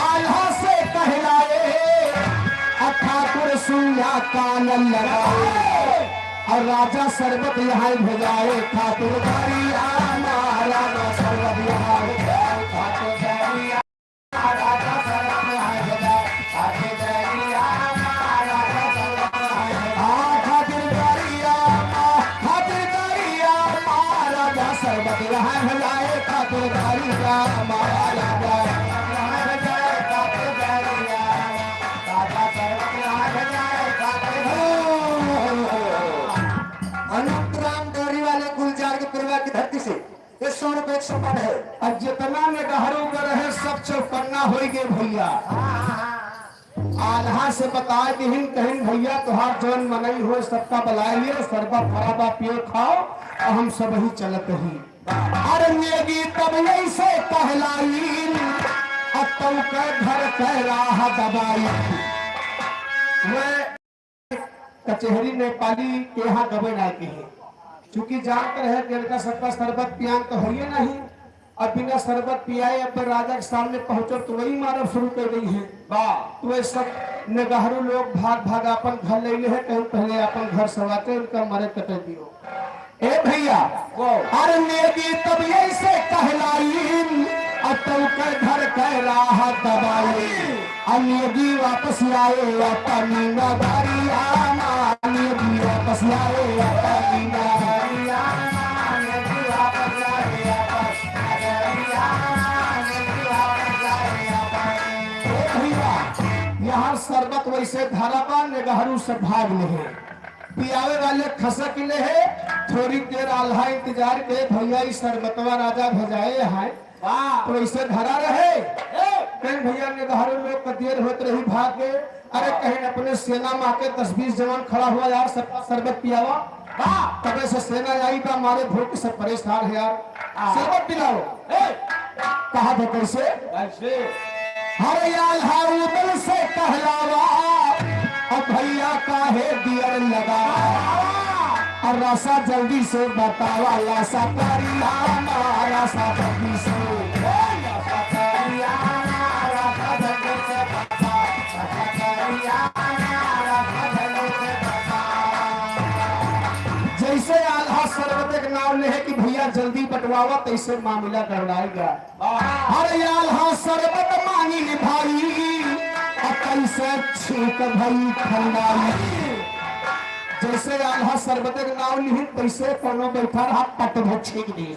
आल्हा से कहलाए ठाकुर सुइया कान लगाए और राजा शरबत यहाँ भेजाए ठाकुर राजा शरबत यहाँ ठाकुर राजा शरबत यहाँ भेजाए शरबत यहाँ भलाए ठाकुर का मारा अनुग्राम डोरी वाले गुलजार के परिवार की धरती से 100 रुपए 100 मन है और जितना में गहरू कर रहे सब चौपन्ना हो गए भैया आल्हा से बता दीन कहीं भैया तुहार जौन मनई हो सबका बुलाइए शरबत फराबा पियो खाओ और हम सब ही चलत ही अरे तब ऐसे कहलाई तब के घर कह रहा दबाई मैं कचहरी नेपाली के यहाँ गबन आती है चूंकि जानते रहे देवता सबका शरबत पियान तो है ही नहीं, अब बिना शरबत पियाए अब राजा के सामने पहुंचो तो वही मारब शुरू कर दी है। तो ये सब निगहरू लोग भाग भाग अपन घर ले ले है, कहीं पहले अपन घर सवाते उनका मरे कटे दियो। ए भैया अरे नेगी तब ऐसे कहलाई अटल के घर के राह दबाई, अनेगी वापस आए अपनी नगरिया, अनेगी वापस आए अपनी नगरिया, अनेगी वापस आए अपनी नगरिया, अनेगी वापस आए अपनी। भैया यहाँ शरबत वैसे धाराबा निगहरू से भाग नहीं, पियावे वाले खसक ले है, थोड़ी देर आल्हा इंतजार के भैया इस शरबतवा राजा भेजाए है तो इसे धरा रहे। कहीं भैया निगहरू लोग का देर होते रही भाग के, अरे कहीं अपने सेना में आके 10-20 जवान खड़ा हुआ यार शरबत पियावा, तब से सेना आई बा मारे भूख से परेशान है यार, शरबत पिलाओ। कहा था कैसे हर आल्हा उदल से कहलावा, अब भैया काहे दियर लगा, और रासा जल्दी से बतावा, लासा करियाना रासा जल्दी से, रासा करियाना रासा जल्दी से बता, रासा करियाना रासा जल्दी से बता। जैसे आल्हा शरबत के नाम ले है कि भैया जल्दी बटवावा, तैसे मामला गड़बड़ाएगा। अरे आल्हा शरबत मांगी भाई, कैसे छीक भई खंडाई, जैसे आल्हा शरबत के नाम लिही तैसे कोनो बैठा रहा पट भर छीक दी,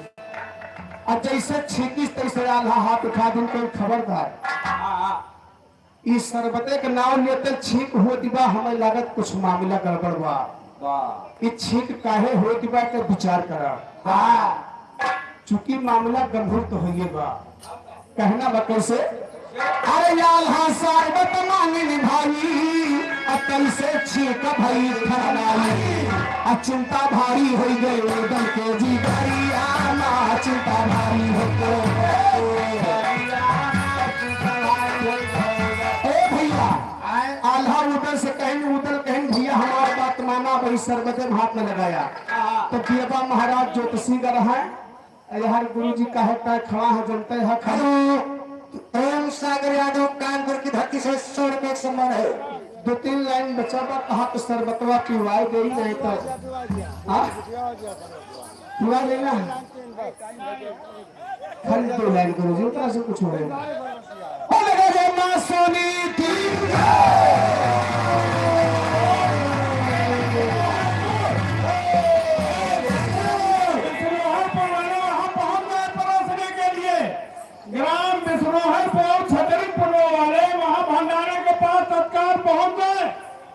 और जैसे छीकिस तैसे आल्हा हाथ उठा दिन कोई खबरदार, इस शरबते के नाम लेते छीक होती बा, हमें लागत कुछ मामला गड़बड़ बा, ये छीक काहे होती बा के विचार करा, चूंकि मामला गंभीर तो होइए बा। कहना बा कैसे अरे आल्हा शरबत मांगी भाई, अकल से छीक भई खरनाई, चिंता भारी हो गई उदल के जी भैया, चिंता भारी हो गई। ए भैया आल्हा उदल से कहें, उदल कहें भैया हमारी बात माना, वही शरबत हाथ में लगाया तो पियबा महाराज ज्योतिषी का रहा यार गुरु जी का है खड़ा है जनता है खड़ा। प्रेम सागर यादव कानपुर की धरती से 100 रुपए सम्मान है। 2-3 लाइन बचा बा, कहा तो शरबतवा पिवाई गई नहीं तो पिवा लेना खाली 2 लाइन गुरु जी उतना से कुछ हो रहेगा। सोनी थी ग्राम बिश्नोहर छतरी पुनो वाले वहां भंडारे के पास तत्काल पहुंच गए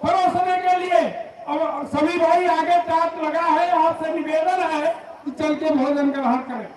परोसने के लिए। अब सभी भाई आगे टाट लगा है, आपसे निवेदन है कि चल के भोजन ग्रहण करें।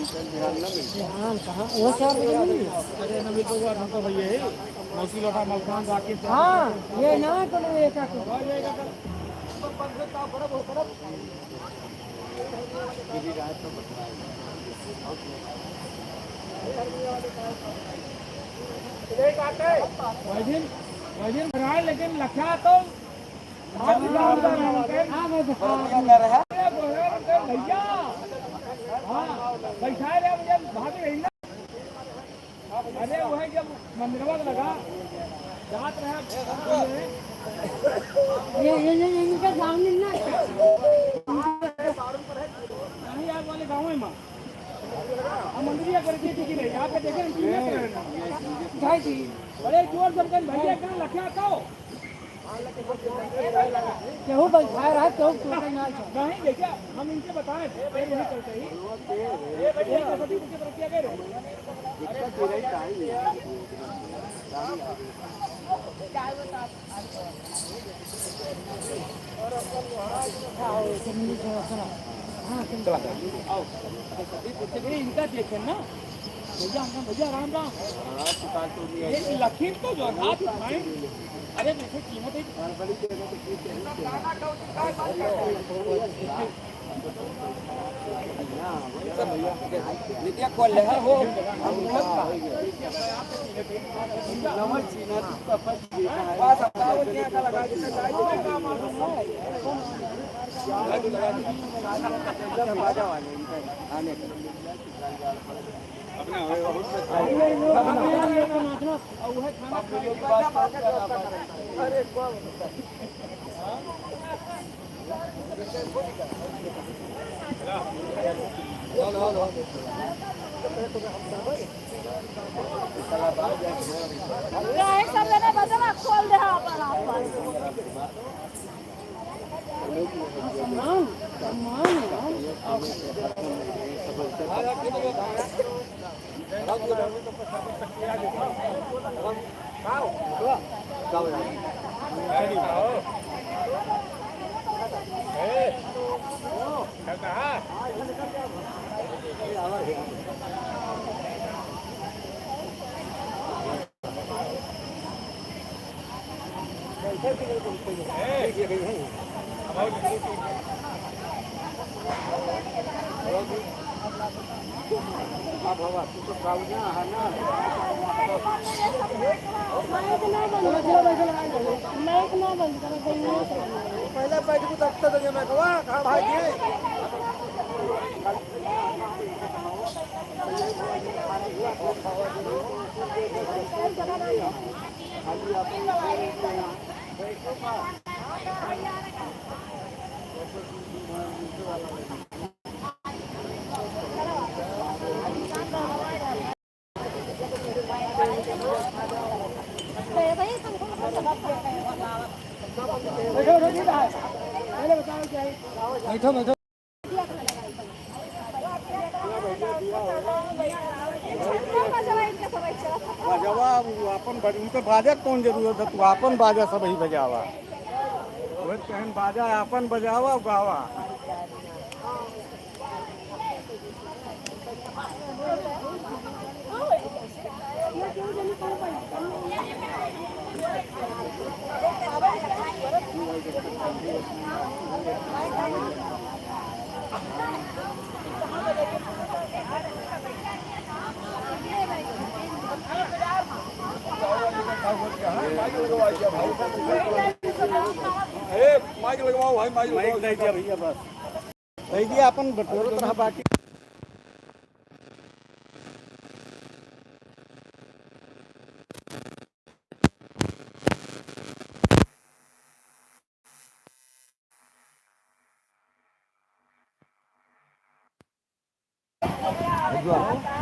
ध्यान कहाँ वो 4 बजे नहीं है। अरे नबी तो हुआ तो भैया है मौसी लौटा मलखान जाके हाँ ये ना करो एक वजन बनाए लेकिन लखा तो हाँ मैं भैया हाँ बैठा रहे मुझे भाभी रही ना अरे वही जब मंदिरवा लगा जात रहा ये इनका सामने ना नहीं यार वाले गाँव में माँ हम मंदिर करके दिखी रहे यहाँ पे देखे भाई थी बड़े जोर जमकर भैया कहाँ लखा तो केहू बैठा रहा केहू टूटे ना नहीं देखिए हम इनसे बताए थे फिर नहीं करते ही ये कसौटी मुझे तरफ किया गया इनका देखे ना भैया हम भैया राम राम ये लखीम तो जो हाथ उठाए अरे देखो कीमत नित्या खोल ले हो सब जने बदला खोल दे अपन पहले बैठ को तक तो मैं कहा खा भाई बैठो बैठो बजावा अपन उनके बाजा कौन जरूरत है तू अपन बाजा सब ही बजावा वह कहन बाजा अपन बजावा गावा माइक लगवाओ भाई माइक नहीं दिया भैया बस नहीं दिया अपन बटोर तरह बाकी Good.